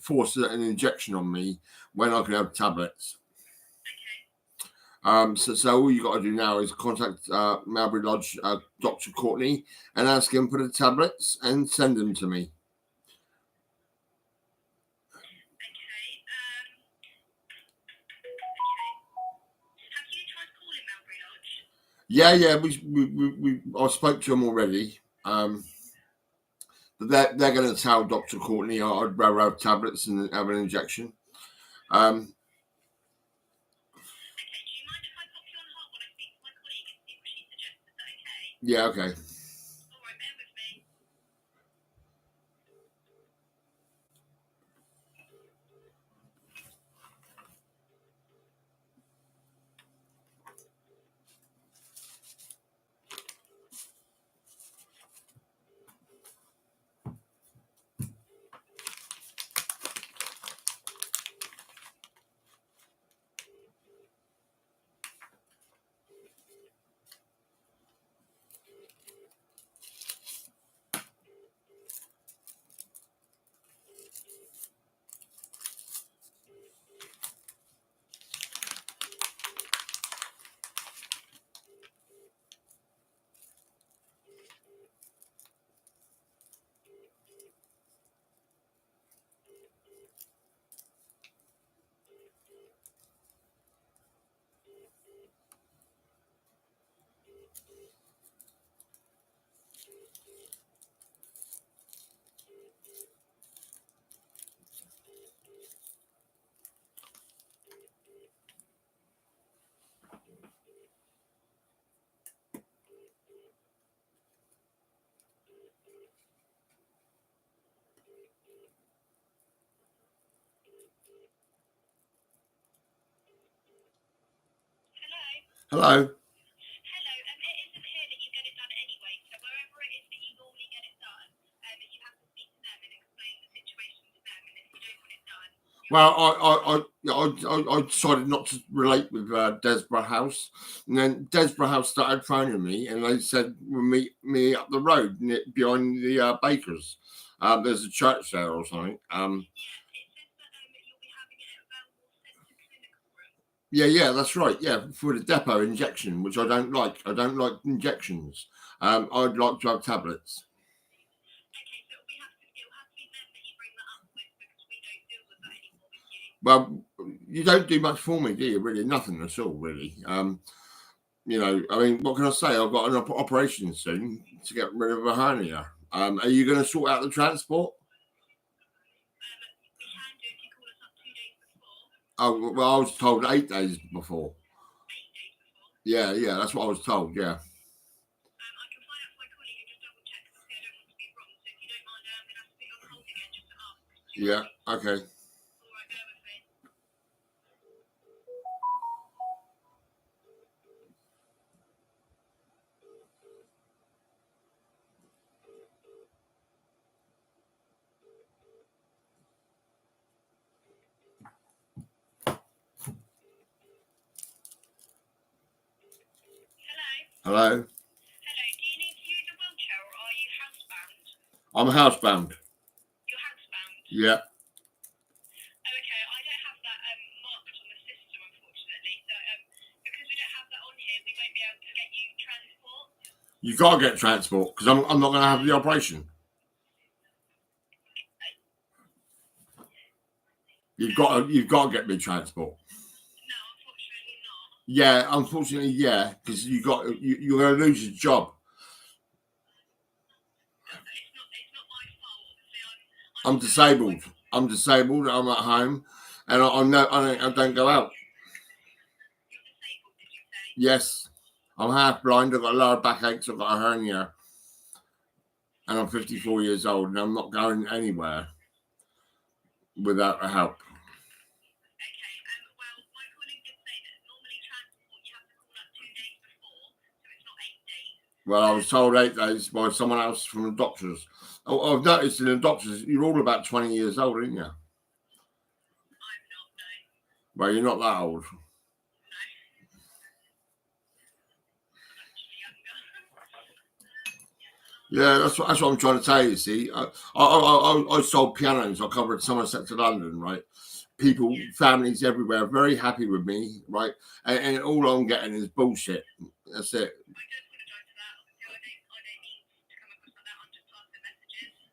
force an injection on me when I can have tablets." So all you got to do now is contact Mowbray Lodge, Dr. Courtney, and ask him for the tablets and send them to me. Yeah. I spoke to him already. But they're going to tell Dr. Courtney I'd rather have tablets than have an injection. Yeah, okay. Hello. Well, I decided not to relate with Desborough House, and then Desborough House started phoning me, and they said we'll meet me up the road behind the bakers. There's a church there or something. Yeah, that's right. Yeah, for the depot injection, which I don't like. I don't like injections. I'd like to have tablets. Well, you don't do much for me, do you? Really, nothing at all, really. You know, I mean, what can I say? I've got an operation soon to get rid of a hernia. Are you going to sort out the transport? Oh, well, I was told 8 days before. Yeah, that's what I was told. Yeah. Yeah. Okay. Hello. Hello. Do you need to use a wheelchair or are you housebound? I'm housebound. You're housebound? Yeah. Okay, I don't have that marked on the system, unfortunately. So because we don't have that on here, we won't be able to get you transport. You've got to get transport because I'm not going to have the operation. You've got to get me transport. Yeah, unfortunately, yeah, because you're going to lose your job. I'm disabled. I'm at home, and I don't go out. Yes, I'm half blind. I've got lower backaches. I've got a hernia, and I'm 54 years old, and I'm not going anywhere without help. Well, I was told 8 days by someone else from the doctors. Oh, I've noticed in the doctors, you're all about 20 years old, aren't you? I'm not, no. Well, you're not that old. No. Yeah, that's what I'm trying to tell you, see. I sold pianos. I covered Somerset to London, right? People, families everywhere, very happy with me, right? And all I'm getting is bullshit. That's it.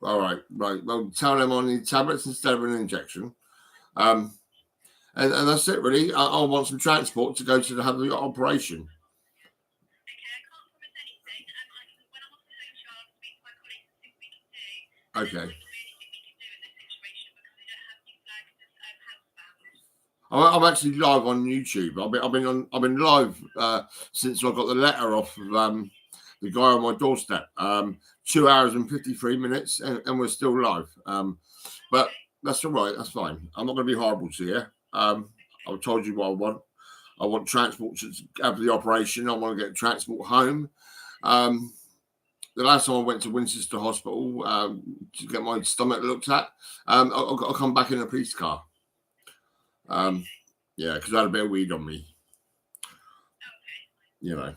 All right. Well, tell them I need tablets instead of an injection. And that's it, really. I want some transport to go to have the operation. Okay. I'm actually live on YouTube. I've been live since I got the letter off of the guy on my doorstep. 2 hours and 53 minutes, and we're still live. But that's all right. That's fine. I'm not going to be horrible to you. I've told you what I want. I want transport to have the operation. I want to get transport home. The last time I went to Winchester Hospital to get my stomach looked at, I'll come back in a police car. Yeah, because I had a bit of weed on me. You know.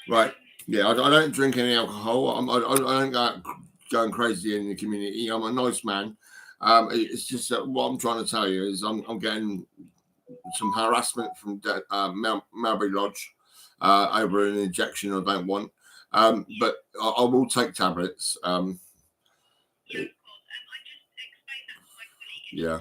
Right. Yeah, I don't drink any alcohol. I don't go out going crazy in the community. I'm a nice man. It's just that what I'm trying to tell you is I'm getting some harassment from Melbury Lodge over an injection I don't want. But I will take tablets. Yeah.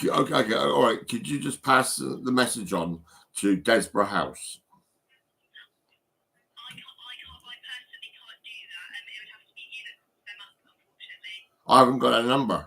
Okay, all right. Could you just pass the message on to Desborough House? I haven't got a number.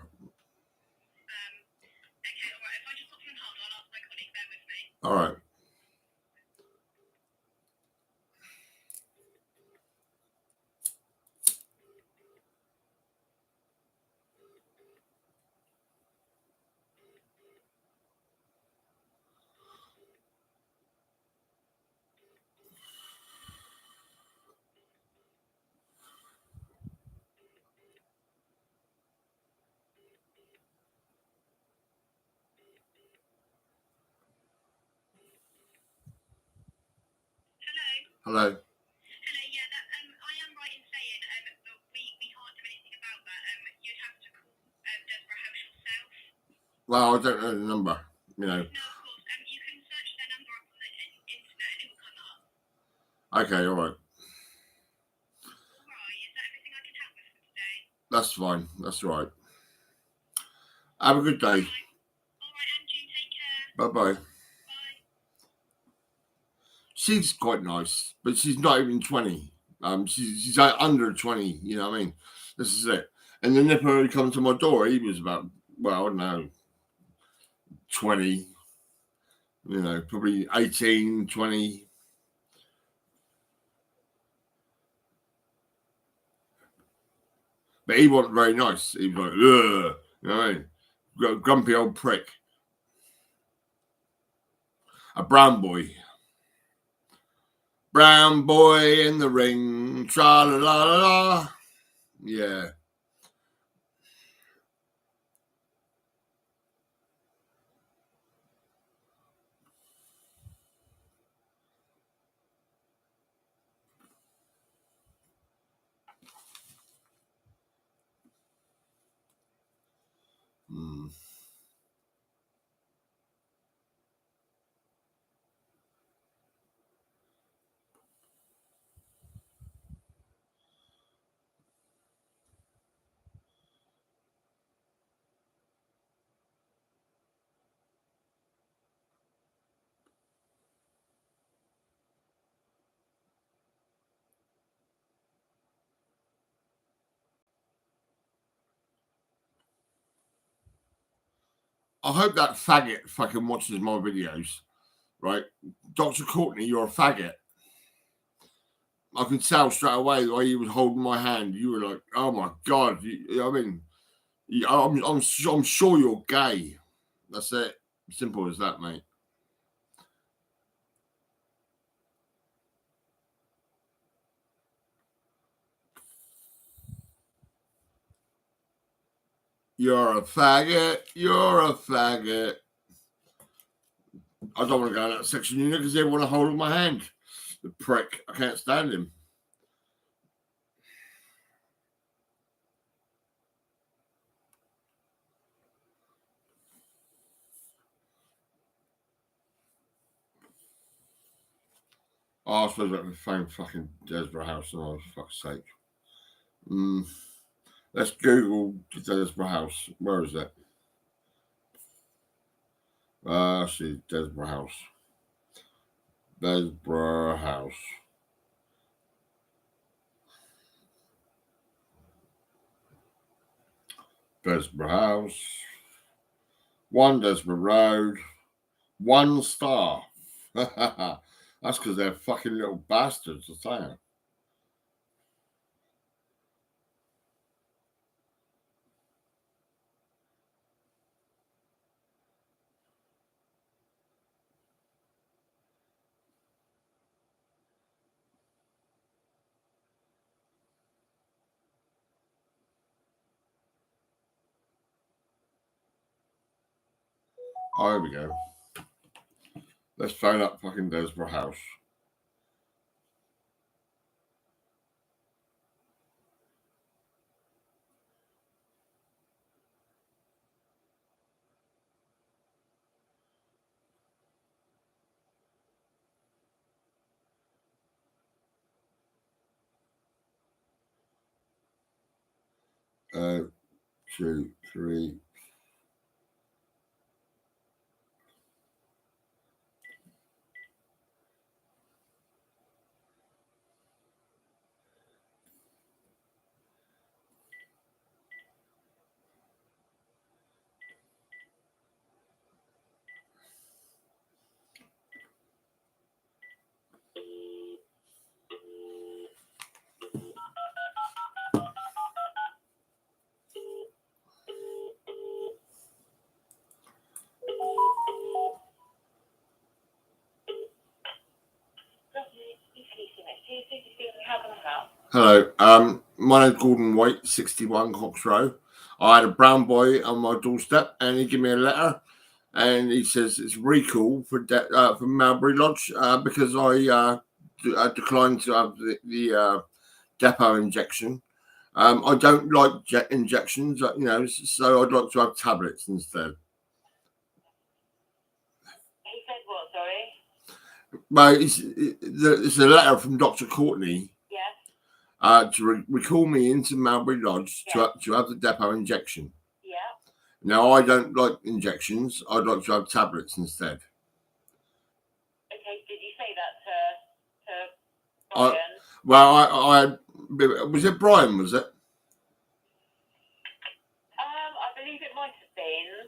Hello. Well, I don't know the number, you know. Okay, all right. That's fine. That's all right. Have a good day. Bye-bye. She's quite nice, but she's not even 20. She's like under 20, you know what I mean? This is it. And the nipper who come to my door, he was about, well, I don't know, 20, you know, probably 18, 20. But he wasn't very nice. He was like, ugh, you know what I mean? Grumpy old prick. A brown boy. Brown boy in the ring. Tra la la la la. Yeah. I hope that faggot fucking watches my videos, right? Dr. Courtney, you're a faggot. I can tell straight away the way you was holding my hand. You were like, oh my God. I mean, I'm sure you're gay. That's it. Simple as that, mate. You're a faggot. You're a faggot. I don't want to go in that section unit because they want to hold my hand. The prick. I can't stand him. Oh, I suppose I can find fucking Desborough House. Oh, for fuck's sake. Let's Google Desborough House. Where is it? See, Desborough House. Desborough House. Desborough House. 1 Desborough Road. 1 star. That's because they're fucking little bastards, I tell you. Oh, here we go. Let's phone up fucking Desborough House. Two, three. Hello, my name's Gordon White, 61 Cox Row. I had a brown boy on my doorstep, and he gave me a letter, and he says it's recall for Melbury Lodge because I declined to have the depot injection. I don't like injections, you know, so I'd like to have tablets instead. He said what, sorry? Well, it's a letter from Dr. Courtney. Yes. To recall me into Mowbray Lodge to have the depot injection. Yeah. Now, I don't like injections. I'd like to have tablets instead. Okay, did you say that to Brian? Well, I was it Brian, was it? I believe it might have been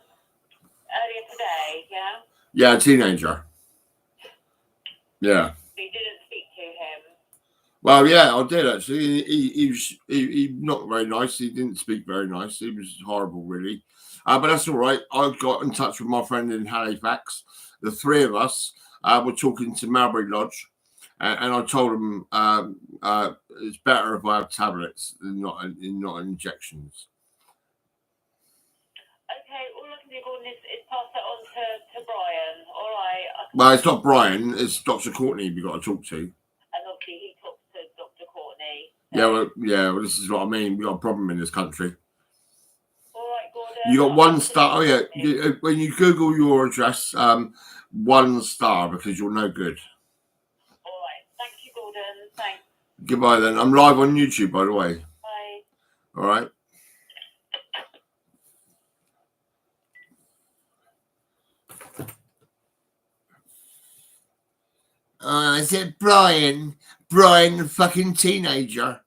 earlier today, yeah? Yeah, a teenager. Yeah. So you didn't speak to him? Well, yeah, I did actually. He not very nice. He didn't speak very nice. He was horrible, really. But that's all right. I got in touch with my friend in Halifax. The three of us were talking to Mowbray Lodge, and I told him it's better if I have tablets than not injections. Okay, all I can do, Gordon, is pass that on to Brian. All right. Well, it's not Brian. It's Dr. Courtney you've got to talk to. And obviously he talks to Dr. Courtney. Well, this is what I mean. We've got a problem in this country. All right, Gordon. You got 1 star. Oh, yeah. When you Google your address, 1 star because you're no good. All right. Thank you, Gordon. Thanks. Goodbye then. I'm live on YouTube, by the way. Bye. All right. I said Brian, the fucking teenager,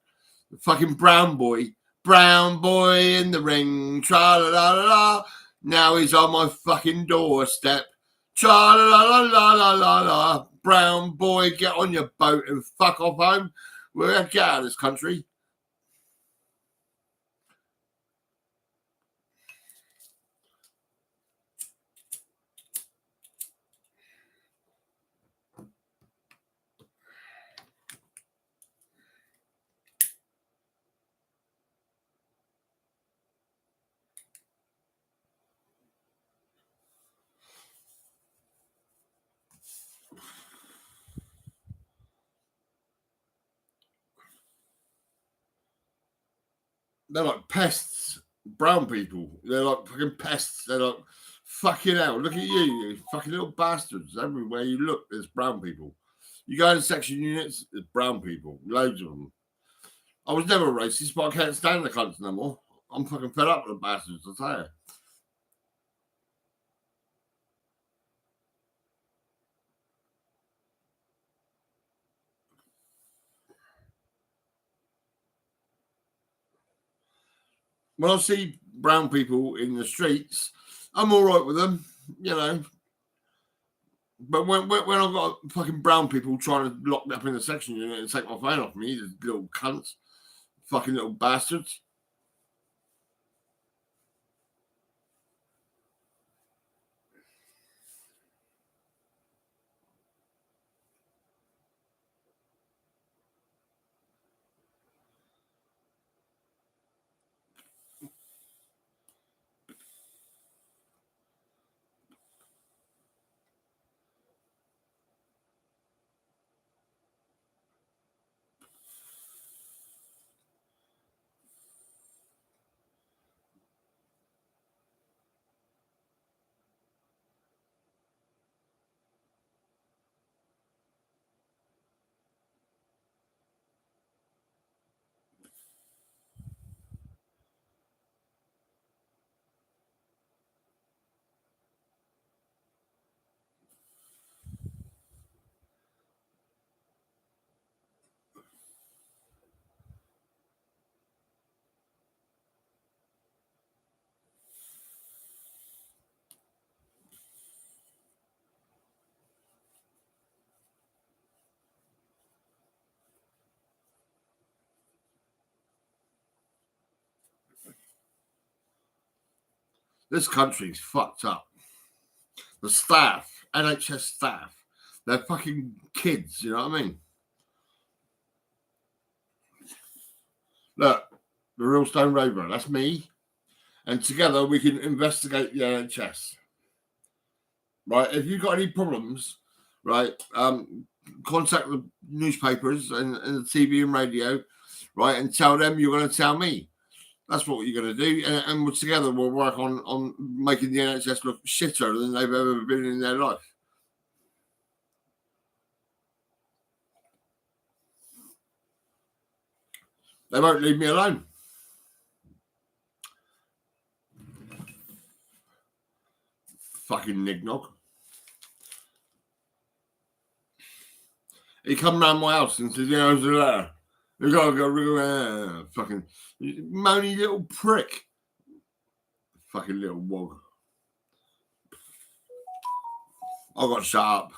the fucking brown boy in the ring, tra la la la la. Now he's on my fucking doorstep, tra la la la la la la la. Brown boy, get on your boat and fuck off home. We're get out of this country. They're like pests, brown people. They're like fucking pests. They're like, fucking hell, look at you fucking little bastards. Everywhere you look, there's brown people. You go to section units, there's brown people, loads of them. I was never racist, but I can't stand the cunts no more. I'm fucking fed up with the bastards, I'll tell you. When I see brown people in the streets, I'm all right with them, you know. But when I've got fucking brown people trying to lock me up in the section unit and take my phone off me, these little cunts, fucking little bastards. This country's fucked up. The staff, NHS staff, they're fucking kids, you know what I mean? Look, the real Stone Rover, that's me. And together we can investigate the NHS. Right? If you've got any problems, right, contact the newspapers and the TV and radio, right, and tell them you're going to tell me. That's what you're going to do, and together we'll work on making the NHS look shitter than they've ever been in their life. They won't leave me alone. Fucking nignog. He come round my house and said, "There's a letter. You gotta go, fucking moany little prick. Fucking little wog." I got shut up.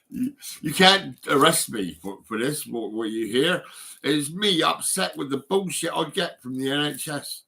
You can't arrest me for this. What you hear is me upset with the bullshit I get from the NHS.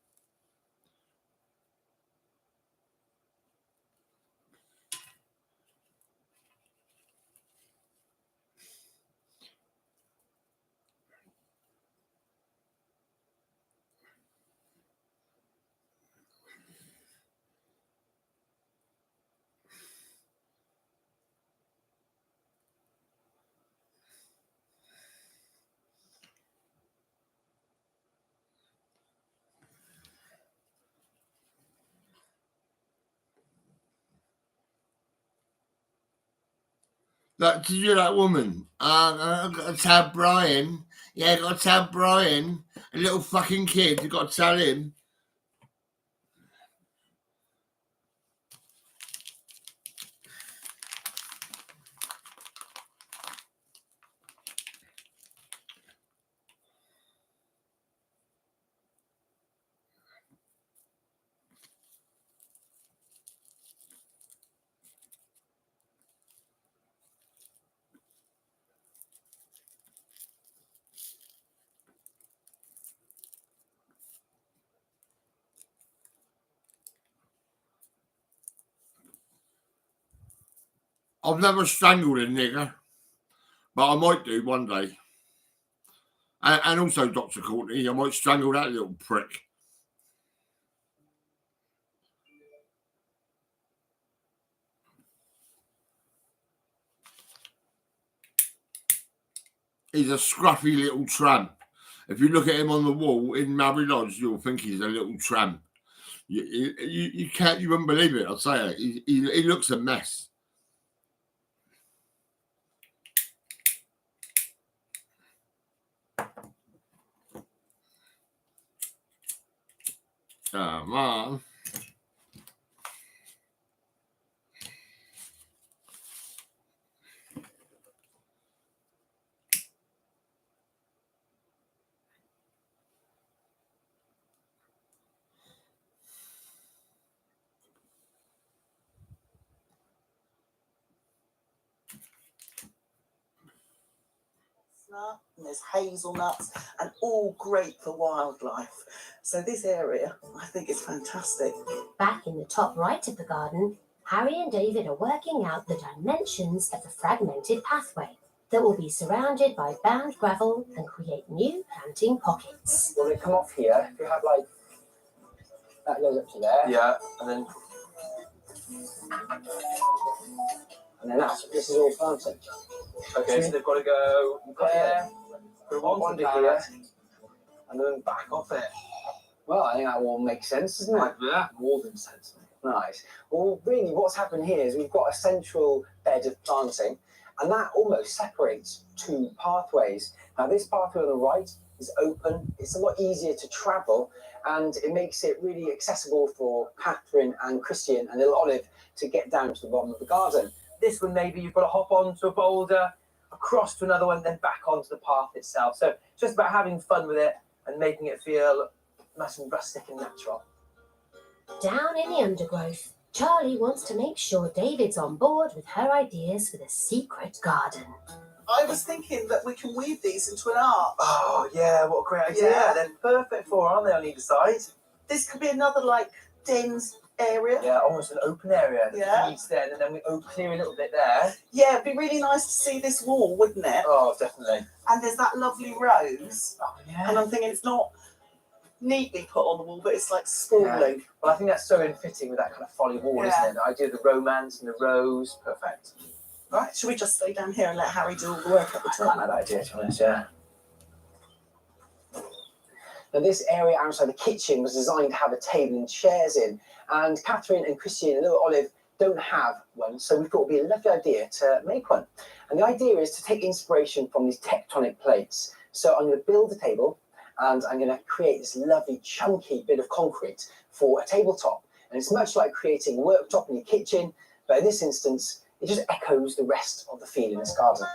Did you hear that woman? I've got to tell Brian. Yeah, I've got to tell Brian. A little fucking kid. You've got to tell him. I've never strangled a nigger, but I might do one day. And also, Dr. Courtney, I might strangle that little prick. He's a scruffy little tramp. If you look at him on the wall in Mabry Lodge, you'll think he's a little tramp. You can't, you wouldn't believe it, I'll say it. He looks a mess. Mom. And there's hazelnuts and all great for wildlife. So this area, I think, is fantastic. Back in the top right of the garden, Harry and David are working out the dimensions of the fragmented pathway that will be surrounded by bound gravel and create new planting pockets. Well, they come off here. If you have like that goes up to there. Yeah, and then this is all planted. okay, so they've got to go there, put one here, and then back off it. Well, I think that all makes sense, doesn't it? Yeah, more than sense. Nice. Well, really, what's happened here is we've got a central bed of planting, and that almost separates two pathways. Now, this pathway on the right is open. It's a lot easier to travel, and it makes it really accessible for Catherine and Christian and little Olive to get down to the bottom of the garden. This one, maybe you've got to hop onto a boulder, across to another one, then back onto the path itself. So it's just about having fun with it and making it feel nice and rustic and natural. Down in the undergrowth, Charlie wants to make sure David's on board with her ideas for the secret garden. I was thinking that we can weave these into an arch. Oh, yeah, what a great idea. Yeah. They're perfect for, aren't they, on either side? This could be another, like, dens area. Yeah, almost an open area. Yeah. Feeds there, and then we clear a little bit there. Yeah, it'd be really nice to see this wall, wouldn't it? Oh, definitely. And there's that lovely rose. Oh, yeah. And I'm thinking it's not neatly put on the wall, but it's like sprawling. Yeah. Well, I think that's so in fitting with that kind of folly wall, isn't it? The idea of the romance and the rose, perfect. Right, should we just stay down here and let Harry do all the work at the top? Quite like that idea, to be honest, yeah. Now, this area outside the kitchen was designed to have a table and chairs in, and Catherine and Christian and little Olive don't have one, so we thought it would be a lovely idea to make one. And the idea is to take inspiration from these tectonic plates. So I'm going to build a table, and I'm going to create this lovely chunky bit of concrete for a tabletop. And it's much like creating a worktop in your kitchen, but in this instance, it just echoes the rest of the feel in this garden.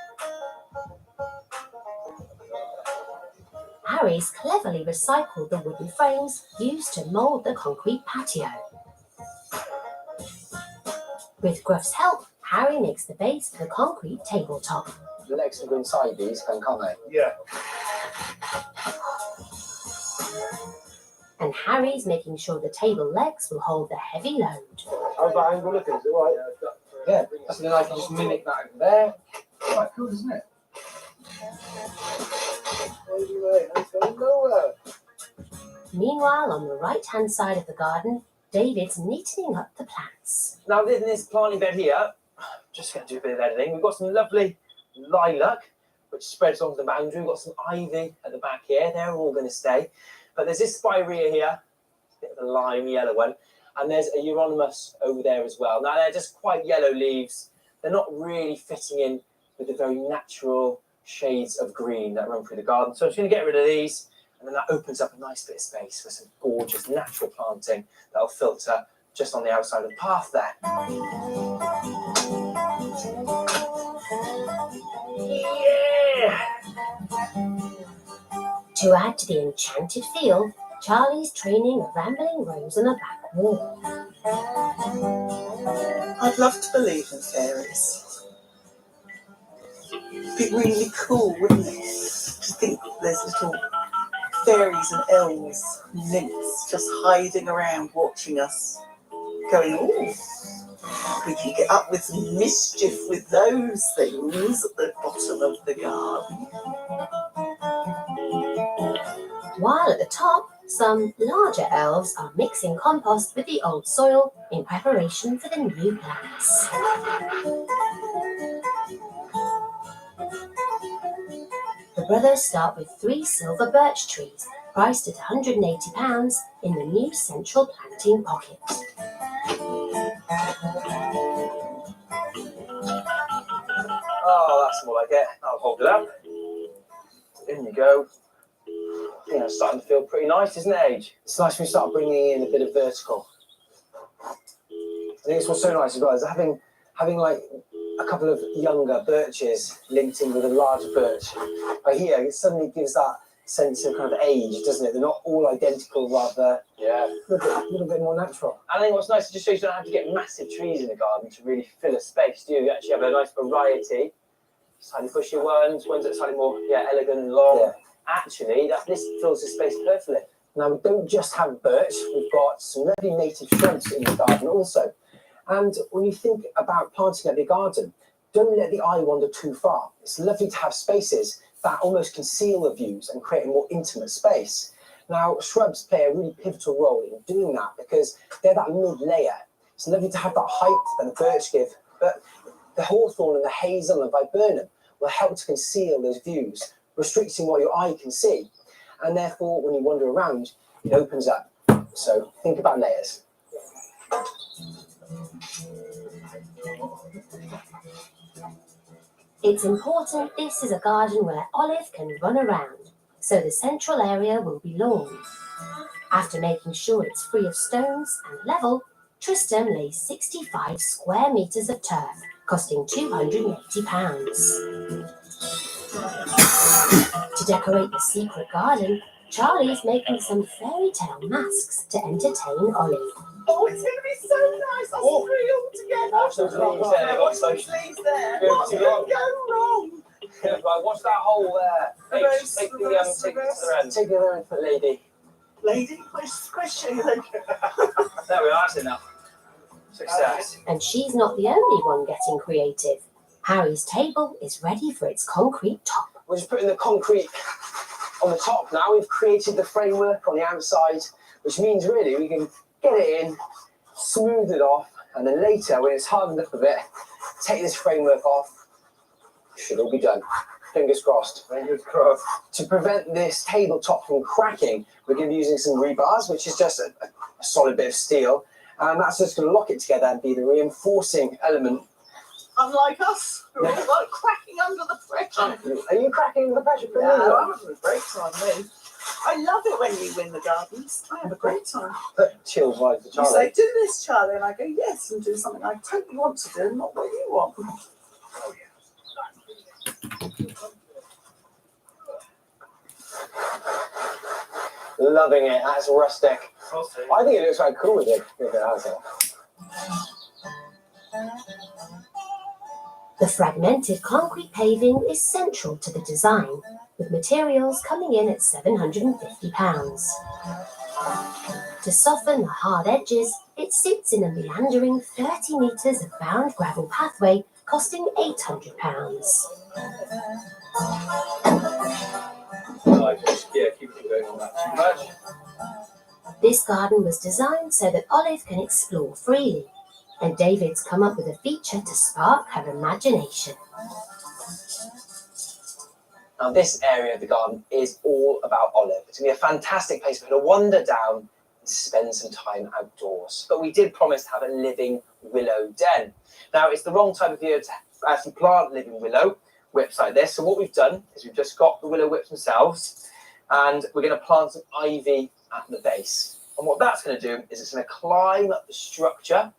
Harry's cleverly recycled the wooden frames used to mould the concrete patio. With Gruff's help, Harry makes the base for the concrete tabletop. The legs can go inside these, can't they? Yeah. And Harry's making sure the table legs will hold the heavy load. How's that angle looking? Is it all right? Yeah, that's then I can just mimic that over there. Quite cool, isn't it? Meanwhile, on the right-hand side of the garden, David's neatening up the plants. Now, in this planting bed here, just going to do a bit of editing. We've got some lovely lilac, which spreads onto the boundary. We've got some ivy at the back here. They're all going to stay. But there's this spirea here, a bit of a lime yellow one, and there's a euonymus over there as well. Now, they're just quite yellow leaves. They're not really fitting in with the very natural shades of green that run through the garden. So I'm just going to get rid of these, and then that opens up a nice bit of space for some gorgeous natural planting that'll filter just on the outside of the path there. Yeah! To add to the enchanted feel, Charlie's training a rambling rose on the back wall. I'd love to believe in fairies. It'd be really cool, wouldn't it? To think there's little fairies and elves and nymphs just hiding around watching us, going, oh, we can get up with some mischief with those things at the bottom of the garden. While at the top, some larger elves are mixing compost with the old soil in preparation for the new plants. The brothers start with 3 silver birch trees, priced at £180 in the new central planting pocket. Oh, that's more like it. I'll hold it up. In you go. I think it's starting to feel pretty nice, isn't it, Age? It's nice when we start bringing in a bit of vertical. I think it's what's so nice as well is having like a couple of younger birches linked in with a larger birch. Right here, it suddenly gives that sense of kind of age, doesn't it? They're not all identical, rather a little bit more natural. And I think what's nice is just shows you don't have to get massive trees in the garden to really fill a space, do you? You actually have a nice variety. Slightly bushy ones that are slightly more elegant and long. Yeah. Actually, this fills the space perfectly. Now, we don't just have birch, we've got some lovely native shrubs in the garden also. And when you think about planting up your garden, don't let the eye wander too far. It's lovely to have spaces that almost conceal the views and create a more intimate space. Now, shrubs play a really pivotal role in doing that because they're that mid-layer. It's lovely to have that height that the birch give, but the hawthorn and the hazel and viburnum will help to conceal those views, restricting what your eye can see. And therefore, when you wander around, it opens up. So think about layers. It's important this is a garden where Olive can run around, so the central area will be lawn. After making sure it's free of stones and level, Tristram lays 65 square metres of turf, costing £280. To decorate the secret garden, Charlie is making some fairy tale masks to entertain Olive. Oh, it's going to be so nice. I'll screw you all together. Watch those leaves there. Watch those leaves there. What What could go wrong? Right, watch that hole there. Take the other end. Take the other end for lady. Lady? Question. There we are, that's enough. Success. And she's not the only one getting creative. Harry's table is ready for its concrete top. We're just putting the concrete on the top now. We've created the framework on the outside, which means really we can get it in, smooth it off, And then later, when it's hardened up a bit, take this framework off. Should all be done. Fingers crossed. Fingers crossed. To prevent this tabletop from cracking, we're going to be using some rebars, which is just a solid bit of steel. And that's just going to lock it together and be the reinforcing element. Unlike us, we're all like cracking under the pressure. Are you cracking under the pressure? No, I'm having a great time, me. I love it when you win the gardens. I have a great time. Chills right for You Charlie. say, do this, Charlie, and I go, yes, and do something I totally want to do, not what you want. Loving it. That's rustic. I think it looks quite cool with it, if it has it. The fragmented concrete paving is central to the design, with materials coming in at £750. To soften the hard edges, it sits in a meandering 30 metres of bound gravel pathway costing £800. Yeah, keep it going on that too much. This garden was designed so that Olive can explore freely, and David's come up with a feature to spark her imagination. Now, this area of the garden is all about Olive. It's going to be a fantastic place for her to wander down and spend some time outdoors. But we did promise to have a living willow den. Now, it's the wrong time of year to actually plant living willow whips like this. So what we've done is we've just got the willow whips themselves, and we're going to plant some ivy at the base. And what that's going to do is it's going to climb up the structure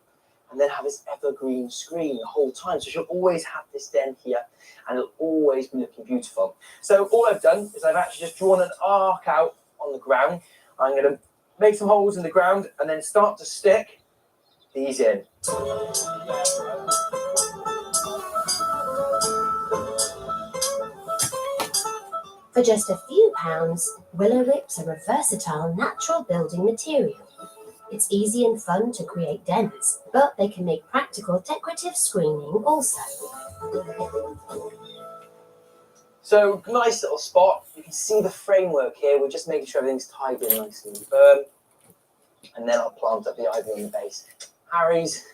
and then have this evergreen screen the whole time. So she'll always have this den here, and it'll always be looking beautiful. So all I've done is I've actually just drawn an arc out on the ground. I'm going to make some holes in the ground and then start to stick these in. For just a few pounds, willow whips are a versatile natural building material. It's easy and fun to create dens, but they can make practical decorative screening also. So nice little spot. You can see the framework here. We're just making sure everything's tied in nicely and firm. And then I'll plant up the ivy on the base. Harry's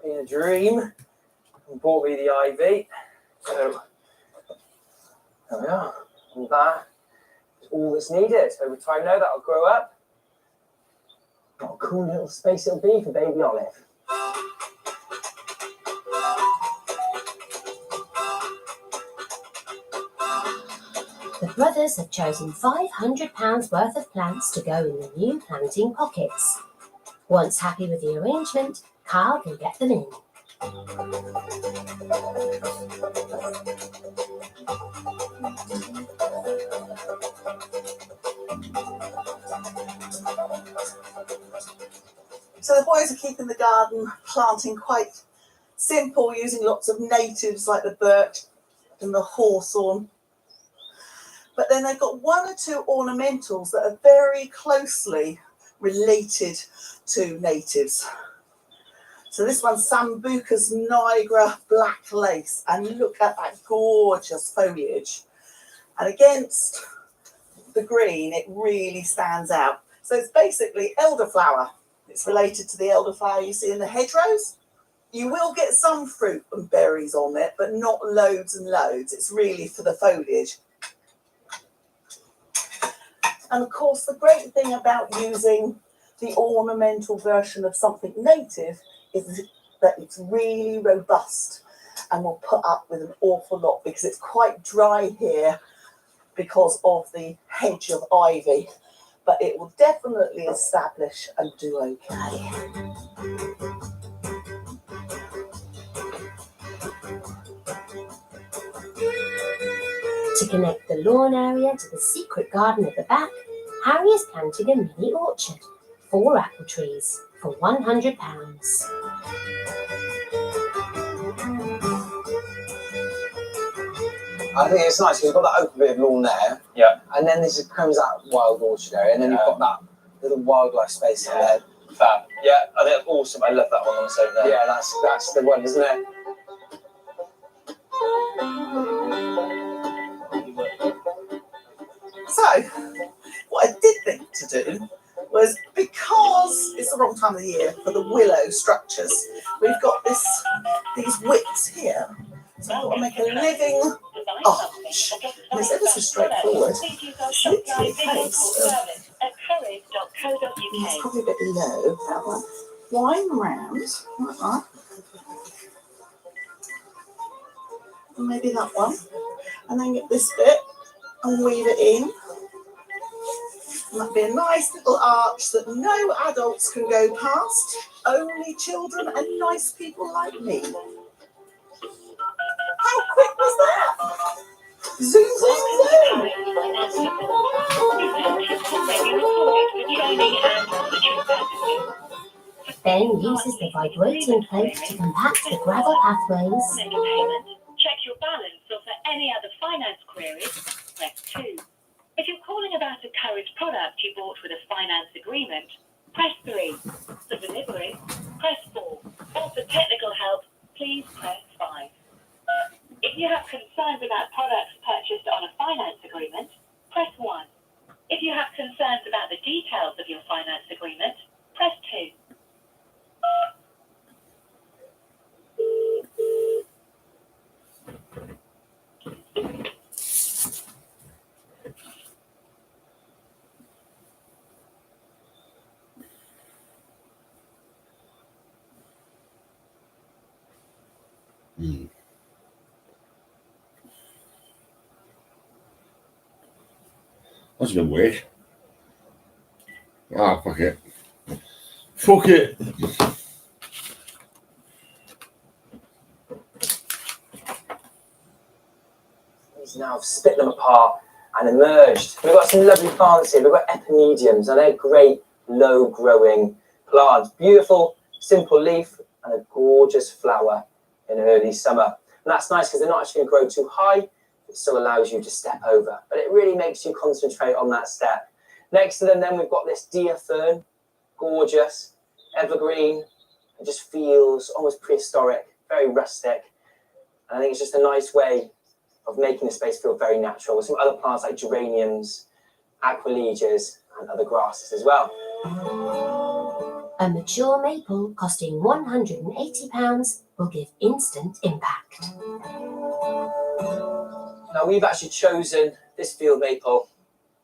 been a dream and bought me the ivy. So there we are. And that is all that's needed. Over time now, that'll grow up. What a cool little space it'll be for baby Olive. The brothers have chosen £500 worth of plants to go in the new planting pockets. Once happy with the arrangement, Carl can get them in. So the boys are keeping the garden planting quite simple, using lots of natives like the birch and the hawthorn. But then they've got one or two ornamentals that are very closely related to natives. So this one's Sambucus nigra black lace, and look at that gorgeous foliage. And against the green, it really stands out. So it's basically elderflower. It's related to the elderflower you see in the hedgerows. You will get some fruit and berries on it, but not loads and loads. It's really for the foliage. And of course, the great thing about using the ornamental version of something native is that it's really robust and will put up with an awful lot, because it's quite dry here because of the hedge of ivy, but it will definitely establish and do okay. To connect the lawn area to the secret garden at the back, Harry is planting a mini orchard, 4 apple trees, for £100. I think it's nice because you've got that open bit of lawn there. Yeah. And then this becomes that wild orchard area, and then you've got that little wildlife space in there. Fab. Yeah, I think that's awesome. I love that one on the same there. Yeah, that's the one, isn't it? So, what I did think to do was Whereas because it's the wrong time of the year for the willow structures, we've got these widths here. So I've got to make a living arch. And it's ever so straightforward. It's literally a case of, it's probably a bit low, that one. Wind round, like that. And maybe that one. And then get this bit and weave it in. And that'd be a nice little arch that no adults can go past, only children and nice people like me. How quick was that? Zoom, zoom, zoom! Ben uses the vibrating plate to compact the gravel pathways. Make a payment, check your balance, or for any other finance queries, press 2. If you're calling about a current product you bought with a finance agreement, press 3. For delivery, press 4. Or for technical help, please press 5. If you have concerns about products purchased on a finance agreement, press 1. If you have concerns about the details of your finance agreement, press 2. That's a bit weird. Ah, fuck it. Fuck it. Now I've split them apart and emerged. We've got some lovely plants here. We've got epinediums, and they're great low-growing plants. Beautiful, simple leaf and a gorgeous flower in early summer. And that's nice because they're not actually going to grow too high. It still allows you to step over, but it really makes you concentrate on that step. Next to them, then we've got this deer fern, gorgeous, evergreen. It just feels almost prehistoric, very rustic. And I think it's just a nice way of making the space feel very natural. With some other plants like geraniums, aquiledias, and other grasses as well. A mature maple costing £180 will give instant impact. Now we've actually chosen this field maple,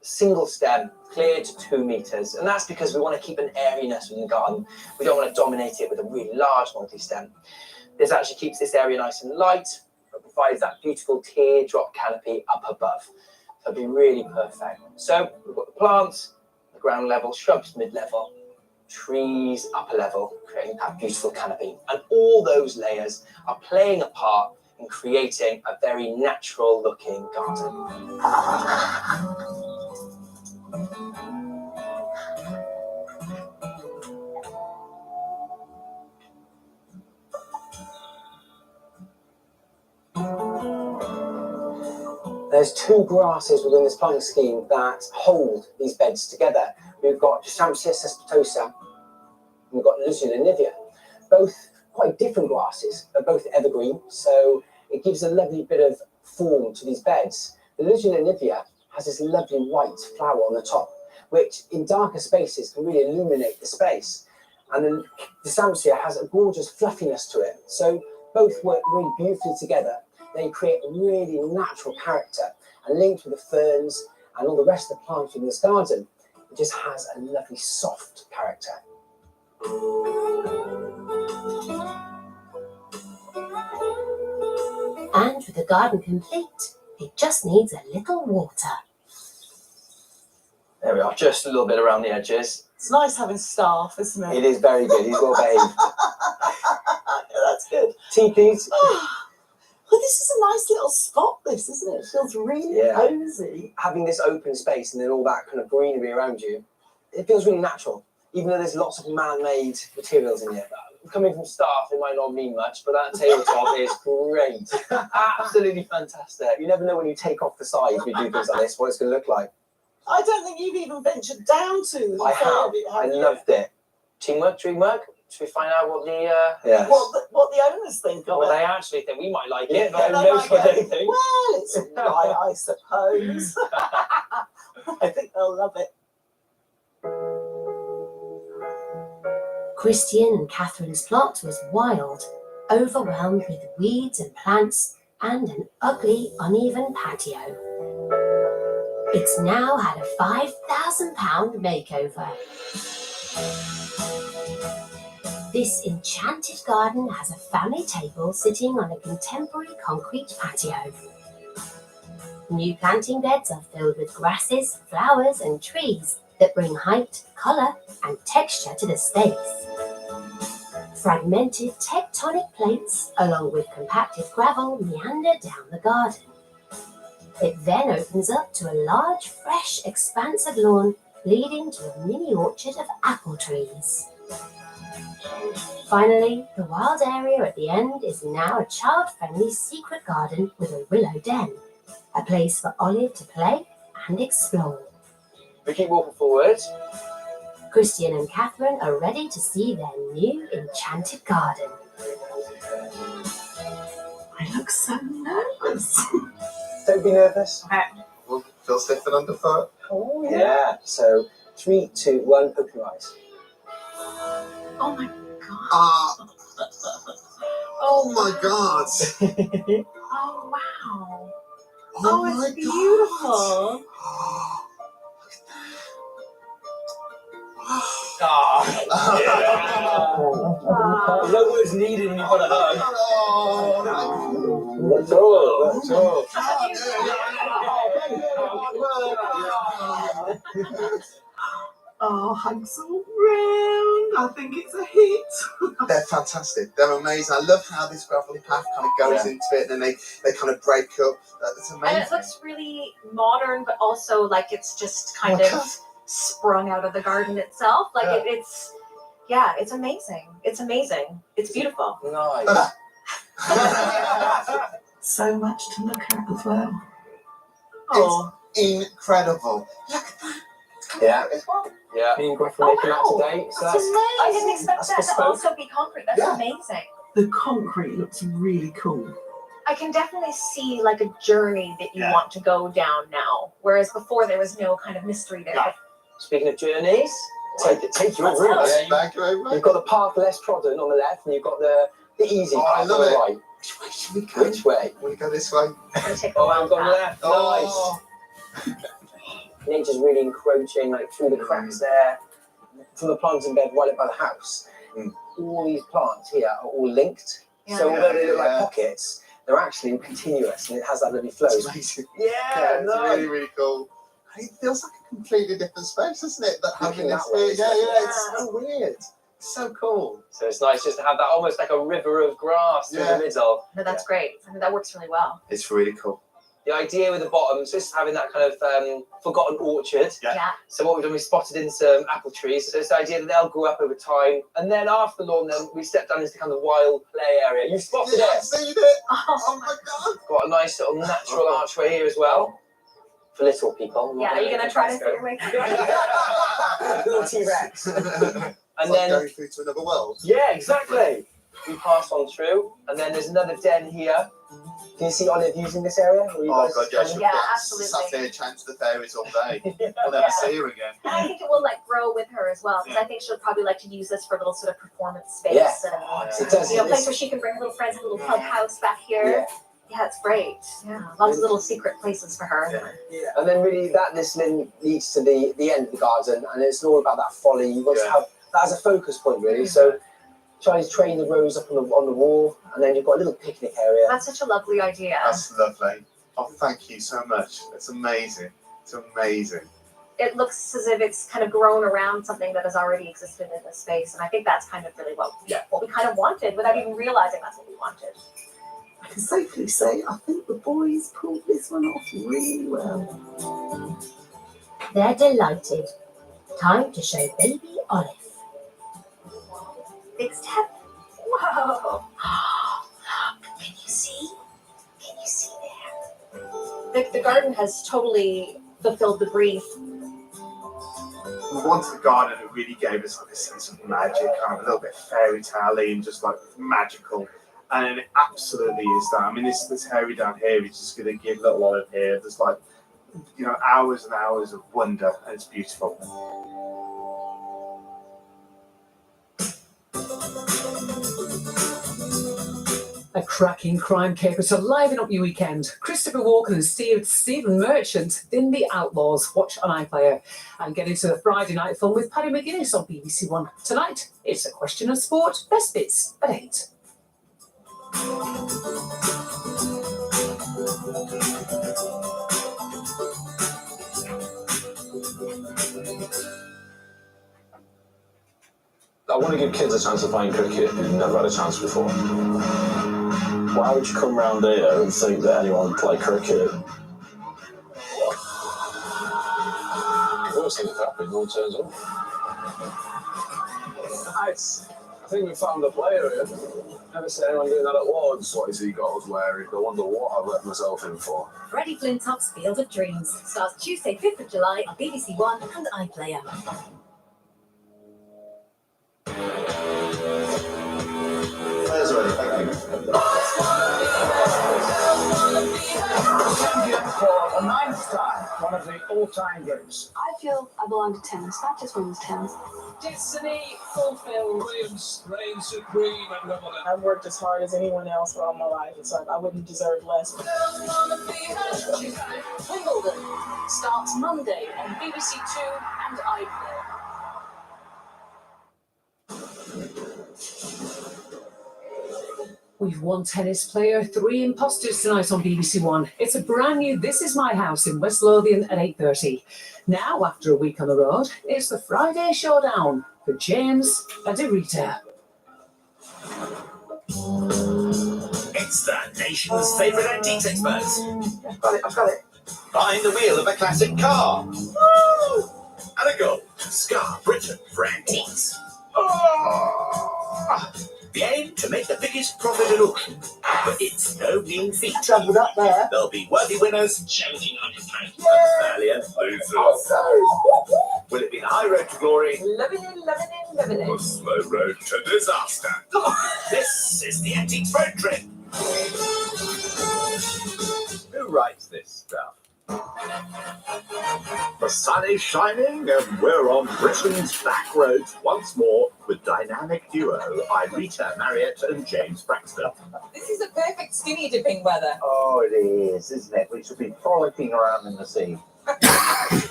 single stem, cleared to 2 meters. And that's because we want to keep an airiness within the garden. We don't want to dominate it with a really large multi-stem. This actually keeps this area nice and light, but provides that beautiful teardrop canopy up above. So it'd be really perfect. So we've got the plants, the ground level, shrubs mid-level, trees upper level, creating that beautiful canopy. And all those layers are playing a part in creating a very natural looking garden. There's 2 grasses within this planting scheme that hold these beds together. We've got Distancia cespitosa, and we've got Luzula nivea. Both quite different grasses. They're both evergreen, so it gives a lovely bit of form to these beds. The Luzula nivea has this lovely white flower on the top, which in darker spaces can really illuminate the space. And then Distancia has a gorgeous fluffiness to it. So both work really beautifully together. They create a really natural character, and linked with the ferns and all the rest of the plants in this garden, it just has a lovely soft character. And with the garden complete, it just needs a little water. There we are, just a little bit around the edges. It's nice having staff, isn't it? It is very good, he's well behaved. Yeah, that's good. Tea, please. Well, this is a nice little spot, this, isn't it? It feels really cozy. Having this open space and then all that kind of greenery around you, it feels really natural, even though there's lots of man-made materials in here. Coming from staff, it might not mean much, but that tabletop is great. Absolutely fantastic. You never know when you take off the side, if you do things like this, what it's going to look like. I don't think you've even ventured down to the I have. I loved it. Teamwork, dreamwork. Should we find out what the what the owners think of what it? they actually think? We might like Yeah, it, but who they knows might what go, they think? Well, it's right, I suppose. I think they'll love it. Christian and Catherine's plot was wild, overwhelmed with weeds and plants and an ugly, uneven patio. It's now had a £5,000 makeover. This enchanted garden has a family table sitting on a contemporary concrete patio. New planting beds are filled with grasses, flowers and trees that bring height, colour and texture to the space. Fragmented tectonic plates along with compacted gravel meander down the garden. It then opens up to a large, fresh expanse of lawn leading to a mini orchard of apple trees. Finally, the wild area at the end is now a child-friendly secret garden with a willow den, a place for Olive to play and explore. We keep walking forward. Christian and Catherine are ready to see their new enchanted garden. I look so nervous. Don't be nervous. We'll feel stiff and underfoot. Oh Yeah. So 3, 2, 1. Open your eyes. Oh my god. Oh my god. Oh wow. Oh it's my beautiful. No words needed when you've got a hug. That's all. That's all. Oh, hugs all round. I think it's a hit. They're fantastic. They're amazing. I love how this gravelly path kind of goes into it, and then they kind of break up. It's amazing. And it looks really modern, but also like it's just kind of sprung out of the garden itself. Like it's amazing. It's amazing. It's beautiful. Nice. So much to look at as well. Oh, it's incredible. Look at that. Yeah. Yeah. Me and Griff are making that today. So that's I didn't expect that's that to bespoke. also be concrete. That's amazing. The concrete looks really cool. I can definitely see like a journey that you want to go down now, whereas before there was no kind of mystery there. Speaking of journeys, take your Let's route. go. Thank you very much. You've got the path less trodden on the left, and you've got the easy Oh, I path love on the it. right. Which way should we go? Which way? We go this way. Oh, I've gone left. Oh. Nice. Nature's really encroaching like through the cracks there. From the planting bed right up by the house. All these plants here are all linked. So although they look like pockets, they're actually continuous, and it has that lovely flow. It's amazing. Yeah, it's nice. really, really cool. It feels like a completely different space, doesn't it? That having Looking this that way, here. Yeah, it's so weird. It's so cool. So it's nice just to have that almost like a river of grass through the middle. No, that's great. I mean, that works really well. It's really cool. The idea with the bottoms is having that kind of forgotten orchard. Yeah. So what we've done, we spotted in some apple trees. So it's the idea that they'll grow up over time. And then after the lawn, then we step down into kind of wild play area. You spotted Yeah, it. I've seen it. Oh my god. Got a nice little natural archway here as well. For little people. Yeah, are you gonna try to fit your way through? Little T-Rex. And And like then going through to another world. yeah, exactly. We pass on through, and then there's another den here. Can you see Olive using this area? Or you Oh guys god, yeah, kind of- Yeah, absolutely. Sat there chatting to the fairies all day. I'll never see her again. And I think it will like grow with her as well, because I think she'll probably like to use this for a little sort of performance space Yeah. and It does. you know, place where she can bring her little friends, a little clubhouse back here. Yeah, it's great. Yeah, lots of little secret places for her. Yeah. And then really this then leads to the end of the garden, and it's all about that folly. You want to have that as a focus point, really. So try to train the rose up on the wall, and then you've got a little picnic area. That's such a lovely idea. That's lovely. Oh, thank you so much. It's amazing. It's amazing. It looks as if it's kind of grown around something that has already existed in the space, and I think that's kind of really what we kind of wanted without even realizing that's what we wanted. I can safely say I think the boys pulled this one off really well. They're delighted. Time to show baby Olive. Big step. Whoa. Can you see? Can you see there? The garden has totally fulfilled the brief. We wanted a garden that really gave us like a sense of magic, kind of a little bit fairy tale-y and just like magical. And it absolutely is that. I mean, this area down here is just going to give little Olive here. There's like, you know, hours and hours of wonder, and it's beautiful. cracking crime caper to liven up your weekend. Christopher Walken and Stephen Merchant in The Outlaws. Watch on iPlayer. And get into the Friday night fun with Paddy McGuinness on BBC One. Tonight, it's A Question of Sport. Best bits at 8. I want to give kids a chance of playing cricket who've never had a chance before. Why would you come round here and think that anyone would play cricket? Worst thing that happens, no one turns up. Nice. I think we found a player here. Never seen anyone doing that at Lords. What has he got us wearing? I wonder what I've let myself in for. Freddie Flintoff's Field of Dreams starts Tuesday, 5th of July on BBC One and iPlayer. Players ready, thank you. Champion for the 9th time, one of the all-time greats. I feel I belong to tennis, not just women's tennis. Destiny fulfilled. Williams reigns supreme at Wimbledon. I've worked as hard as anyone else for all my life. It's like I wouldn't deserve less. Wimbledon starts Monday on BBC Two and iPlayer. We've one tennis player, 3 imposters tonight on BBC One. It's a brand new This Is My House in West Lothian at 8:30. Now, after a week on the road, it's the Friday showdown for James and Rita. It's the nation's favourite antiques experts. I've got it. Behind the wheel of a classic car. Woo! And a go. Scar Britain for antiques. The aim to make the biggest profit at auction. But it's no mean feat. Doubled up there. There'll be worthy winners challenging £100 and valiant losers. Will it be the high road to glory? Loving it. Or slow road to disaster? This is the Antiques Road Trip. Who writes this stuff? The sun is shining and we're on Britain's back roads once more with dynamic duo Irita Marriott and James Braxton. This is a perfect skinny dipping weather. Oh, it is, isn't it? We should be frolicking around in the sea.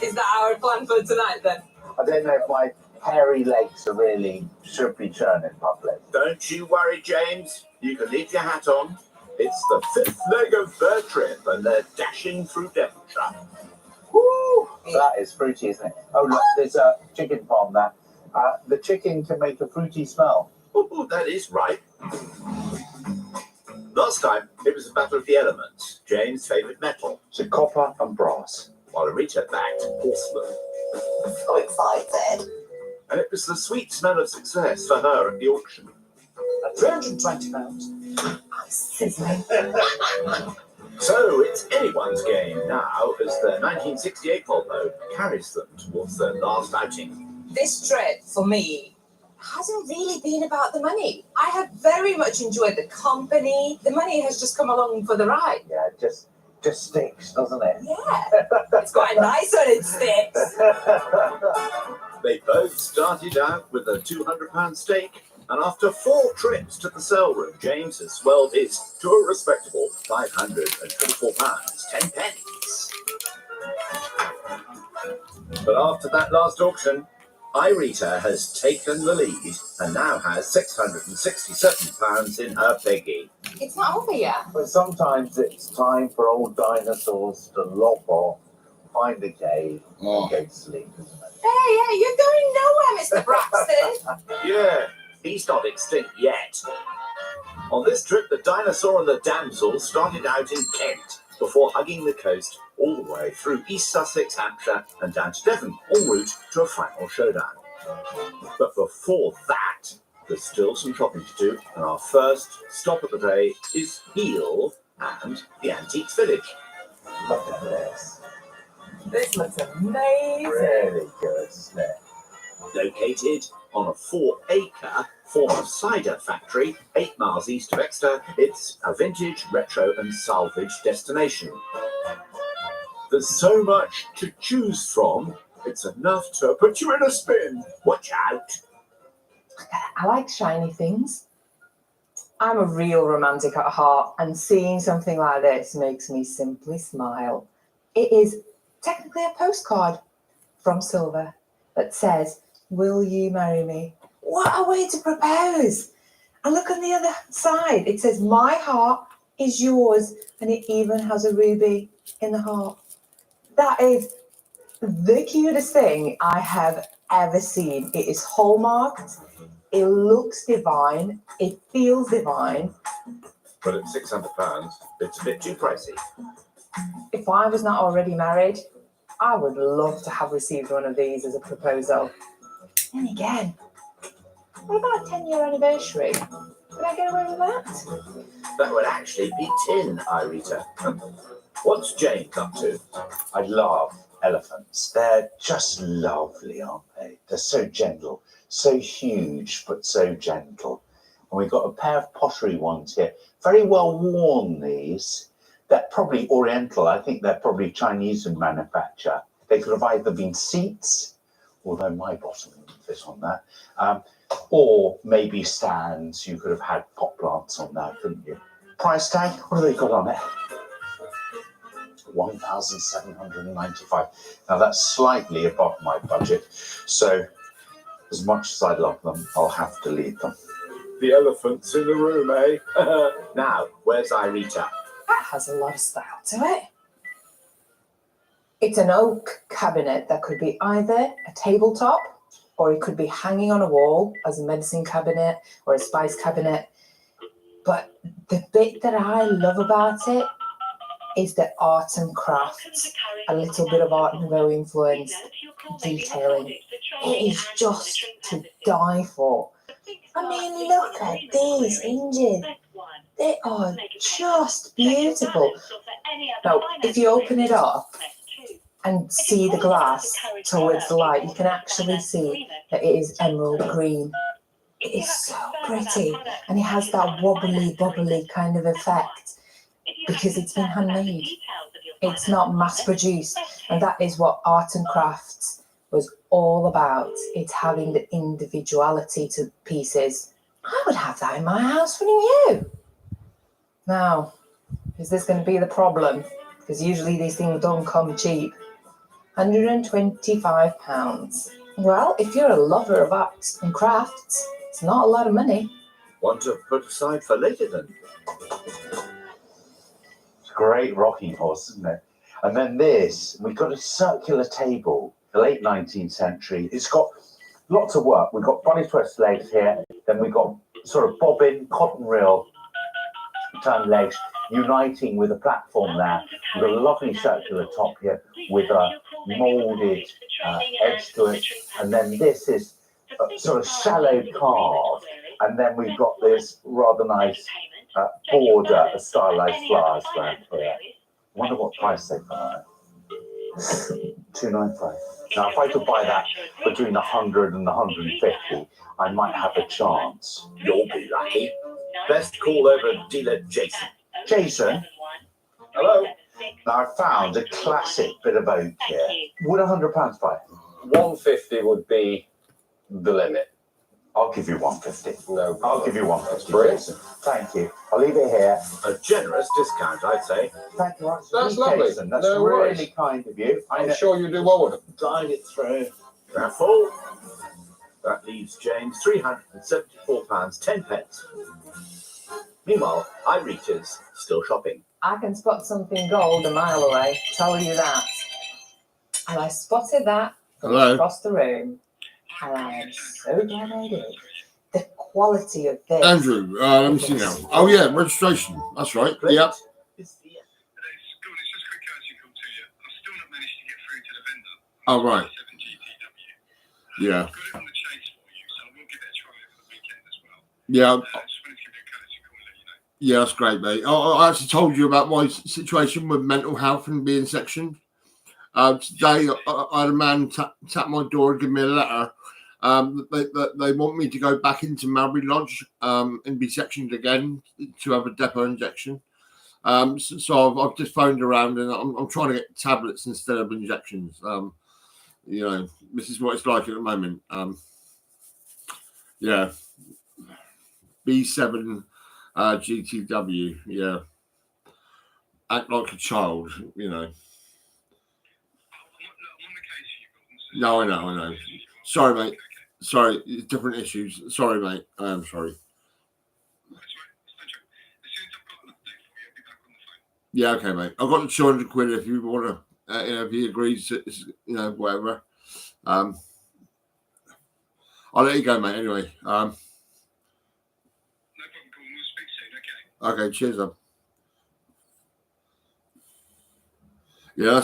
Is that our plan for tonight then? I don't know if my hairy legs are really should be shown in public. Don't you worry, James. You can leave your hat on. It's the 5th leg of their trip and they're dashing through Devonshire. Woo! That is fruity, isn't it? Oh, look, there's a chicken farm there. The chicken can make a fruity smell. Oh, that is right. Last time, it was a battle of the elements. James' favourite metal. So copper and brass. While Rita backed porcelain. So excited. And it was the sweet smell of success for her at the auction. At £320. Sizzling. So it's anyone's game now as the 1968 Volvo carries them towards their last outing. This trip, for me, hasn't really been about the money. I have very much enjoyed the company. The money has just come along for the ride. Yeah, just sticks, doesn't it? Yeah, it's quite nice when it sticks. They both started out with a £200 stake, and after 4 trips to the sale room, James has swelled his to a respectable £524, 10 pence. But after that last auction, Irita has taken the lead and now has £667 in her piggy. It's not over yet. But sometimes it's time for old dinosaurs to lop off, find a cave, and go to sleep, isn't it? Hey, you're going nowhere, Mr. Braxton. Yeah, he's not extinct yet. On this trip, the dinosaur and the damsel started out in Kent before hugging the coast all the way through East Sussex, Hampshire and down to Devon, en route to a final showdown. But before that, there's still some shopping to do, and our first stop of the day is Heal and the Antiques Village. Look at this. This looks amazing. Really good, isn't it? Located on a 4-acre former cider factory 8 miles east of Exeter, it's a vintage, retro and salvage destination. There's so much to choose from, it's enough to put you in a spin. Watch out. I like shiny things. I'm a real romantic at heart, and seeing something like this makes me simply smile. It is technically a postcard from Silver that says, "Will you marry me?" What a way to propose! And look on the other side. It says, "My heart is yours," and it even has a ruby in the heart. That is the cutest thing I have ever seen. It is hallmarked. It looks divine. It feels divine. But at £600, it's a bit too pricey. If I was not already married, I would love to have received one of these as a proposal. And again, what about a 10-year anniversary? Would I get away with that? That would actually be tin, Irita. What's James up to? I love elephants. They're just lovely, aren't they? They're so gentle, so huge, but so gentle. And we've got a pair of pottery ones here. Very well worn, these. They're probably oriental. I think they're probably Chinese in manufacture. They could have either been seats, although my bottom wouldn't fit on that, or maybe stands. You could have had pot plants on that, couldn't you? Price tag, what have they got on it? 1,795. Now that's slightly above my budget, so as much as I love them, I'll have to leave them. The elephant's in the room, eh? Now, where's Irita? That has a lot of style to it. It's an oak cabinet that could be either a tabletop, or it could be hanging on a wall as a medicine cabinet or a spice cabinet. But the bit that I love about it is the art and crafts, a little bit of Art Nouveau influence, detailing. It is just to die for. I mean, look at these hinges. They are just beautiful. Now, if you open it up and see the glass towards the light, you can actually see that it is emerald green. It is so pretty, and it has that wobbly, bubbly kind of effect because it's been handmade. It's not mass produced, and that is what art and crafts was all about. It's having the individuality to pieces. I would have that in my house, wouldn't you? Now, is this going to be the problem? Because usually these things don't come cheap. £125. Well, if you're a lover of arts and crafts, it's not a lot of money. One to put aside for later, then. It's a great rocking horse, isn't it? And then this, we've got a circular table, the late 19th century. It's got lots of work. We've got bunny twist legs here, then we've got sort of bobbin, cotton reel, turn legs, uniting with a platform there. We've got a lovely circular top here with a moulded edge to it. And then this is sort of shallow carved. And then we've got this rather nice border of stylized flowers around here. I wonder what price they put on it. £295. Now, if I could buy that between 100 and 150, I might have a chance. You'll be lucky. Best call over dealer Jason. Jason? Hello? Now, I found a classic bit of oak here. Would £100 buy it? 150 would be the limit. I'll give you 150. No, I'll give you 150. Brilliant. Jason. Thank you. I'll leave it here. A generous discount, I'd say. Thank you. That's lovely. Jason. That's No really worries. kind of you. I'm sure you do well with it. Drive it through. Raffle. That leaves James £374, 10 pence. Meanwhile, Irita's still shopping. I can spot something gold a mile away, tell you that. And I spotted that from Hello. across the room. And I am so glad I did. The quality of this. Andrew, let me see now. Oh, yeah, registration. That's right. Yep. Oh, right. Yeah. Yeah. Yeah, that's great, mate. I actually told you about my situation with mental health and being sectioned. Today, I had a man tap my door and give me a letter. They want me to go back into Malbury Lodge and be sectioned again to have a depot injection. So I've just phoned around and I'm trying to get tablets instead of injections. You know, this is what it's like at the moment. Yeah. B7 GTW, yeah. Act like a child, you know. No, I know. Sorry, mate. Sorry, different issues. Sorry, mate. I am sorry. Yeah, okay, mate. I've got the 200 quid if you want to, if he agrees to, whatever. I'll let you go, mate, anyway. Okay, cheers, then. Yeah,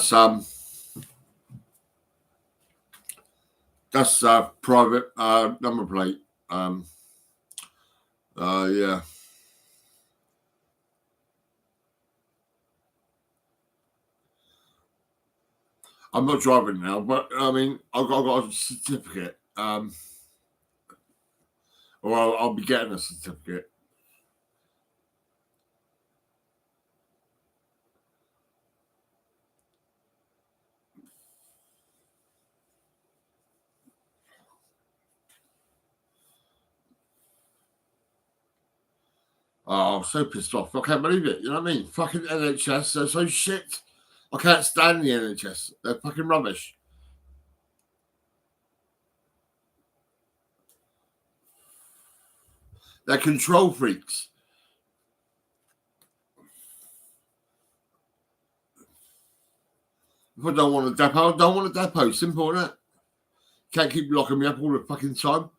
that's private number plate. Yeah. I'm not driving now, but I mean, I've got a certificate. Or I'll be getting a certificate. Oh, I'm so pissed off. I can't believe it. You know what I mean? Fucking NHS, they're so shit. I can't stand the NHS. They're fucking rubbish. They're control freaks. If I don't want a depot, I don't want a depot. Simple, isn't it? Can't keep locking me up all the fucking time.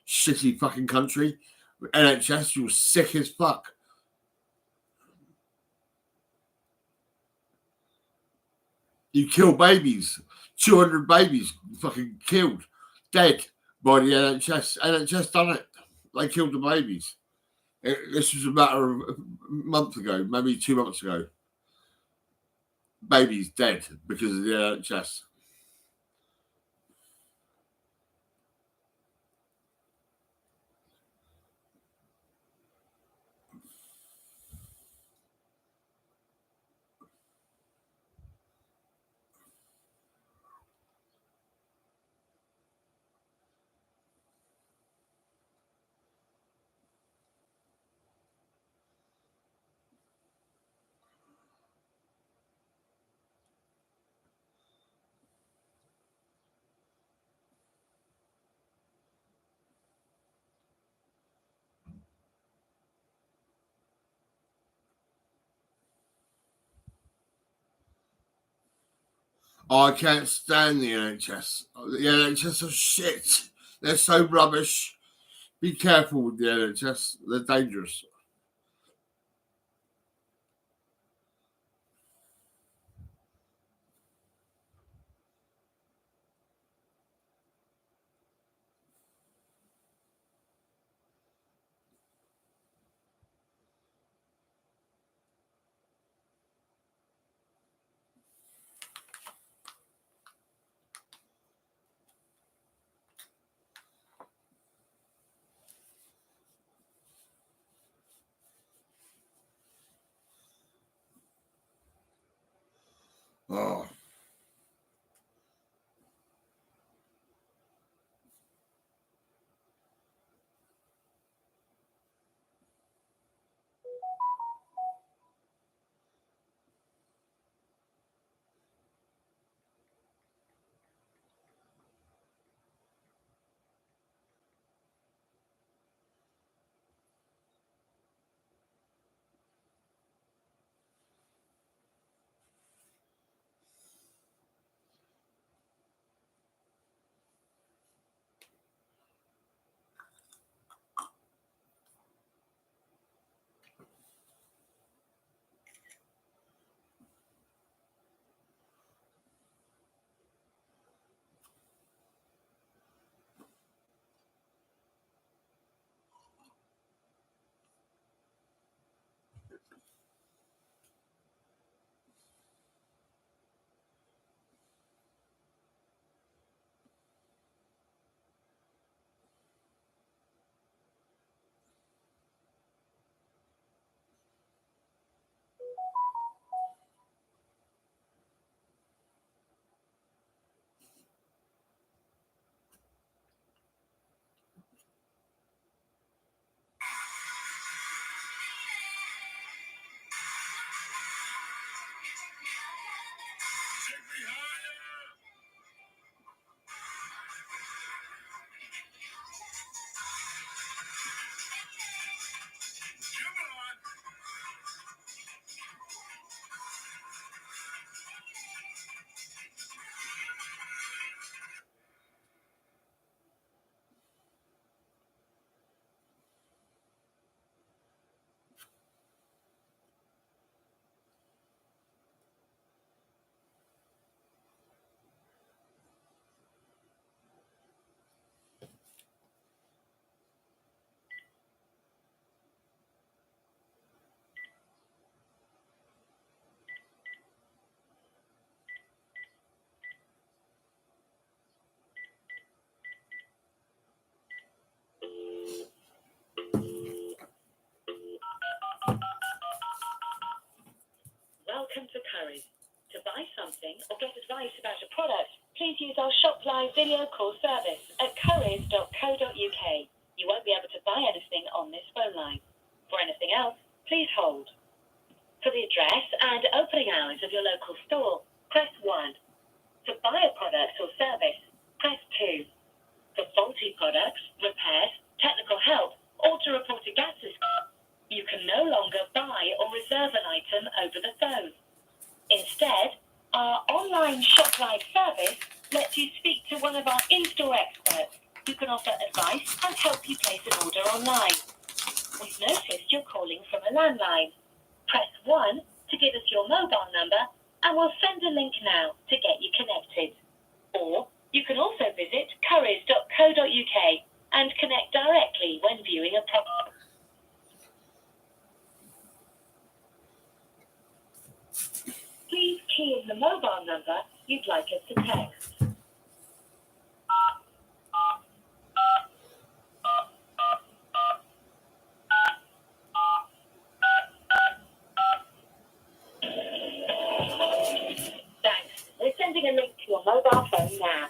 Shitty fucking country. NHS, you're sick as fuck. You kill babies. 200 babies fucking killed. Dead by the NHS. NHS done it. They killed the babies. This was a matter of a month ago, maybe 2 months ago. Babies dead because of the NHS. I can't stand the NHS. The NHS are shit. They're so rubbish. Be careful with the NHS. They're dangerous. Oh. Currys. To buy something or get advice about a product, please use our Shop Live video call service at currys.co.uk. You won't be able to buy anything on this phone line. For anything else, please hold. For the address and opening hours of your local store, press 1. To buy a product or service, press 2. For faulty products, repairs, technical help, or to report a gas system, you can no longer buy or reserve an item over the phone. Instead, our online Shop Live service lets you speak to one of our in-store experts who can offer advice and help you place an order online. We've noticed you're calling from a landline. Press 1 to give us your mobile number and we'll send a link now to get you connected. Or you can also visit currys.co.uk and connect directly when viewing a product. Please key in the mobile number you'd like us to text. Thanks. We're sending a link to your mobile phone now.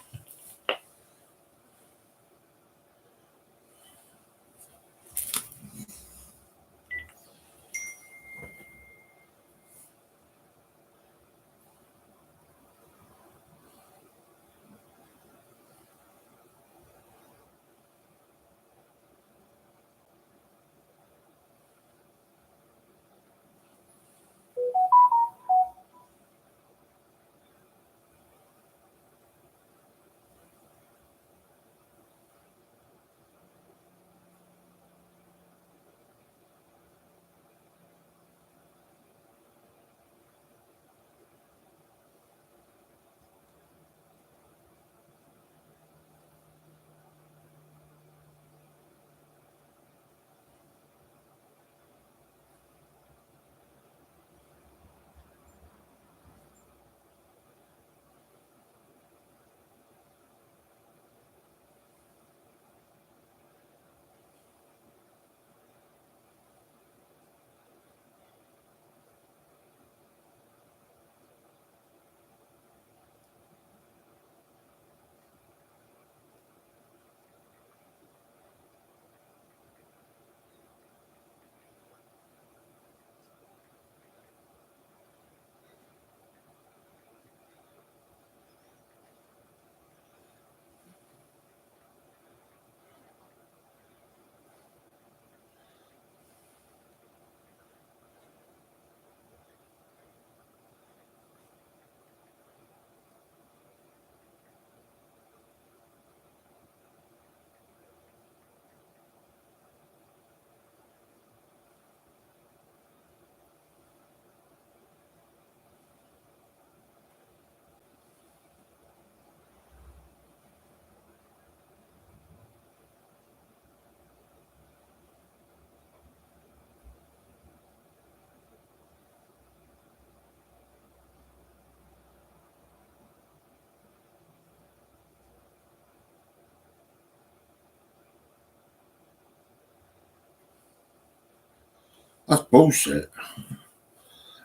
That's bullshit.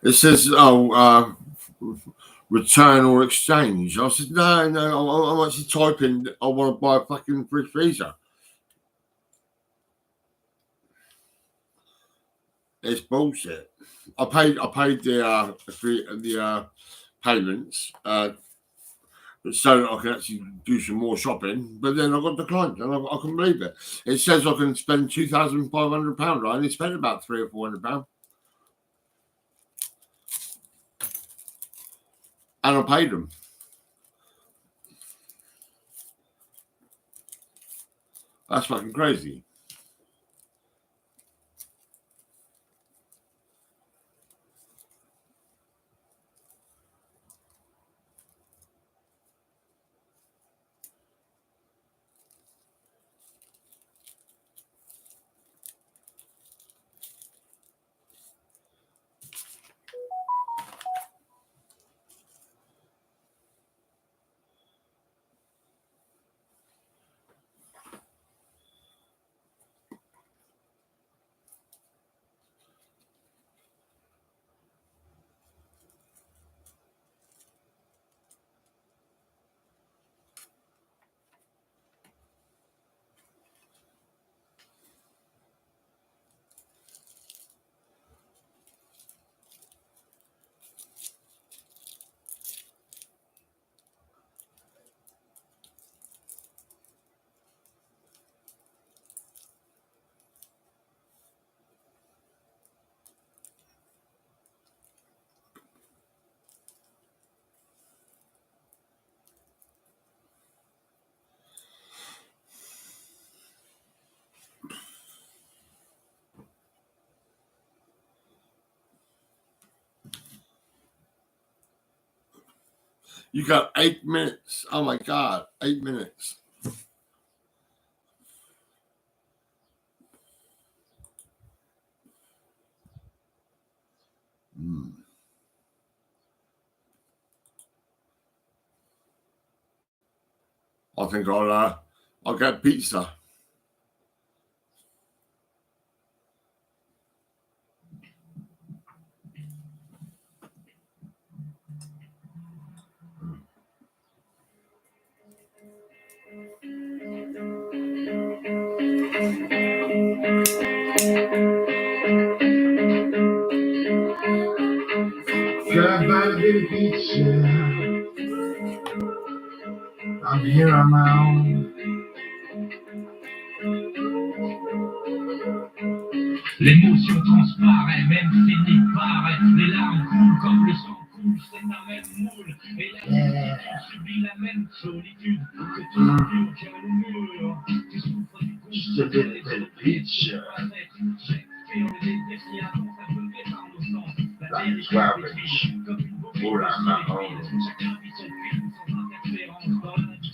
It says, return or exchange. I said, no, I'm actually typing, I want to buy a fucking fridge freezer. It's bullshit. I paid the payments so that I can actually do some more shopping, but then I got declined, and I couldn't believe it. It says I can spend £2,500. I only spent about £300 or £400, and I paid them. That's fucking crazy. You got 8 minutes. Oh my God, 8 minutes. I think I'll get pizza. Goodbye, little pizza. I'm here on my own. L'émotion transparaît, même s'il disparaît, les larmes coulent comme le sang coule, c'est un même moule, et la solitude subit la même solitude, que tout le mur tient le mur, tu souffres du coup, Just a little bit of pizza. Like garbage. All on my own.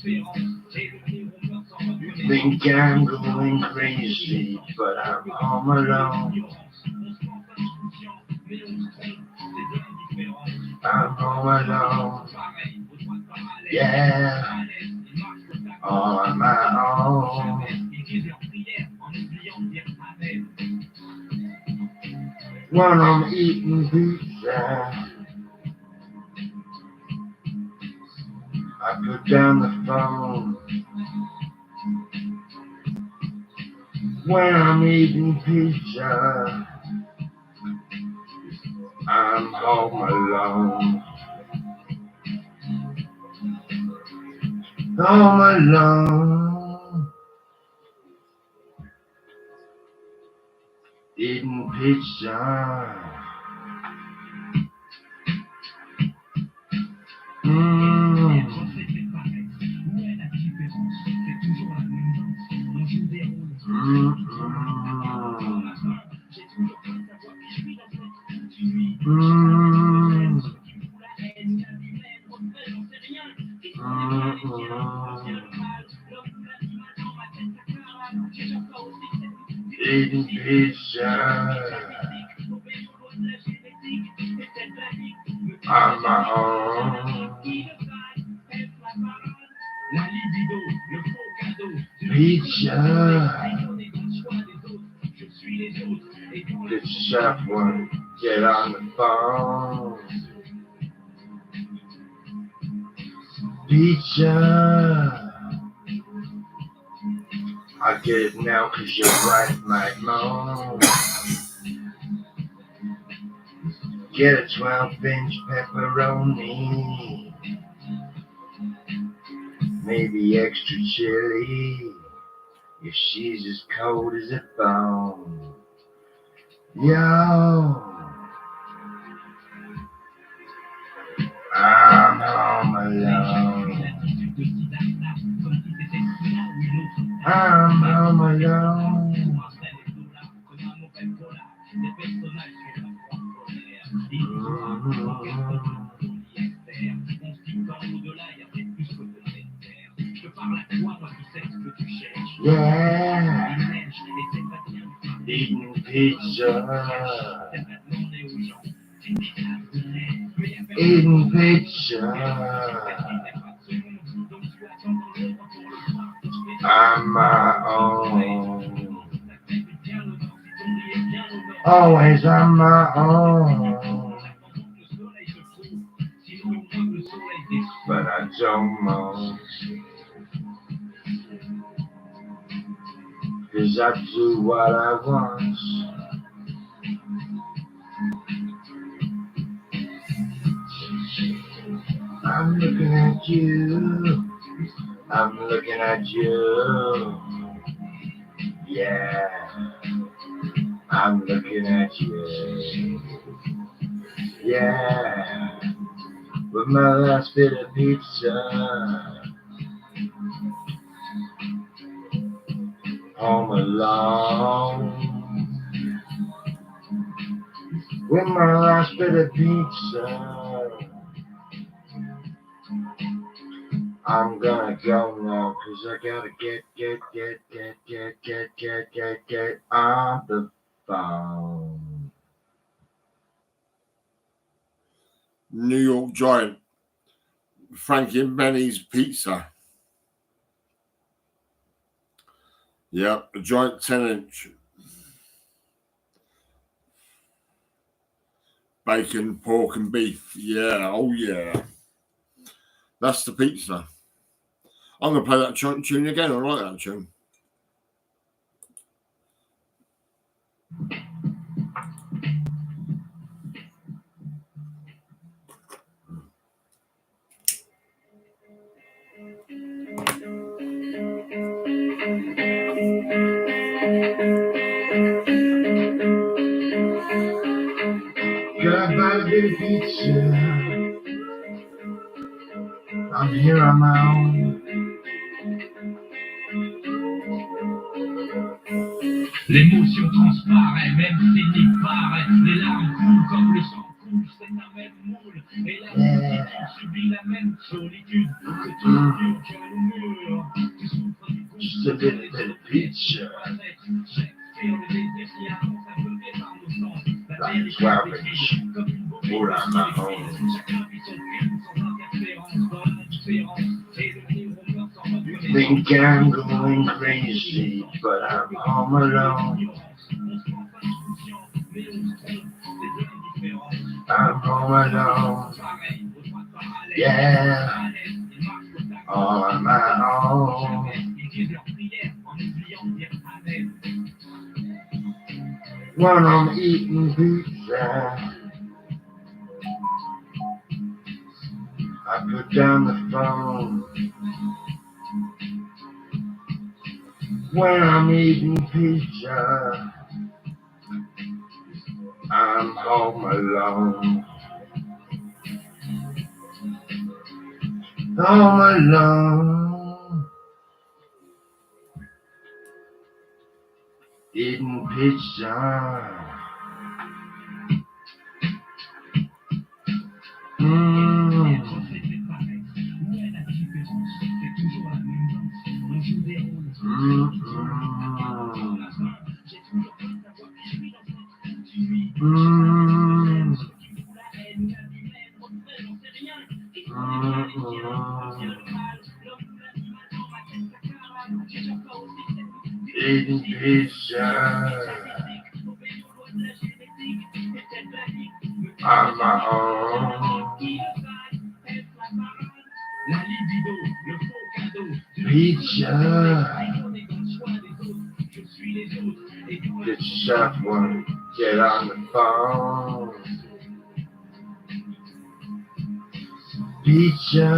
You think I'm going crazy, but I'm home alone. I'm home alone. Yeah, on my own. When I'm eating pizza, I put down the phone. When I'm eating pizza, I'm home alone. Home alone. Eating pizza. Eating pizza on my own. Pizza. The chef won't get on the phone. Pizza. I get it now cause your wife might moan. Get a 12-inch pepperoni. Maybe extra chili. If she's as cold as a bone. Yo, I'm home alone. I'm home alone. Yeah, eating pizza. Eating pizza. I'm my own. Always on my own. But I don't moan. Cause I do what I want. I'm looking at you. I'm looking at you. Yeah, I'm looking at you. Yeah, with my last bit of pizza. Home alone. With my last bit of pizza. I'm gonna go now, cause I gotta get on the phone. New York Giant, Frankie and Benny's Pizza. Yeah, a giant 10-inch. Bacon, pork, and beef. Yeah, oh yeah. That's the pizza. I'm going to play that tune again. I like that tune. Gotta buy a bit of pizza. I'm here on my own. L'émotion transparaît, même s'il n'y paraît. Les larmes coulent comme le sang coule, c'est un même moule. Et la multitude subit la même solitude. C'est toujours dur qu'un mur. Tu souffres du coup, Just a little bit of pizza. Like 12-inch. All on my own. You think I'm going crazy, but I'm home alone. I'm home alone. Yeah, on my own. When I'm eating pizza, I put down the phone. When I'm eating pizza, I'm home alone. Home alone. Eating pizza. Eating pizza on my own. Pizza. Get yourself one. Get on the phone. Pizza.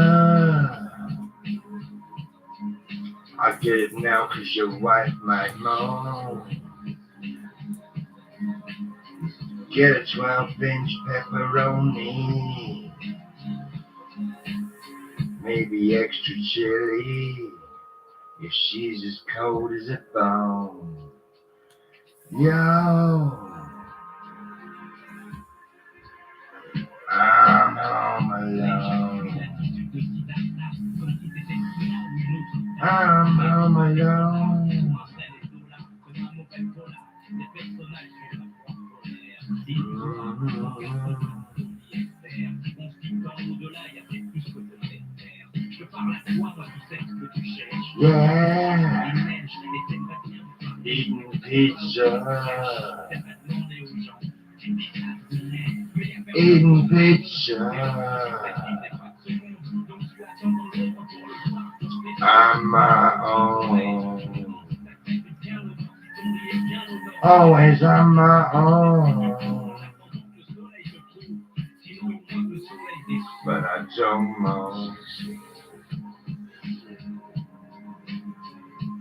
I get it now cause your wife might moan. Get a 12-inch pepperoni. Maybe extra chili if she's as cold as a bone. Yo, I'm home alone. I'm home alone. Yeah, eating pizza. Eating pizza. On my own. Always on my own. But I don't know.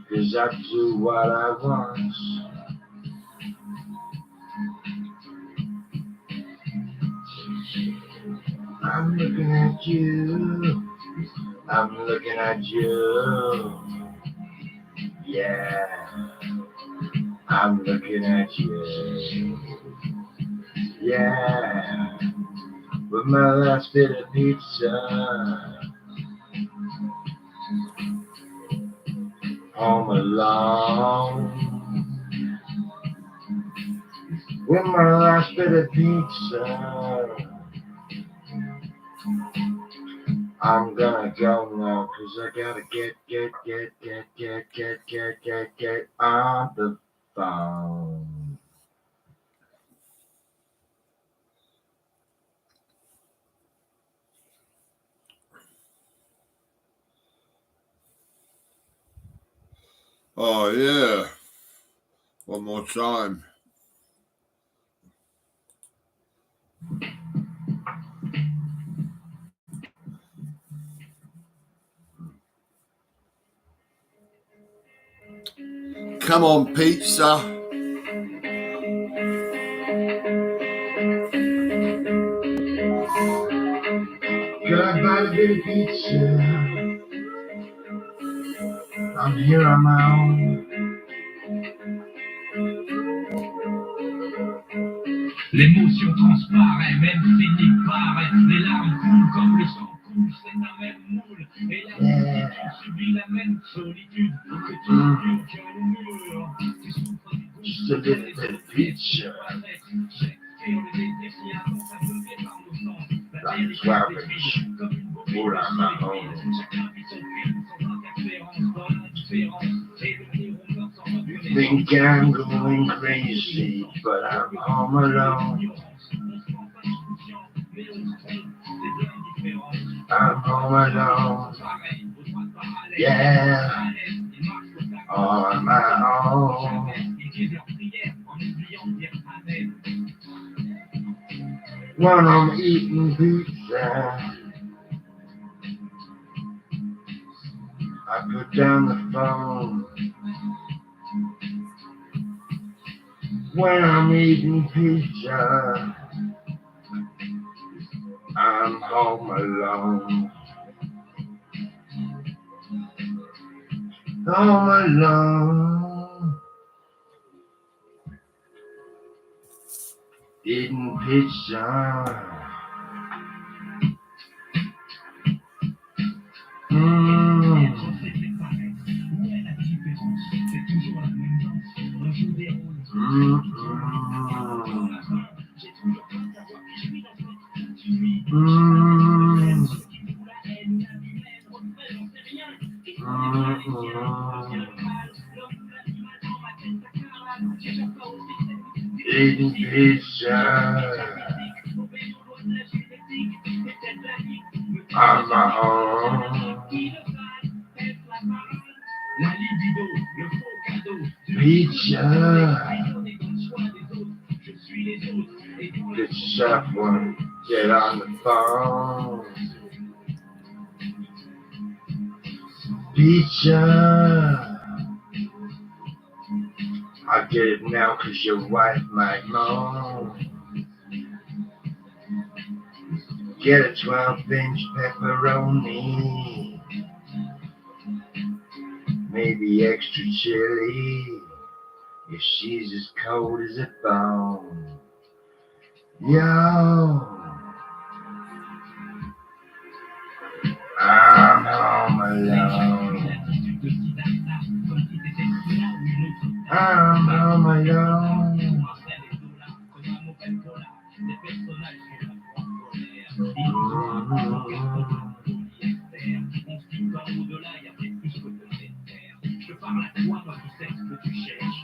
Cause I do what I want. I'm looking at you. I'm looking at you. Yeah. I'm looking at you. Yeah. With my last bit of pizza. home alone with my last bit of pizza. I'm gonna go now, 'cause I gotta get on the phone. Oh yeah. One more time. Come on, pizza. Gotta buy a bit of pizza. I'm here on my own. L'émotion transparaît, même finit par les larmes coulent comme le sang coule, c'est un même moule. Et la solitude subit la même solitude que tu n'as qu'un mur. Tu souffres du goût, Just a little bit of pizza. Like swappage. All on my own. You think I'm going crazy, but I'm home alone. I'm home alone. Yeah, on my own. When I'm eating pizza, I put down the phone. When I'm eating pizza, I'm home alone. Home alone. Eating pizza. Eating pizza on my own. Pizza. Get yourself one. Get on the phone. Pizza. I get it now 'cause your wife might moan. Get a 12-inch pepperoni. Maybe extra chili if she's as cold as a bone. Yo, I'm home alone. I'm home alone.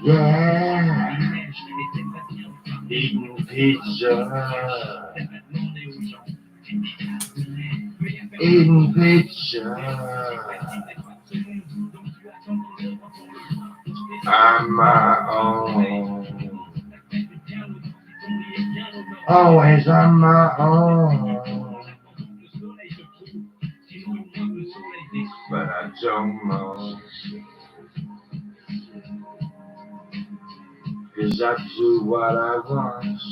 Yeah, eating pizza. Eating pizza. On my own. Always on my own. But I don't know. 'Cause I do what I want.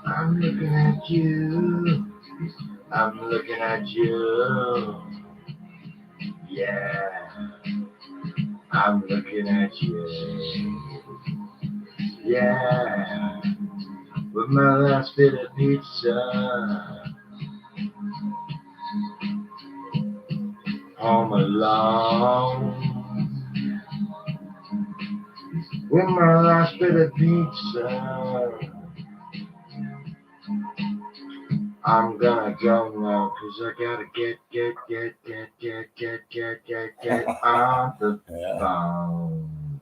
I'm looking at you. I'm looking at you. Yeah, I'm looking at you. Yeah, with my last bit of pizza. home alone with my last bit of pizza. I'm gonna go now, 'cause I gotta get on the phone.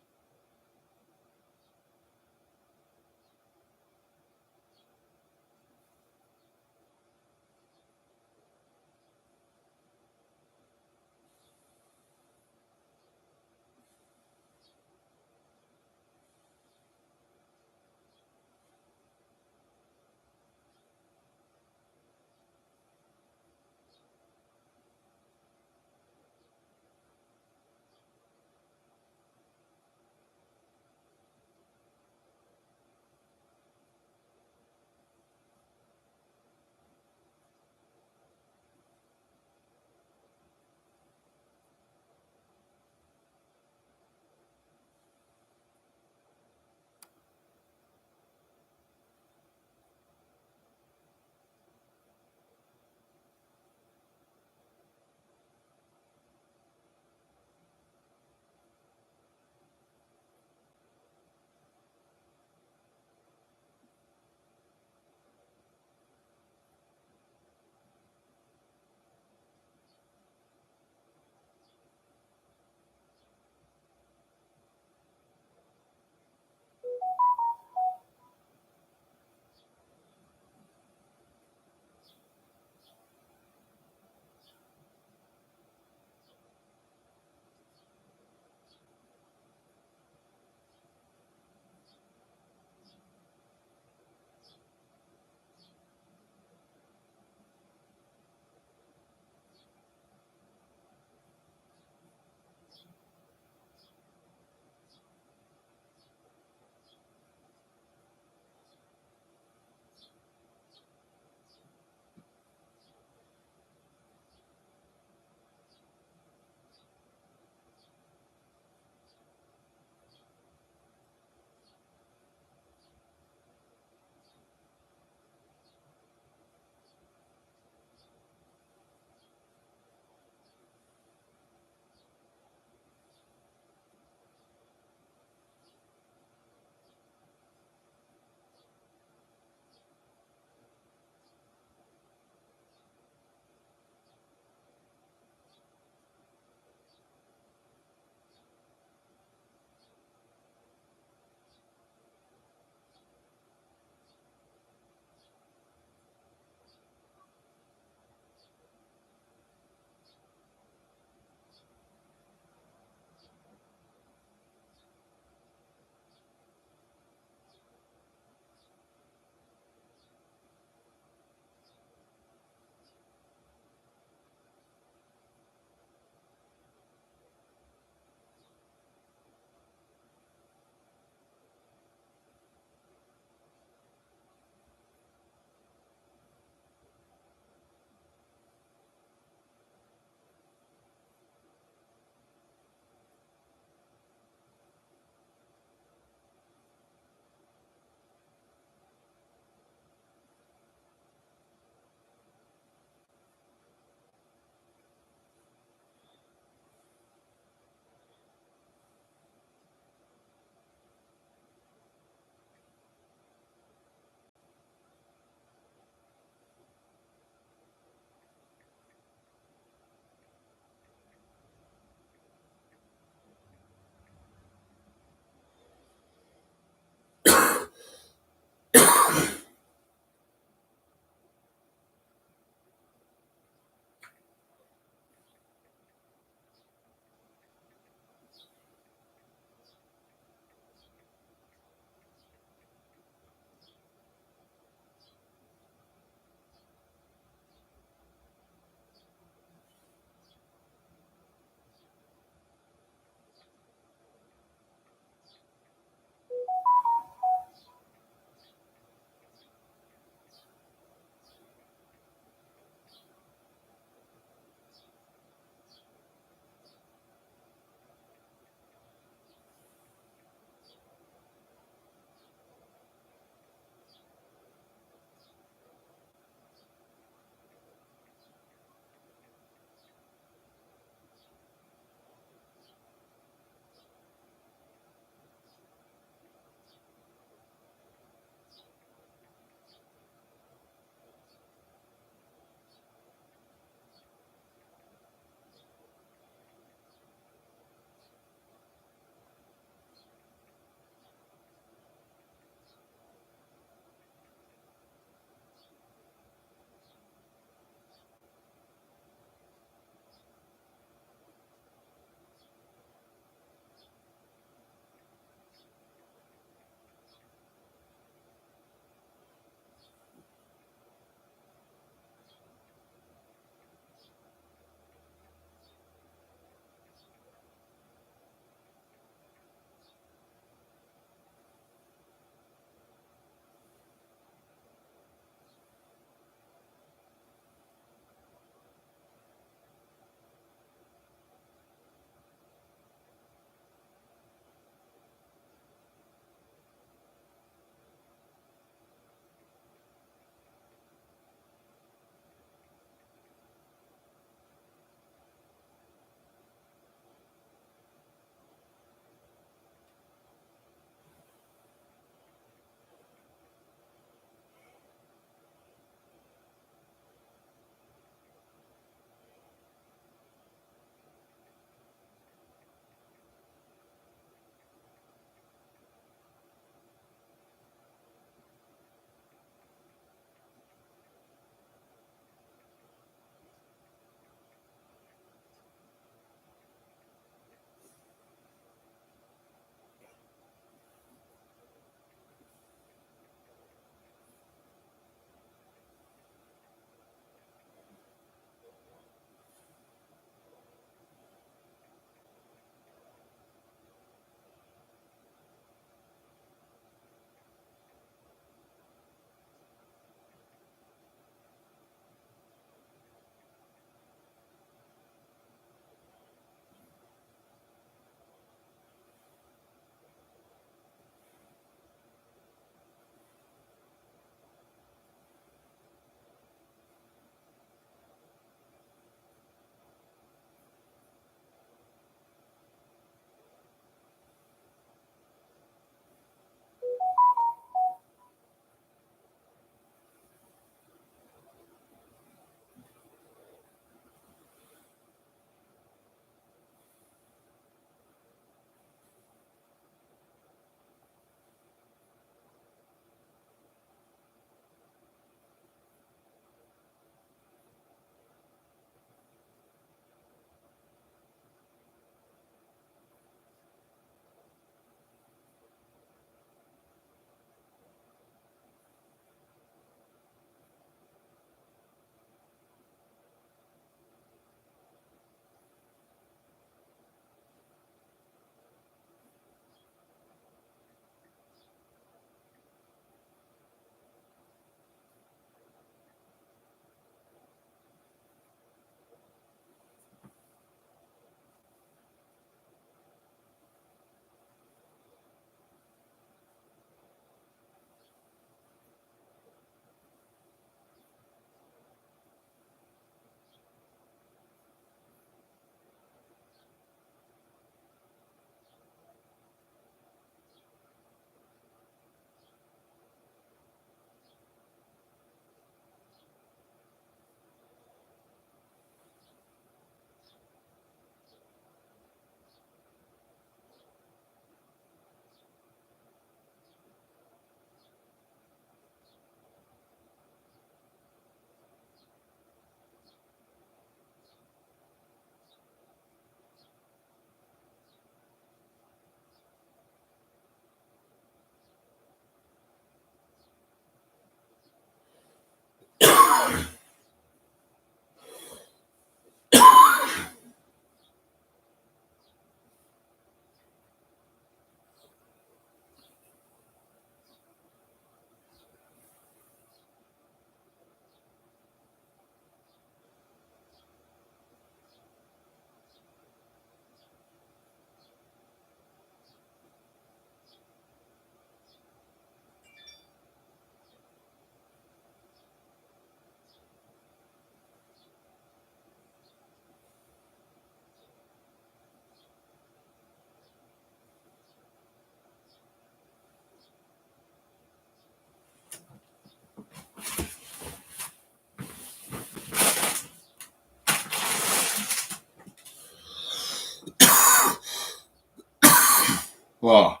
Well,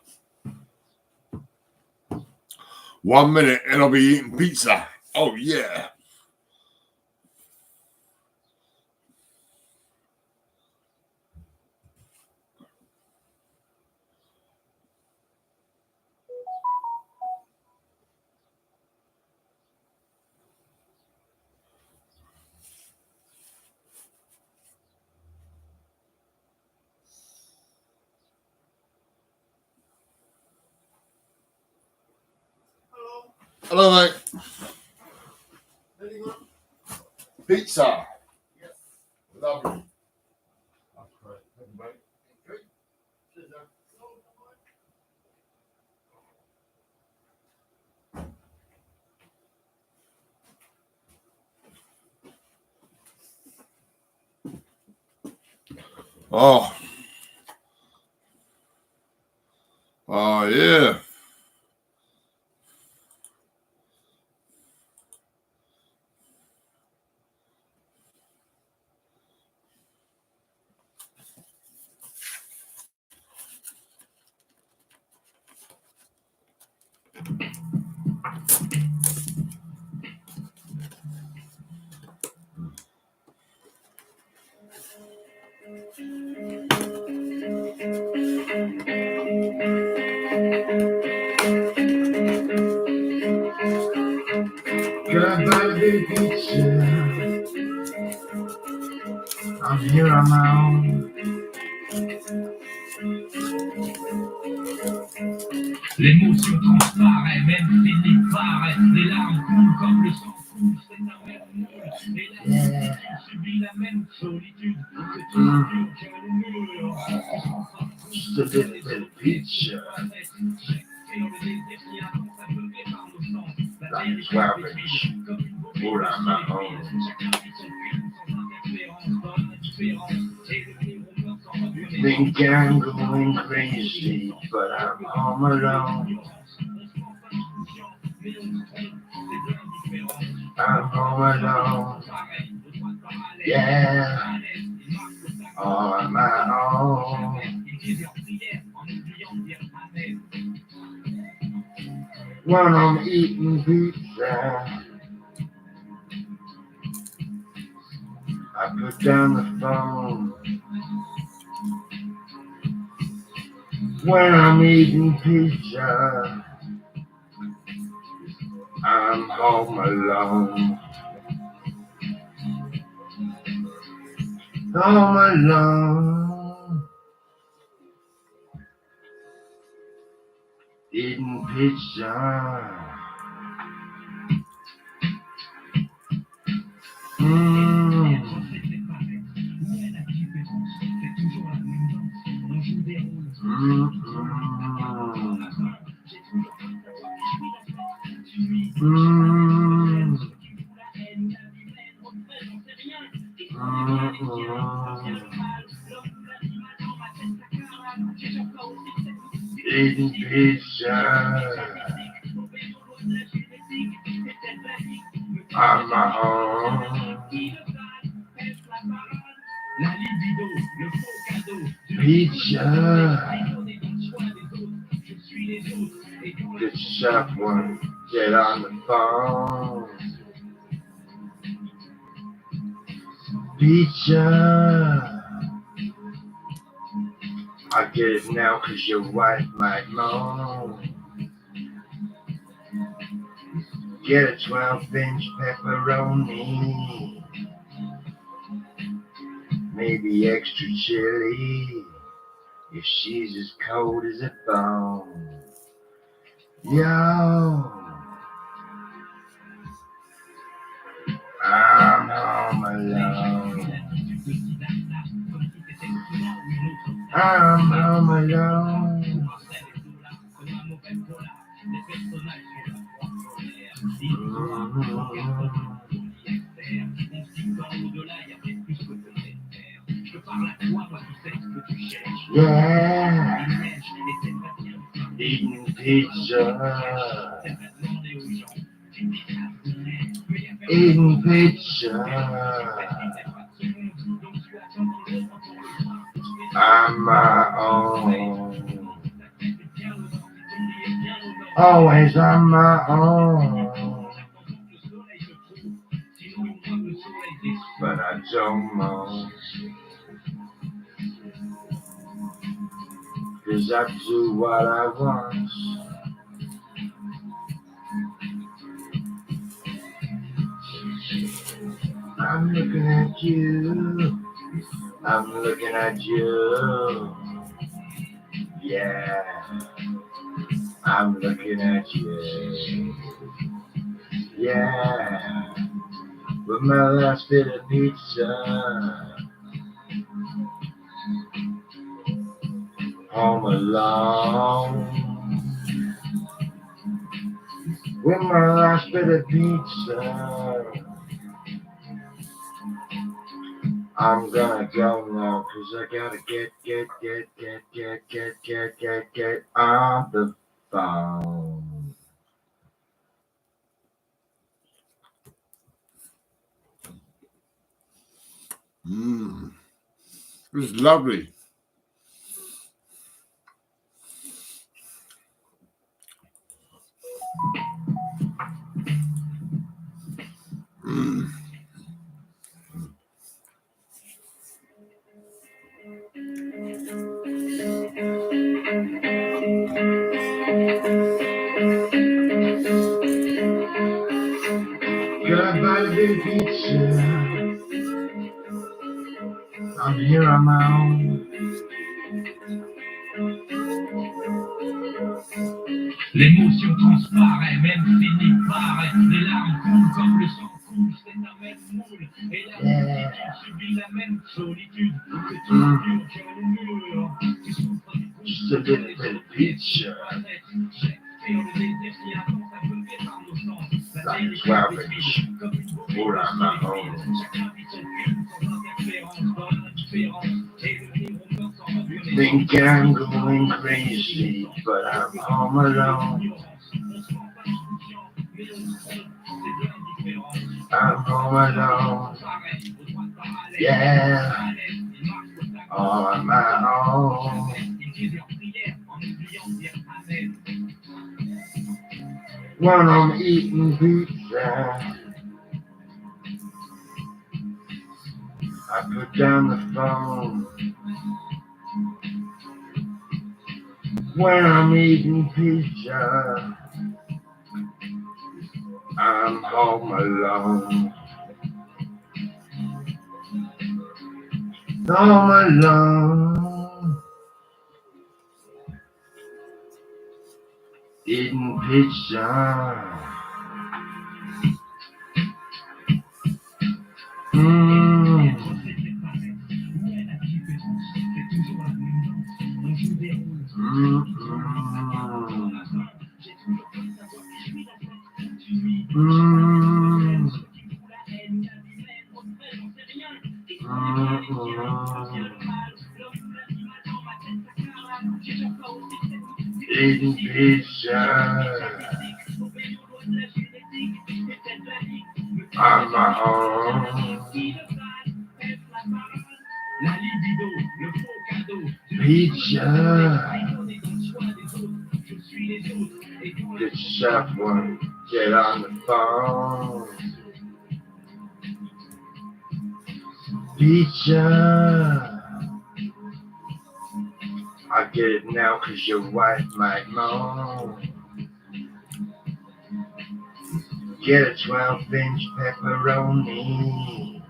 1 minute and I'll be eating pizza. Oh, yeah. Hello, mate. Pizza. Yes. Lovely. That's great. Thank you, mate. Okay. Cheers, then. Oh. Oh, yeah. Goodbye, big picture. I'm here on my own. L'émotion transparaît, même si n'y paraît. Les larmes coulent comme le sang coule, c'est un même moule. Et la solitude subit la même solitude. C'est toujours dur qu'un mur. Just a little picture. Like garbage. All on my own. Think I'm going crazy, but I'm home alone. I'm home alone. Yeah, on my own. When I'm eating pizza, I put down the phone. When I'm eating pizza, I'm home alone. Home alone. Eating pizza. Eating pizza. On my own. Pizza. The chef won't get on the phone. Pizza. I get it now cause your wife might moan. Get a 12-inch pepperoni. Maybe extra chili. If she's as cold as a bone. Yo, I'm home alone. I'm home alone. Yeah, eating pizza. Eating pizza. On my own. Always on my own. But I don't know. 'Cause I do what I want. I'm looking at you. I'm looking at you. Yeah. I'm looking at you. Yeah. With my last bit of pizza. Home alone. With my last bit of pizza. I'm gonna go now, 'cause I gotta get on the phone. It was lovely. Gotta buy a big pizza. I'm here on my own. L'émotion transparaît, même finit par les larmes coulent comme le sang coule, c'est un même moule. Et la multitude subit la même solitude que tout mur qu'un mur. Tu souffres du coup, Just a little bit of pizza. Like 12 inch. All on my own. Think I'm going crazy, but I'm home alone. I'm home alone. Yeah. All on my own. When I'm eating pizza, I put down the phone. When I'm eating pizza, I'm home alone. Home alone. Eating pizza. Eating pizza. On my own. Pizza. Get yourself one. Get on the phone. Pizza. I get it now 'cause your wife might moan. Get a 12-inch pepperoni.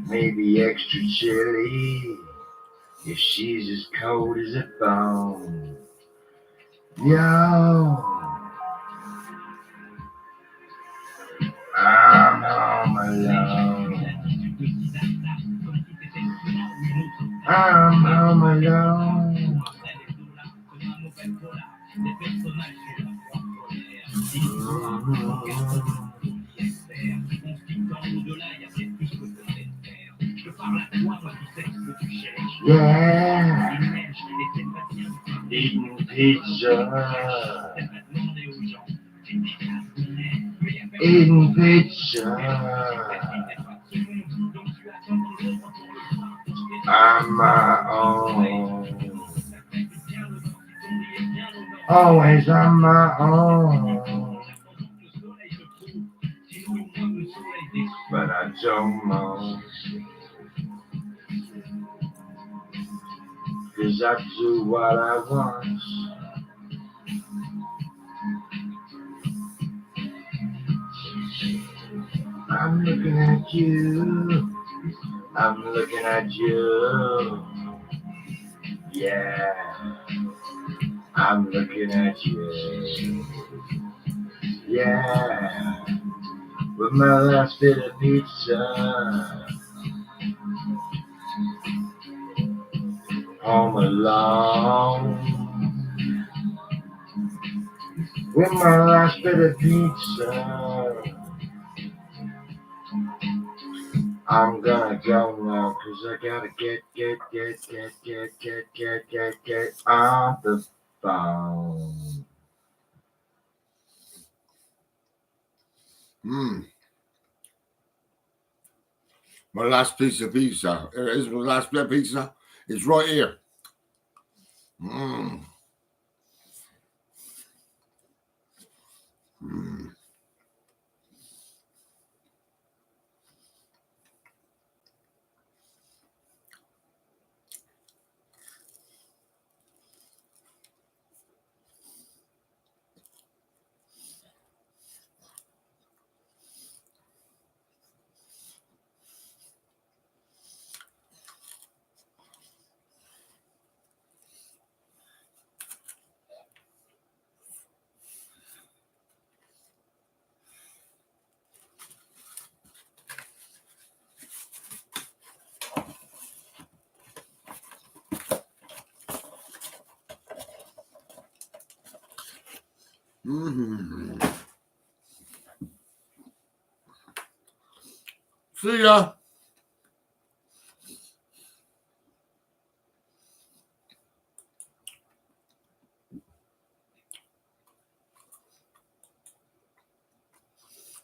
Maybe extra chili. If she's as cold as a bone. Yo. I'm home alone. I'm home alone. Yeah. Eating pizza. Eating pizza. On my own. always on my own. But I don't know, 'cause I do what I want. I'm looking at you, I'm looking at you, yeah, I'm looking at you, yeah, with my last bit of pizza, home alone, with my last bit of pizza. I'm gonna go now, 'cause I gotta get on the phone. My last piece of pizza. Here it is, my last bit of pizza. It's right here. Mm. Mm. Mm-hmm. See ya.